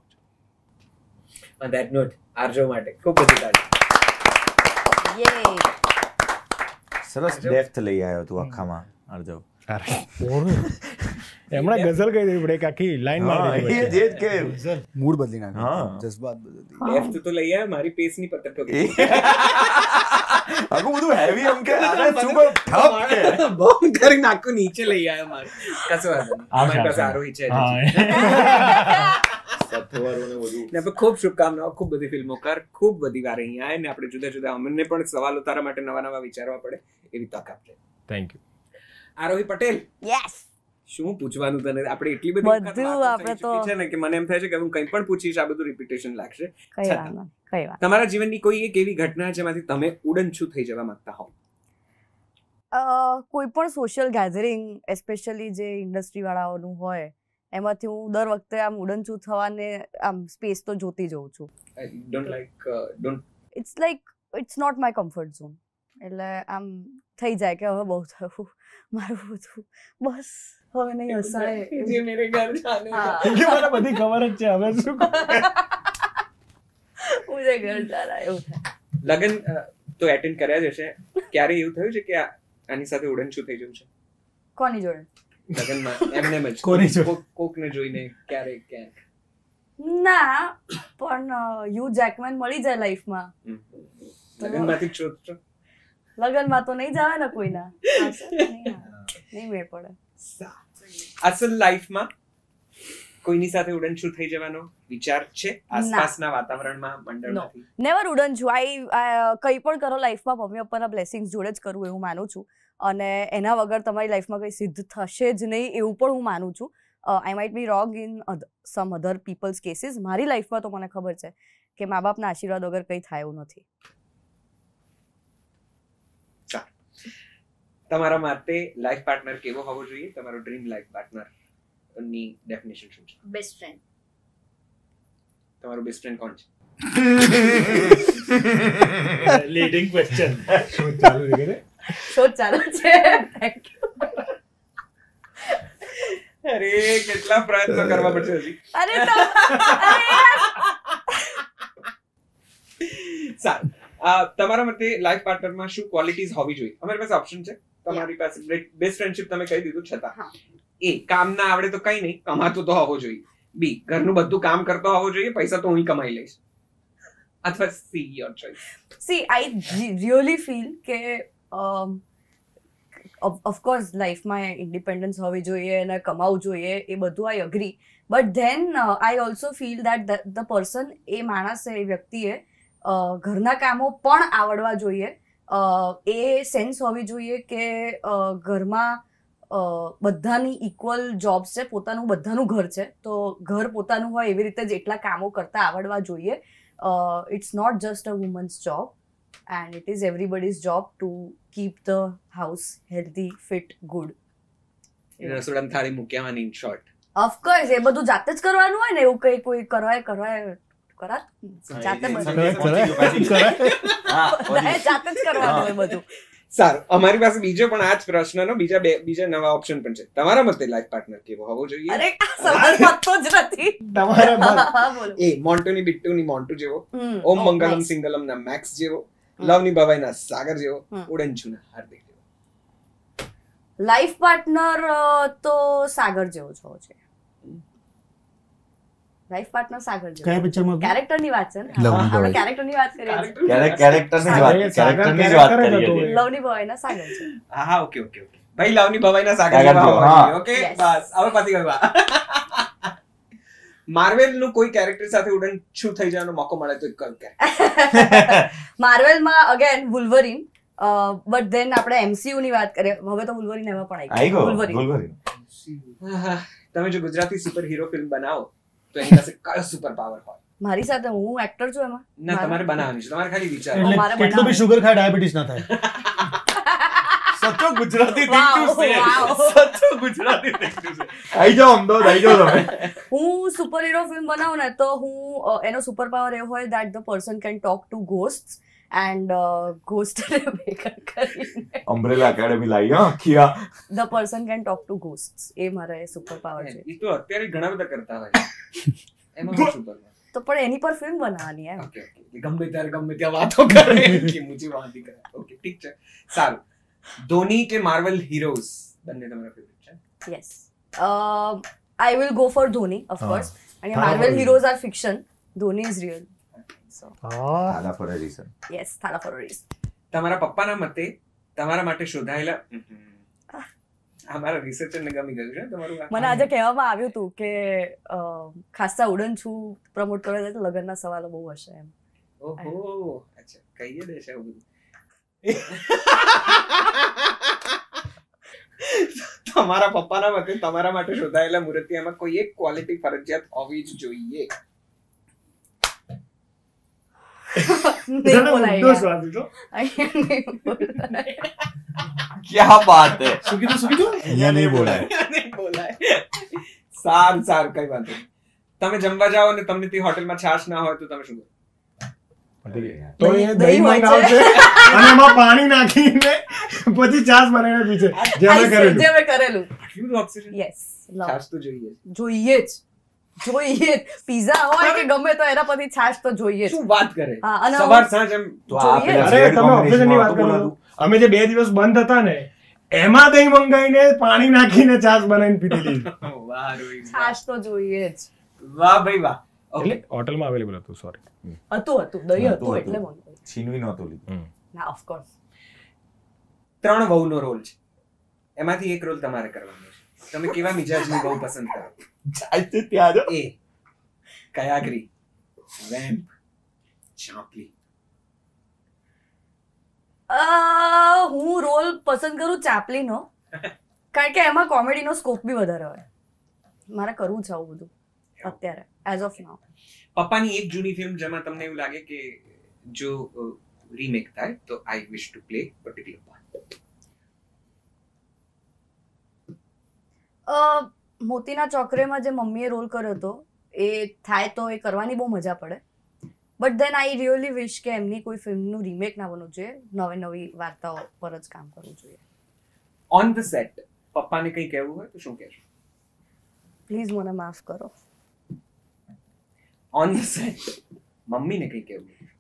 On that note, આરજો માટે ખૂબ બધી તાળી. યે. સરસ ડેપ્થ લઈ આવ્યો તું આખામાં આરજવ. એમણે ગઝલ કહી દીધી પડે, એક આખી લાઈન મારી એ દીધી. જ કે મૂડ બદલી નાખ્યો, હા. જજ્બાત બદલી. લેફ્ટ તો લઈ આવ્યા, મારી પેસની પત્તર ઠોકી. આખું બધું હેવી એમ કે આને શું કહું, ઠપ કે બોમ્બ કરીને આખું નીચે લઈ આવ્યા મારે. કશો વાંધો નહીં. અમારી પાસે આરોહી છે હજી. સથવારોને બધું. ને આપણે ખૂબ શુભકામનાઓ, ખૂબ બધી ફિલ્મો કર, ખૂબ બધી વાર અહીંયા આવે ને આપણે જુદા જુદા અમને પણ સવાલો તારા માટે નવા નવા વિચારવા પડે એવી તક આપજે. Thank you. Aarohi Patel, yes. શું પૂછવાનું તને? આપણે એટલી બધી વખત બધું વાતો આપણે થઈ ચૂકી છે ને કે મને એમ થાય છે કે હું કંઈ પણ પૂછીશ આ બધું રિપીટેશન લાગશે. કઈ વાત છતાં નહીં, કઈ વાત. તમારા જીવનની કોઈ એક એવી ઘટના જેમાંથી તમે ઉડનછું થઈ જવા માંગતા હો? કોઈ પણ સોશિયલ ગેધરિંગ એસ્પેશિયલી જે ઇન્ડસ્ટ્રી વાળાઓનું હોય એમાંથી હું દર વખતે આમ ઉડનચું થવાને આમ સ્પેસ તો જોતી જઉં છું. It's not my comfort zone. એટલે આમ થઈ જાય કે હવે બહુ થયું મારું બધું, બસ હવે નહીં હસાય. જે મેરે ઘર જાને હા. કે મને બધી ખબર જ છે, હવે શું કરું? મુજે ઘર જાના એવું થાય. લગન તો એટેન્ડ કર્યા જ હશે, ક્યારે એવું થયું છે કે આની સાથે ઉડનછું થઈ જવું છે કોની જોડે? લગનમાં? એમને જ કોની જોડે? કોકને જોઈને ક્યારેક ક્યાંક? ના, પણ યુ જેકમેન મળી જાય લાઈફમાં. લગનમાંથી જ શોધશો? લગનમાં તો નહીં જાવે ને કોઈના. નહીં મેળ પડે. અસલ લાઈફમાં કોઈની સાથે ઉડનછું થઈ જવાનો વિચાર છે આસપાસના વાતાવરણમાં, મંડળમાંથી? નેવર ઉડન છું. કંઈ પણ કરો લાઈફમાં મમ્મી પપ્પાના બ્લેસિંગ્સ જોડે જ કરવું એવું માનું છું. અને એના વગર તમારી લાઈફમાં કંઈ સિદ્ધ થશે જ નહીં એવું પણ હું માનું છું. I might be wrong in some other people's cases. મારી લાઈફમાં તો મને ખબર છે કે મા બાપના આશીર્વાદ વગર કંઈ થાય એવું નથી. તમારા માટે લાઈફ પાર્ટનર કેવો હોવો જોઈએ? તમારો ડ્રીમ લાઈફ પાર્ટનર ની ડેફિનેશન શું છે? Best friend. તમારો બેસ્ટ ફ્રેન્ડ કોણ છે? Leading question. શું ચાલુ છે? શોધ ચાલુ છે. Thank you. અરે કેટલા પ્રયત્નો કરવા પડશે હજી. અરે સારું, તમારા મતે લાઈફ પાર્ટનરમાં શું ક્વોલિટીઝ હોવી જોઈએ? અમારી પાસે ઓપ્શન છે. તમારી પાસે બેસ્ટ ફ્રેન્ડશિપ તમે કહી દીધું, છતાં એ કામ ના આવડે તો કઈ નહીં, કમાતો તો હોવો જોઈએ. બી ઘરનું બધું કામ કરતો હોવો જોઈએ, પૈસા તો હું કમાઈ લઈશ. અથવા C your choice. See I really feel કે ઓફકોર્સ લાઈફમાં ઇન્ડિપેન્ડન્સ હોવી જોઈએ અને કમાવું જોઈએ, એ બધું I agree. But then I also feel that the person, એ માણસે, એ વ્યક્તિએ ઘરના કામો પણ આવડવા જોઈએ. એ સેન્સ હોવી જોઈએ કે ઘરમાં બધાની ઇક્વલ જોબ્સ છે, પોતાનું બધાનું ઘર છે, તો ઘર પોતાનું હોય એવી રીતે જ એટલા કામો કરતા આવડવા જોઈએ. It's not just a woman's job and it is everybody's job to keep the house healthy, fit, good. રસોડામાં થાળી મૂક્યાવાની, ઇન શોર્ટ. Of course, એ બધું જાતે જ કરવાનું હોય ને, એવું કોઈ કરવાય જાતે બધું જાતે જ કરવાનું હોય બધું. સારું, અમારી પાસે બીજો પણ આ જ પ્રશ્નનો બીજા નવા ઓપ્શન પણ છે. તમારા મતે લાઈફ પાર્ટનર કેવો હોવો જોઈએ? અરે સવાલ પતતો જ નથી. બોલો. એ મોન્ટુની બિટ્ટુની મોન્ટુ જેવો, ઓમ Oh, મંગલમ nice. સિંગલમના મેક્સ જેવો, લવની ભવાઈના સાગર જેવો, ઉડનછુના હાર્દિક જેવો. લાઈફ પાર્ટનર તો સાગર જેવો જ હોવો જોઈએ. લાઈફ પાર્ટનર સાગર જેવો. કયા પિક્ચરમાં કેરેક્ટરની વાત છે ને, લવની આપણે ભવાઈ. કેરેક્ટરની વાત કરીએ છીએ. કેરેક્ટરની જ વાત કરીએ છીએ. લવની ભવાઈના સાગર છે. હા ઓકે ઓકે ઓકે ભાઈ લવની ભવાઈના સાગર સાગર જેવા જેવા, હોવા હા. જોઈએ. Okay Yes. બસ હવે પતી ગયું. માર્વેલ નું કોઈ કેરેક્ટર સાથે ઉડન શું થઈ જવાનો મોકો મળે તો કયું કે માર્વેલમાં અગેન વુલ્વરીન, બટ ધેન આપણે MCU ની વાત કરીએ, હવે તો વુલ્વરીન એમાં પણ આવી ગયો વુલ્વરીન. Wolverine. તમે જો ગુજરાતી સુપર હીરો ફિલ્મ બનાવો તો એની પાસે કયો સુપર પાવર હોય? મારી સાથે હું એક્ટર છું એમાં. ના તમારે બનાવવાની છે, તમારે ખાલી વિચાર. એટલે મારે કેટલું બી બનાવવાનું. શુગર ખાય ડાયાબિટીસ ના થાય. સચો ગુજરાતી Wow, થિંકિંગ છે. wow. સચો ગુજરાતી થિંકિંગ છે. આવી જાઓ અમદાવાદ, આવી જાઓ તમે. હું સુપર હીરો ફિલ્મ બનાવું ને તો હું એનો સુપર પાવર એવો હોય that the person can talk to ghosts and ghost ભેગા કરીને અમ્બ્રેલા એકેડેમી લાવી હા આખી આ. the person can talk to ghosts, એ મારે સુપર પાવર છે. એ તો અત્યારે ઘણા બધા કરતા હોય એમાં શું સુપર તો પણ એની પર ફિલ્મ બનાવવાની એમ. ઓકે ઓકે ગમે ત્યારે ગમે ત્યાં વાતો કરે કે મુજી વાંધી કરે. ઓકે ઠીક છે સારું. ધોની કે માર્વલ હીરોઝ બંને તમારા ફેવરિટ છે? Yes. I will go for Dhoni, of course. And Thara Marvel for heroes are fiction. Dhoni is real. So, Ala for a reason. yes, Thara for a reason. તમારા પપ્પાના મતે તમારા માટે શોધાયેલા અમારા researcher ને ગમી ગયું છે તમારું આ? મને આજે કહેવામાં આવ્યું હતું કે ખાસા ઉડન છું પ્રમોટ કરવા જાય તો લગ્નના સવાલો બહુ હશે એમ. ઓહો અચ્છા કહીએ દે છે બધું. તમારા પપ્પાના મતે તમારા માટે શોધાયેલા મૂર્તિયામાં કોઈ એક ક્વોલિટી ફરજિયાત હોવી જ જોઈએ. નહીં બોલાય યાર. અહીંયા નહીં બોલાય. ક્યાં બાત હે. શું કીધું? અહીંયા નહીં બોલાય. નહીં બોલાય. સારું સારું કઈ વાંધો નહીં. તમે જમવા જાઓ અને તમને તે હોટેલમાં છાશ ના હોય તો તમે શું કરો? તો એ દહીં દહીં હોય છે. મંગાવશે અને એમાં પાણી નાખીને પછી છાશ બનાવીને પીછે જે અમે કરેલું. જે મેં કરેલું. આટલું બધું ઓક્સિજન? યસ, છાશ તો જોઈએ જ. જોઈએ જ પીઝા હોય કે ગમે તો એના પછી છાશ તો જોઈએ જ. શું વાત કરે? હા, અને સવાર સાંજ એમ તો આ જોઈએ. પેલા અરે shared તમે combination ઓક્સિજનની માં વાત હતું કરો બોલાતું. અમે જે 2 દિવસ બંધ હતા ને એમાં દહીં મંગાવીને પાણી નાખીને છાશ બનાવીને પીધી હતી. વાહ રોહિત, વાહ. છાશ તો જોઈએ જ. વાહ ભાઈ વાહ. એટલે હોટલમાં અવેલેબલ હતું, સોરી. હતું દહીં હતું, હતું હતું. એટલે મને છીનવી નહોતું લીધું. ના ઓફકોર્સ 3 વહુનો રોલ છે, એમાંથી એક રોલ તમારે કરવાનો છે. તમે કેવા મિજાજની વહુ પસંદ કરો? આજે ત્યાં જ. એ કયાગ્રી, વેમ્પ, ચાંપલી. હું રોલ પસંદ કરું ચાપલીનો, કારણ કે એમાં કોમેડીનો સ્કોપ બી વધારે હોય. મારે કરવું છે આવું બધું અત્યારે એઝ ઓફ નાઉ. પપ્પાની એક જૂની ફિલ્મ જેમાં તમને એવું લાગે કે જો રીમેક થાય તો I wish to play particular part. મોતીના ચોકરેમાં જે મમ્મીએ રોલ કર્યો હતો એ થાય તો એ કરવાની બહુ મજા પડે, બટ ધેન આઈ રિયલી વિશ કે એમની કોઈ ફિલ્મનું રીમેક ના બનવું જોઈએ, નવી વાર્તાઓ પર જ કામ કરવું જોઈએ. ઓન ધ સેટ પપ્પાને કંઈ કહેવું હોય તો શું કહેશો? પ્લીઝ મને માફ કરો. ઓન ધ સેટ મમ્મીને કંઈ કહેવું હોય?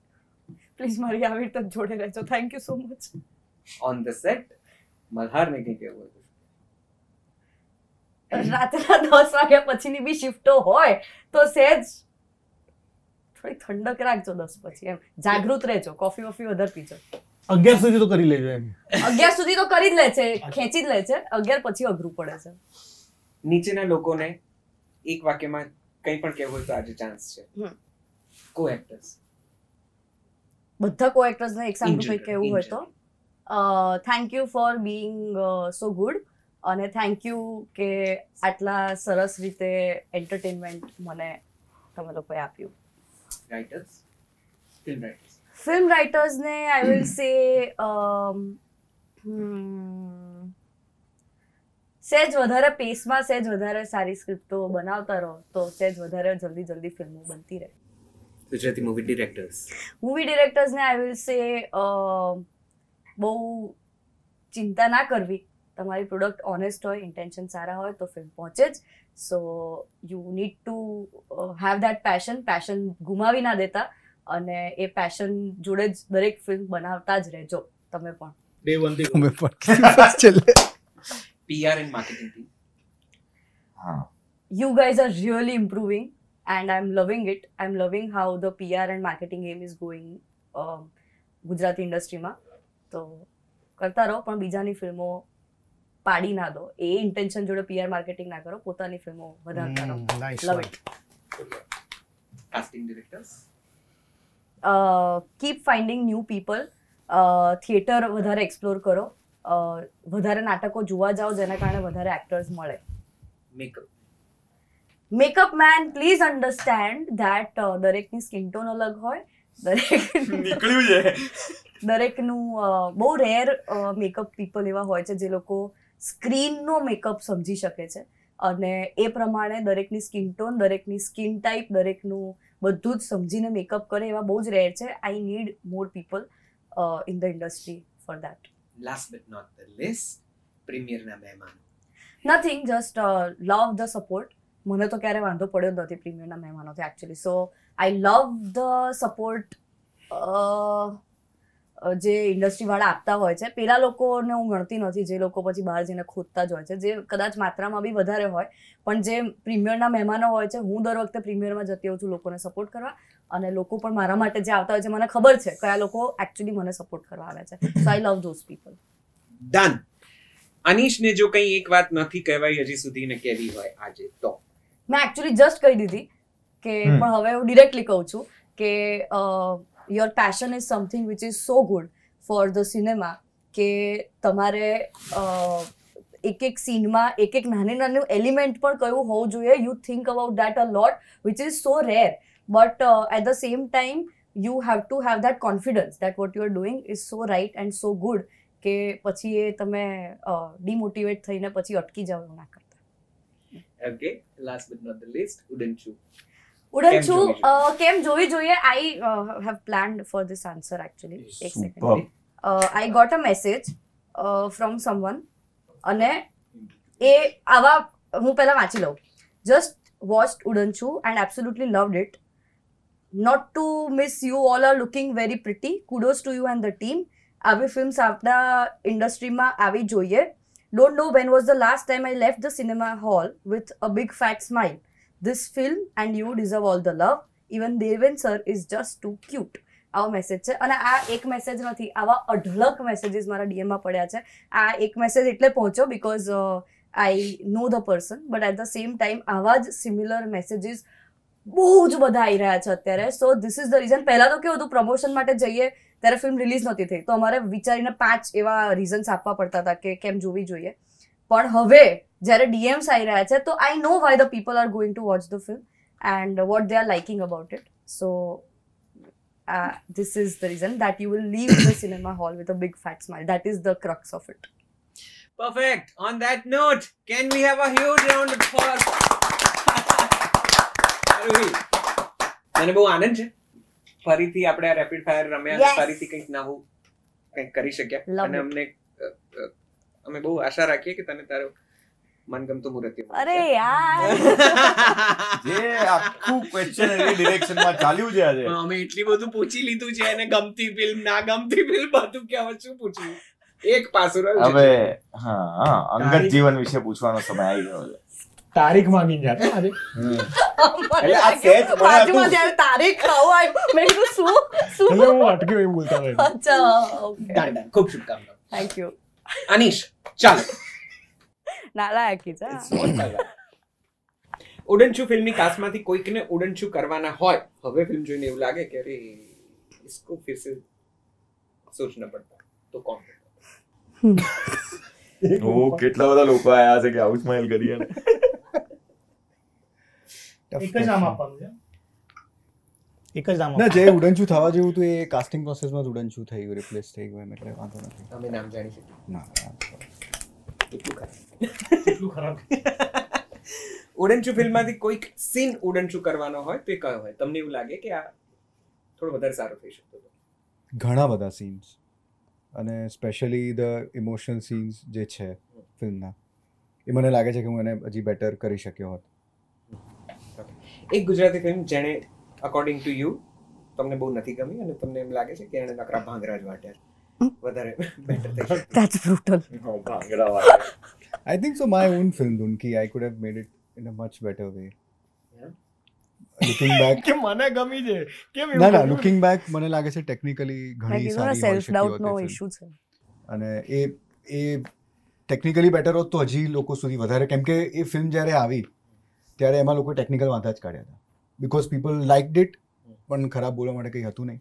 પ્લીઝ મારી આવી રીતે જ જોડે રહેજો. Thank you so much. On the set મલ્હારને કંઈ કહેવું હોય તો? રાતના 10 વાગ્યા પછીની બી શિફ્ટો હોય તો સહેજ થોડી ઠંડક રાખજો 10 પછી, એમ જાગૃત રહેજો, કોફી વોફી વધારે પીજો. 11 સુધી તો કરી લેજો એમ. 11 સુધી તો કરી જ લે છે, ખેંચી જ લે છે, 11 પછી અઘરું પડે છે. નીચેના લોકોને એક વાક્યમાં કંઈ પણ કહેવું હોય તો આજે ચાન્સ છે. કો એક્ટર્સ બધા કો એક્ટર્સને એક સામું કંઈક કહેવું in હોય તો thank you for being so good, અને થેન્ક યુ કે આટલા સરસ રીતે એન્ટરટેનમેન્ટ મને તમે લોકોએ આપ્યું. Writers, film writers. ફિલ્મ રાઇટર્સને આઈ વિલ સે સહેજ વધારે પેસમાં, સહેજ વધારે સારી સ્ક્રિપ્ટો બનાવતા રહો તો સહેજ વધારે જલ્દી ફિલ્મો બનતી રહે. Gujarati movie directors. મૂવી ડિરેક્ટર્સને આઈ વિલ સે બહુ ચિંતા ના કરવી, તમારી પ્રોડક્ટ ઓનેસ્ટ હોય, ઇન્ટેન્શન સારા હોય તો ફિલ્મ પહોંચે જ. So you need to have that passion ગુમાવી ના દેતા, અને એ પેશન જોડે જ દરેક ફિલ્મ બનાવતા જ રહેજો તમે પણ. ડે 1 થી અમે પણ છેલ્લે PR એન્ડ માર્કેટિંગ ટીમ. હા You guys are really improving. and I'm loving it. I'm loving how the PR and marketing game is going Gujarati ઇન્ડસ્ટ્રીમાં. તો કરતા રહો, પણ બીજાની ફિલ્મો પાડી ના દો. એ ઇન્ટેન્શન જોડે PR માર્કેટિંગ ના કરો, પોતાની ફિલ્મો વધારતા રહો. લવ it. Casting directors keep finding new people. Theatre વધારે એક્સપ્લોર કરો, વધારે નાટકો જોવા જાઓ જેના કારણે વધારે એક્ટર્સ મળે. Makeup man, please understand that દરેકની સ્કિન ટોન અલગ હોય, નીકળ્યું છે. દરેકનું બહુ રેર મેકઅપ પીપલ એવા હોય છે જે લોકો સ્ક્રીનનો મેકઅપ સમજી શકે છે, અને એ પ્રમાણે દરેકની સ્કિન ટોન, દરેકની સ્કિન ટાઈપ, દરેકનું બધું જ સમજીને મેકઅપ કરે એવા બહુ જ રેર છે. I need more people in the industry for that. Last but not the least, પ્રીમિયરના મહેમાનો. Nothing, just love the support. મને તો ક્યારે વાંધો પડ્યો નથી પ્રીમિયરના મહેમાનોથી actually. So I love the support જે ઇન્ડસ્ટ્રીવાળા આપતા હોય છે. પેલા લોકોને હું ગણતી નથી જે લોકો પછી બહાર જઈને ખોદતા જ હોય છે, જે કદાચ માત્રામાં બી વધારે હોય, પણ જે પ્રીમિયરના મહેમાનો હોય છે, હું દર વખતે પ્રીમિયરમાં જતી હોઉં છું લોકોને સપોર્ટ કરવા, અને લોકો પણ મારા માટે જે આવતા હોય છે મને ખબર છે કયા લોકો એકચ્યુઅલી મને સપોર્ટ કરવા આવે છે. સો I love those people. Done. અનીશને જો કંઈ એક વાત નથી કહેવાય હજી સુધી ને કહેવી હોય આજે તો? મેં એકચ્યુઅલી જસ્ટ કહી દીધી કે, પણ હવે હું ડિરેક્ટલી કહું છું કે your passion is something which is so good for the cinema કે તમારે એક એક સીનમાં એક એક નાની નાનું એલિમેન્ટ પણ કયું હોવું જોઈએ. You think about that a lot which is so rare, but at the same time you have to have that confidence that what you are doing is so right and so good કે પછી એ તમે demotivate થઈને પછી અટકી જાવ એવું ના કરતા. Okay, last but not the least, Udanchhu. Udanchhu કેમ જોવી જોઈએ? I have planned for this answer actually. એક second. I got a message from someone, અને એ આવા હું પહેલા વાંચી લઉં. Just watched Udanchhu and absolutely loved it. Not to miss, you all are looking very pretty. Kudos to you and the team. આવી films આપણા ઇન્ડસ્ટ્રીમાં આવી જોઈએ. Don't know when was the last time I left the cinema hall with a big fat smile. This film and you deserve all the love. Even Deven sir is just too cute. આવો message છે, અને આ એક message નથી, આવા અઢળક messages મારા ડીએમમાં પડ્યા છે. આ એક મેસેજ એટલે પહોંચ્યો because I know the person, but at the same time આવા જ સિમિલર મેસેજીસ બહુ જ બધા આવી રહ્યા છે અત્યારે. So this is the reason. પહેલાં તો કેવું હતું, પ્રમોશન માટે જઈએ ત્યારે ફિલ્મ રિલીઝ નહોતી થઈ તો અમારે વિચારીને 5 એવા રીઝન્સ આપવા પડતા હતા કે કેમ જોવી જોઈએ. પણ હવે જ્યારે ડીએમ્સ આવી રહ્યા છે તો I know why the people are going to watch the film and what they are liking about it. So this is the reason that you will leave the cinema hall with a big fat smile. That is the crux of it. Perfect. On that note, can we have a huge round of applause? મને બહુ આનંદ છે. ફરીથી આપણે આ rapid fire રમ્યા, Yes. ફરીથી કંઈક નવું કંઈક કરી શક્યા, Love અને it. અમે બહુ આશા રાખીએ કે તને તારો મનગમતું મૂર્તિ અરે યાર, જે આખું ક્વેશ્ચન એની ડિરેક્શનમાં ચાલ્યું છે આજે. અમે એટલી બધું પૂછી લીધું છે, અને ગમતી ફિલ્મ, ના ગમતી ફિલ્મ, બધું કે હવે શું પૂછ્યું. એક પાસું રહ્યું હવે છે. હા, અંગત જીવન વિશે પૂછવાનો સમય આવી ગયો છે. તારીખ માંગીને જાતે આજે એટલે આ સેજ મને બાજુમાં હતું. જ્યારે તારીખ આવો આવ્યો, મેં કીધું શું એટલે હું અટક્યો એવું બોલતા હોય. અચ્છા, ઓકે, Done, done. ખૂબ શુભકામનાઓ. Thank you. અનીશ, ચાલો. નાલાયકી છે. ઉડનચુ ફિલ્મની કાસ્ટમાંથી કોઈકને ઉડનચુ કરવાના હોય, હવે ફિલ્મ જોઈને એવું લાગે કે અરે इसको फिर से सोचना पड़ता, तो कौन? ઓ કેટલા બધા લોકો આયા છે કે આવું સ્માઈલ કરીએ ને. એક જ નામ આપવાનું છે. એક જ નામ ના, જે ઉડનચુ થવા જેવું હતું એ કાસ્ટિંગ પ્રોસેસમાં જ ઉડનચુ થઈ ગયું, રિપ્લેસ થઈ ગયું, એમ એટલે વાંધો નથી. અમે નામ જાણી શકીએ. ના, એટલું ખરાબ. ઉડનચુ ફિલ્મમાંથી કોઈક સીન ઉડનચુ કરવાનો હોય તો એ કયો હોય? તમને એવું લાગે કે આ થોડો વધારે સારો થઈ શકતો હતો? ઘણા બધા સીન્સ, અને સ્પેશિયલી ધ ઇમોશનલ સીન્સ જે છે ફિલ્મના, એ મને લાગે છે કે હું એને હજી બેટર કરી શક્યો હોત. એક ગુજરાતી ફિલ્મ જેણે અકોર્ડિંગ ટુ યુ તમને બહુ નથી ગમી અને તમને એમ લાગે છે કે એણે નકરા ભાંગરા જ વાટ્યા, વધારે બેટર થઈ શકે? That's brutal. I think so. My own film, Dunki, I could have made it in a much better way. Yeah? Looking back કે મને ગમી છે કેમ એવું ના કર્યું? લુકિંગ બેક મને લાગે છે ટેકનિકલી મેં ઘણી કીધું ને સારી હોઈ સેલ્ફ શકી ડાઉટ નો હોત એ ઇશ્યુ છે film. અને એ ટેકનિકલી બેટર હોત તો હજી લોકો સુધી વધારે, કેમ કે એ ફિલ્મ જ્યારે આવી ત્યારે એમાં લોકો ટેકનિકલ વાંધા જ કાઢ્યા હતા બિકોઝ પીપલ લાઇકડ ઇટ, પણ ખરાબ બોલવા માટે કંઈ હતું નહીં,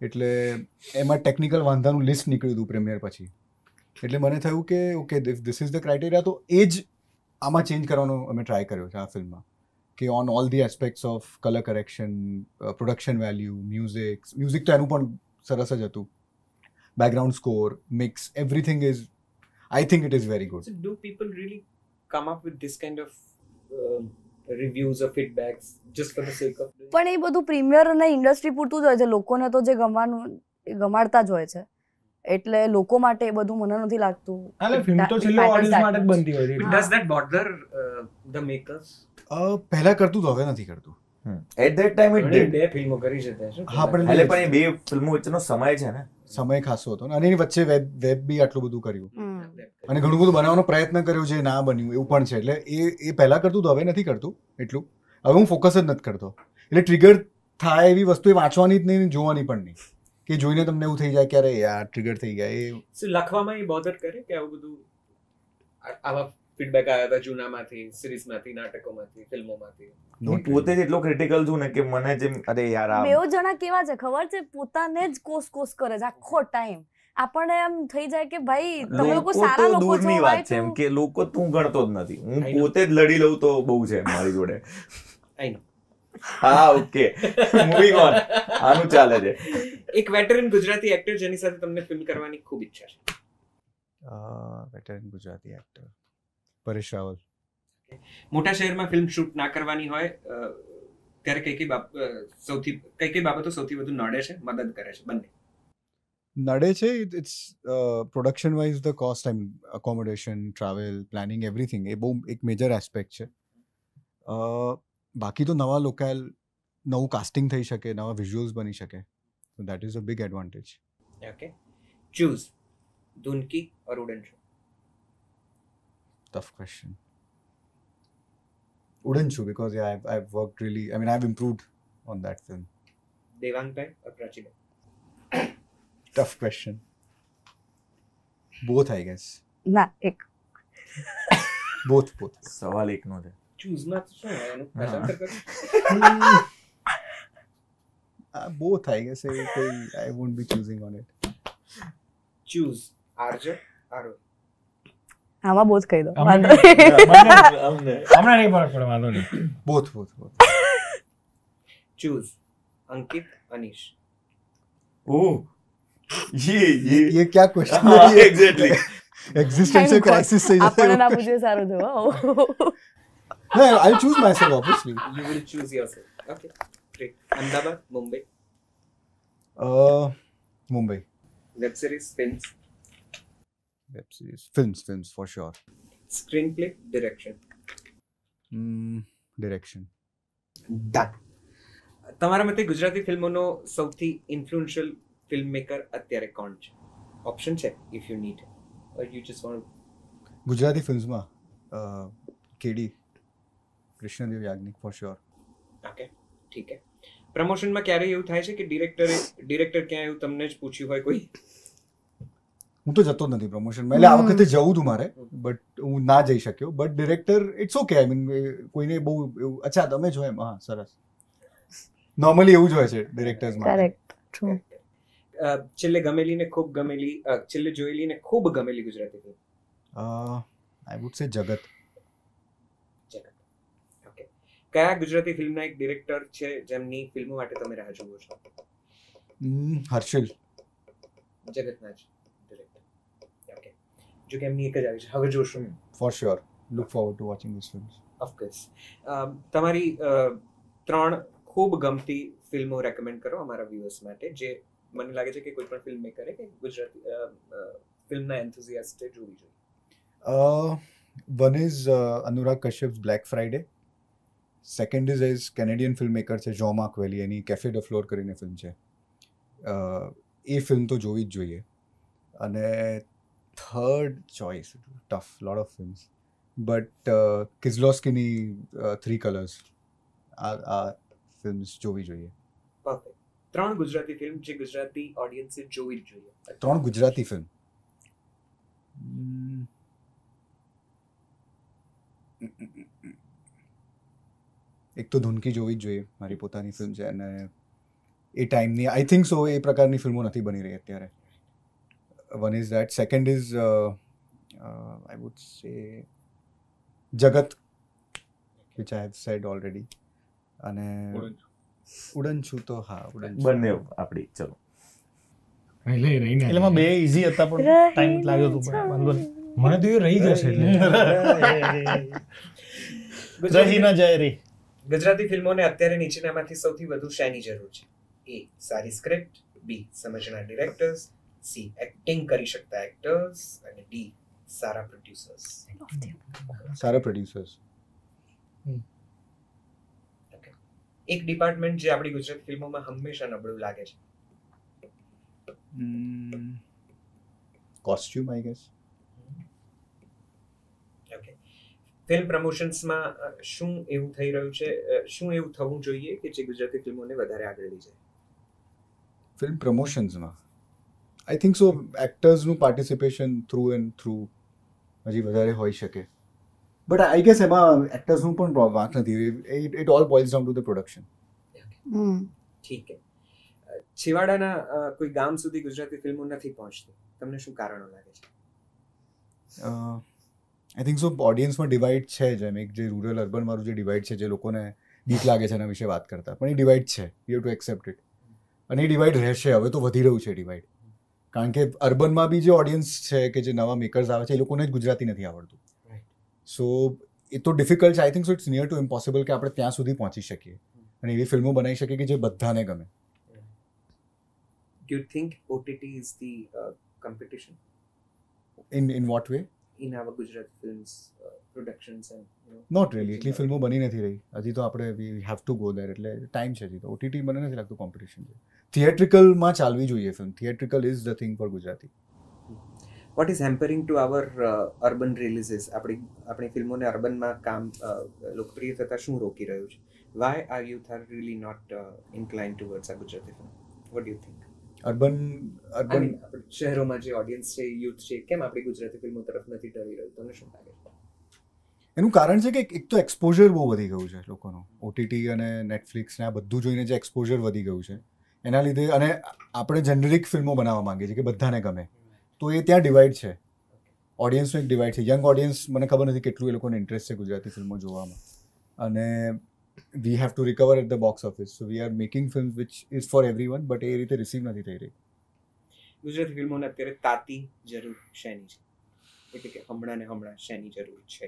એટલે એમાં ટેકનિકલ વાંધાનું લિસ્ટ નીકળ્યું હતું પ્રીમિયર પછી. એટલે મને થયું કે okay this is the criteria, તો એ જ આમાં ચેન્જ કરવાનો અમે ટ્રાય કર્યો છે આ ફિલ્મમાં, કે on all the aspects of colour correction, production value, music તો એનું પણ સરસ જ હતું, background score, mix, everything is, I think it is very good. So do people really come up with this kind of reviews or feedbacks just for the sake of doing? પણ એ બધું premier અને industry પૂરતું જ હોય છે, લોકોને તો જે ગમવાનું એ ગમાડતા જ હોય છે, એટલે લોકો માટે એ બધું મને નથી લાગતું. હા, એટલે film તો છેલ્લે audience માટે જ બનતી હોય છે. But does that bother the makers? પહેલા કરતું તો હવે નથી કરતું. એટ ધેટ ટાઈમ ઇટ ઘણી ડિડ. બે ફિલ્મો કરી છે તે શું? હા, પણ એટલે પણ એ બે ફિલ્મો વચ્ચેનો સમય છે ને. સમય ખાસો હતો અને એની વચ્ચે વેબ બી આટલું બધું કર્યું હમ. અને ઘણું બધું બનાવવાનો પ્રયત્ન કર્યો જે ના બન્યું એવું પણ છે, એટલે એ પહેલા કરતું તો હવે નથી કરતું એટલું, હવે હું ફોકસ જ નથી કરતો, એટલે ટ્રિગર થાય એવી વસ્તુ એ વાંચવાની જ નહીં, જોવાની પણ નહીં, કે જોઈને તમને એવું થઈ જાય કે અરે યાર ટ્રિગર થઈ ગયા. એ So લખવામાં એ બોધર કરે કે આવું બધું આવા ફીડબેક આવ્યા હતા જૂનામાંથી, સિરીઝમાંથી, નાટકોમાંથી, ફિલ્મોમાંથી? હું પોતે જ એટલો ક્રિટિકલ છું ને કે મને જેમ અરે યાર આ બેઉ જણા કેવા છે ખબર છે, પોતાને જ કોસ કરે છે આખો ટાઈમ. આપણને એમ થઈ જાય કે ભાઈ તમે લોકો લોકો સારા તો લોકો છો, દૂરની વાત છે, ભાઈ એમ તું- કે લોકો તું ગણતો જ નથી, હું I know. પોતે જ લડી લઉં તો બહુ છે મારી જોડે. I know. હા, ઓકે, મૂવિંગ ઓન. આનું ચાલે છે. એક વેટરન ગુજરાતી એક્ટર જેની સાથે તમને ફિલ્મ કરવાની ખૂબ ઈચ્છા છે? Veteran Gujarati actor Paresh Rawal. મોટા શહેરમાં ફિલ્મ શૂટ ના કરવાની હોય ત્યારે કઈ કઈ બાબતો સૌથી વધુ નડે છે, મદદ કરે છે? બંને નડે છે. It's production wise the cost, I mean accommodation, travel, planning, everything, એ બહુ એક મેજર એસ્પેક્ટ છે. બાકી તો નવા લોકેલ, નવું કાસ્ટિંગ થઈ શકે, નવા વિઝ્યુઅલ્સ બની શકે, so that is a big advantage. Okay. Choose Dhunki or Udan Chhu? Tough question. Wouldn't you? Because yeah, I've worked really, I mean, I've improved on that film. Devangbhai or Prachibhai? Tough question. Both, I guess. ના એક Both. સવાલ એકનો છે. ચૂઝમાં શું હોય એનું ભાષાંતર કરો? Both, I guess. I won't be choosing on it. Choose RJ આરો? આમાં બહુ જ કહી દો, અમને વાંધો નહીં. અમને હમણાં નહીં ફરક પડે, વાંધો નહીં. Both. ચૂઝ અંકિત અનીશ? ઓહ, ये क्या question हाँ, है? exactly. Existential Thank God. crisis से આપણને ના પૂછ્યું સારું થયું. No, I'll choose myself, obviously. You will choose yourself. Okay, great. Ahmedabad, Mumbai? Mumbai. Web series, films? Web series. Films, for sure. Screen play, direction? Direction. Done. તમારા મતે ગુજરાતી ફિલ્મોનો સૌથી ઇન્ફ્લુએન્શિયલ ફિલ્મ મેકર અત્યારે કોણ છે? ઓપ્શન છે if you need or you just want. Gujarati ફિલ્મ્સમાં KD, Krishnadev Yagnik, for sure. Okay, ઠીક છે. પ્રમોશનમાં ક્યારે એવું થાય છે કે ડિરેક્ટર ક્યાં એવું તમને જ પૂછ્યું હોય કોઈ? હું તો જતો જ નથી પ્રમોશનમાં, એટલે આ વખતે જવું હતું મારે, બટ હું ના જઈ શક્યો. But director it's okay, I mean કોઈને બહુ એવું અચ્છા તમે જો એમ, હા સરસ, નોર્મલી એવું જ હોય છે ડિરેક્ટર્સ માટે. Correct. True. છેલ્લે છેલ્લે જોયેલી ને ખૂબ ગમેલી Gujarati film? I would say Jagat. જગત. ઓકે. કયા ગુજરાતી ફિલ્મના એક ડિરેક્ટર છે જેમની ફિલ્મો માટે તમે રાહ જુઓ છો? હર્ષિલ. જગતના જ ડિરેક્ટર. ઓકે. જો કે એમની એક જ આવી છે, હવે જોશું. For sure, look forward to watching this films. Of course. તમારી 3 ખૂબ ગમતી ફિલ્મો રેકમેન્ડ કરો અમારા વ્યુઅર્સ માટે, જે મને લાગે છે કે કોઈ પણ ફિલ્મ મેકરે કે ગુજરાતી ફિલ્મના એન્થુઝિયાસ્ટે જોવી જોઈએ. One is Anurag Kashyap's Black Friday. Second is Canadian film maker છે જોમાર્ક વેલી, એની કેફે ડ ફ્લોર કરીને ફિલ્મ છે, એ ફિલ્મ તો જોવી જ જોઈએ. અને third choice, tough, lot of films, but કિઝલોસ્કીની 3 કલર્સ આ ફિલ્મ્સ જોવી જોઈએ. પરફેક્ટ. 3 ગુજરાતી ફિલ્મ જે ગુજરાતી ઓડિયન્સે જોવી જ જોઈએ. 3 ગુજરાતી ફિલ્મ. એક તો ધૂનકી જોવી જ જોઈએ, મારી પોતાની ફિલ્મ છે અને એ ટાઈમની આઈ થિંક સો એ પ્રકારની ફિલ્મો નથી બની રહી અત્યારે. One is that. Second is I would say Jagat, which I have said already. અને ઉડનછુ તો હા, ઉડનછુ બંને આપણી. ચલો એટલે એમાં બે ઇઝી હતા પણ ટાઈમ લાગ્યો હતો, પણ વાંધો નહીં. મને તો એ રહી જશે એટલે રહી ના જાય રે. ગુજરાતી ફિલ્મોને અત્યારે નીચેનામાંથી સૌથી વધુ શેની જરૂર છે? A. સારી સ્ક્રિપ્ટ, B. સમજણા ડિરેક્ટર્સ, C. એક્ટિંગ કરી શકતા એક્ટર્સ અને D. સારા પ્રોડ્યુસર્સ. સારા પ્રોડ્યુસર્સ. એક ડિપાર્ટમેન્ટ જે આપણી ગુજરાતી ફિલ્મોમાં હંમેશા નબળું લાગે છે. Costume I guess. Okay. Film પ્રમોશન્સમાં શું એવું થઈ રહ્યું છે, શું એવું થવું જોઈએ કે જે ગુજરાતી ફિલ્મોને વધારે આગળ લઈ જાય? ફિલ્મ પ્રમોશન્સમાં આઈ થિંક સો એક્ટર્સનું પાર્ટિસિપેશન થ્રુ એન્ડ થ્રુ હજી વધારે હોઈ શકે. બટ આઈ ગેસ એમાં એક્ટર્સનું પણ વાંક નથી. It all બોઇલ્સ down to the production. ઠીક છે. છેવાડાના કોઈ ગામ સુધી ગુજરાતી ફિલ્મો નથી પહોંચતી. તમને શું કારણો લાગે છે? આઈ થિંક સો ઓડિયન્સમાં ડિવાઇડ છે જ. એમ એક જે રૂરલ અર્બન વાળું જે ડિવાઇડ છે, જે લોકોને બીક લાગે છે એના વિશે વાત કરતા, પણ એ ડિવાઇડ છે. You have two accept it. અને એ ડિવાઇડ રહેશે. હવે તો વધી રહ્યું છે ડિવાઇડ, કારણ કે અર્બનમાં બી જે ઓડિયન્સ છે કે જે નવા મેકર્સ આવે છે એ લોકોને જ ગુજરાતી નથી આવડતું. સો એ તો ડિફિકલ્ટ છે. I think so it's near to impossible કે આપણે ત્યાં સુધી પહોંચી શકીએ અને એવી ફિલ્મો બનાવી શકીએ કે જે બધાને ગમે. Do you think OTT is the competition in what way? in our Gujarati films productions and not really. એટલી ફિલ્મો બની નથી રહી હજી તો. આપણે we have to go there. એટલે ટાઈમ છે હજી તો. ઓટીટી મને નથી લાગતું કોમ્પિટિશન છે. થિયેટ્રિકલમાં ચાલવી જોઈએ film. Theatrical is the thing for Gujarati. what is hampering to our urban releases? આપણી ફિલ્મોને અર્બનમાં કામ લોકપ્રિય થતા શું રોકી રહ્યું છે? why our youth are really not inclined towards a Gujarati film? what do you think? Urban શહેરોમાં જે ઓડિયન્સ છે, યુથ છે, કેમ આપણી ગુજરાતી ફિલ્મો તરફ નથી ટળી રહ્યું? તમને શું લાગે છે? એનું કારણ છે કે એક તો એક્સપોઝર બહુ વધી ગયું છે લોકોનું. ઓટીટી અને નેટફ્લિક્સ ને આ બધું જોઈને જે એક્સપોઝર વધી ગયું છે એના લીધે, અને આપણે જેનરિક ફિલ્મો બનાવવા માંગીએ છીએ કે બધાને ગમે, તો એ ત્યાં ડિવાઈડ છે. ઓડિયન્સનો એક ડિવાઈડ છે. યંગ ઓડિયન્સ મને ખબર નથી કેટલું એ લોકોને ઇન્ટરેસ્ટ છે ગુજરાતી ફિલ્મો જોવામાં. અને we have to recover at the box office. So we are making film which is for everyone, but એ રીતે રિસીવ નથી થઈ રહી. ગુજરાતી ફિલ્મોને અત્યારે તાતી જરૂર શેની છે? એટલે કે હમણાં ને હમણાં શેની જરૂર છે?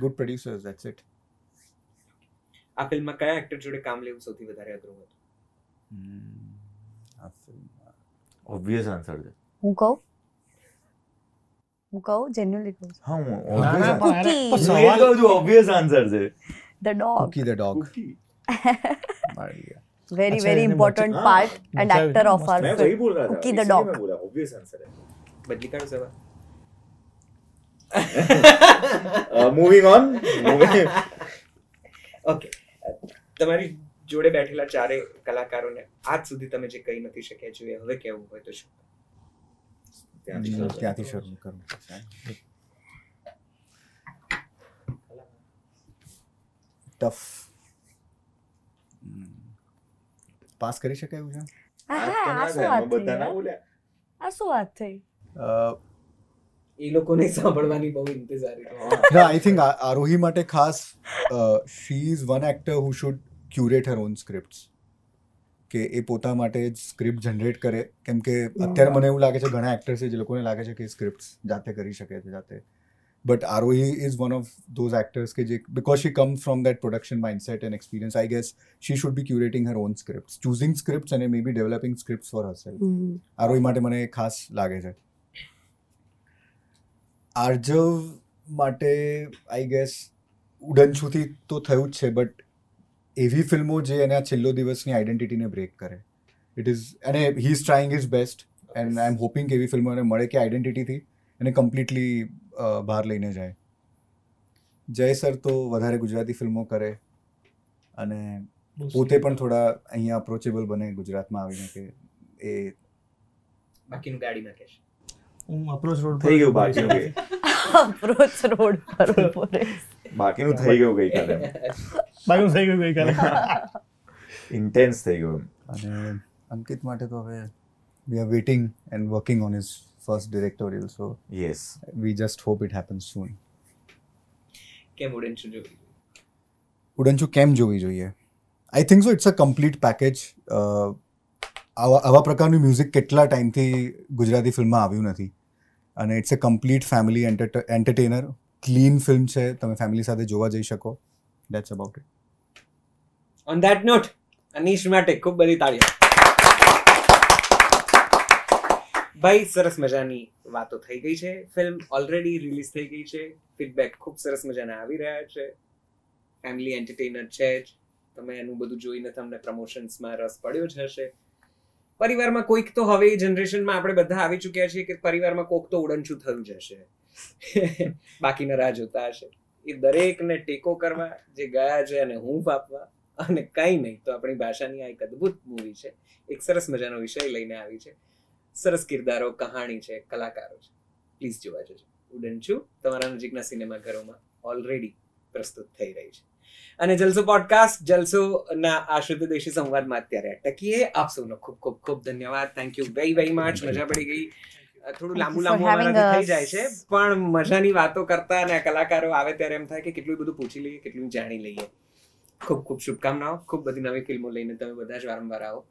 Good producers, that's it. આ ફિલ્મમાં કયા એક્ટર જોડે કામ લેવું સૌથી વધારે અઘરું હતું? ઓબ્વિયસ આન્સર છે. હું કહું જેન્યુઅલી કહું હા, હું Cookie. ઓબ્વિયસ આન્સર છે. The dog. Cookie the dog. very अच्छा, very इन्हें important बच्चे- part and बच्चा- actor of our मैं वही film. बोल रहा था. Cookie the इसलिए dog. मैं बोला ऑब्वियस आंसर है. બદલી કાઢો સવા. Moving on. ઓકે. તમારી જોડે બેઠેલા ચારે કલાકારોને આજ સુધી તમે જે કહી નથી શક્યા છો એ હવે કહેવું હોય તો શું? ત્યાંથી શરૂ કરું. ટફ. પાસ કરી શકાય એવું છે? આ શું વાત થઈ બધા ના યાર? બોલ્યા. આ શું વાત થઈ? એ લોકોને સાંભળવાની બહુ ઇંતજારી છે. ના, આઈ થિંક આરોહી માટે ખાસ she is one actor who should curate her own scripts. કે એ પોતા માટે જ સ્ક્રિપ્ટ જનરેટ કરે. કેમ કે અત્યારે મને એવું લાગે છે ઘણા એક્ટર્સ છે જે લોકોને લાગે છે કે સ્ક્રિપ્ટ જાતે કરી શકે છે જાતે. But Aarohi is one of those actors કે જે because she comes from that production mindset and experience, I guess she should be curating her own scripts, choosing scripts અને may be developing scripts for herself. Aarohi માટે મને એ ખાસ લાગે છે. આર્જવ માટે I guess ઉડનછુથી તો થયું જ છે, બટ એવી ફિલ્મો જે એના છેલ્લો દિવસની આઈડેન્ટિટીને બ્રેક કરે. ઇટ ઇઝ, અને he is trying his best and I am hoping કે એવી ફિલ્મો એને મળે કે આઈડેન્ટિટીથી એને કમ્પ્લીટલી બહાર લઈને જાય. જય સર તો વધારે ગુજરાતી ફિલ્મો કરે અને પોતે પણ થોડા અહીંયા અપ્રોચેબલ બને ગુજરાતમાં આવીને કે એ બાકીનું ગાડીમાં કહેશે. હું અપ્રોચ રોડ થઈ ગયું બાકીનું અપ્રોચ રોડ પર ઊભો રહે. બાકીનું થઈ ગયું ગઈકાલે બાકી થઈ ગયું ગઈકાલે. ઇન્ટેન્સ થઈ ગયું. અને અંકિત માટે તો હવે we are waiting and working on his first directorial so yes we just hope it happens soon. કેમ ઉડનચું જોવી? ઉડનચું કેમ જોવી જોઈએ? I think so it's a complete package. આવા પ્રકારનું મ્યુઝિક કેટલા ટાઈમથી ગુજરાતી ફિલ્મમાં આવ્યું નથી અને it's a complete family entertainer. Clean film છે, તમે ફેમિલી સાથે જોવા જઈ શકો. That's about it. On that note Anish માટે ખૂબ બધી તાળીઓ. ભાઈ સરસ મજાની વાતો થઈ ગઈ છે. ફિલ્મ ઓલરેડી રિલીઝ થઈ ગઈ છે. ફીડબેક ખૂબ સરસ મજાના આવી રહ્યા છે. ફેમિલી એન્ટરટેનર છે જ. તમે એનું બધું જોઈને તમને પ્રમોશન્સમાં રસ પડ્યો જ હશે. પરિવારમાં કોઈક તો હવે જનરેશનમાં આપણે બધા આવી ચૂક્યા છીએ કે પરિવારમાં કોઈક તો ઉડનચું થયું જ હશે. બાકીના રાહ જોતા હશે. એ દરેકને ટેકો કરવા જે ગયા છે અને હૂંફ આપવા અને કંઈ નહીં તો આપણી ભાષાની આ એક અદ્ભુત મૂવી છે. એક સરસ મજાનો વિષય લઈને આવી છે. સરસ કિરદારો, કહાણી છે, કલાકારો છે. પ્લીઝ જોવા જજો. ઉડનચું તમારા નજીકના સિનેમાઘરોમાં ઓલરેડી પ્રસ્તુત થઈ રહી છે. અને જલસો પોડકાસ્ટ જલસોના આ શુદ્ધ દેશી સંવાદમાં અત્યારે અટકીએ. આપ સૌનો ખૂબ ખૂબ ખૂબ ધન્યવાદ. Thank you very very much. મજા પડી ગઈ. થોડું લાંબુ for લાંબુ having અમારાથી થઈ us. જાય છે પણ મજાની વાતો કરતા અને કલાકારો આવે ત્યારે એમ થાય કે કેટલું બધું પૂછી લઈએ, કેટલું જાણી લઈએ. ખૂબ ખૂબ શુભકામનાઓ. ખૂબ બધી નવી ફિલ્મો લઈને તમે બધા જ વારંવાર આવો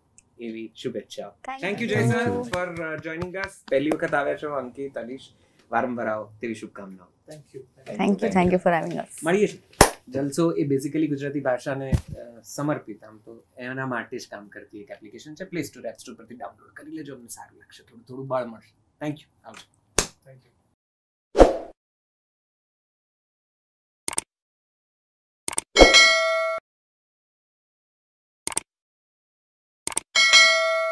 એવી શુભેચ્છાઓ. થેન્ક યુ જય સર ફોર જોઈનિંગ અસ. પહેલી વખત આવ્યા છો અંકિત, અનીશ. વારંવાર આવો તેવી શુભકામનાઓ. Thank you for having us. મળીએ છીએ. જલસો એ બેઝિકલી ગુજરાતી ભાષાને સમર્પિત આમ તો એના માટે જ કામ કરતી એક એપ્લિકેશન છે. પ્લે સ્ટોર, એપ સ્ટોર પરથી ડાઉનલોડ કરી લેજો. અમને સારું લાગશે. થોડું બળ મળશે. Thank you. આવજો. Thank you.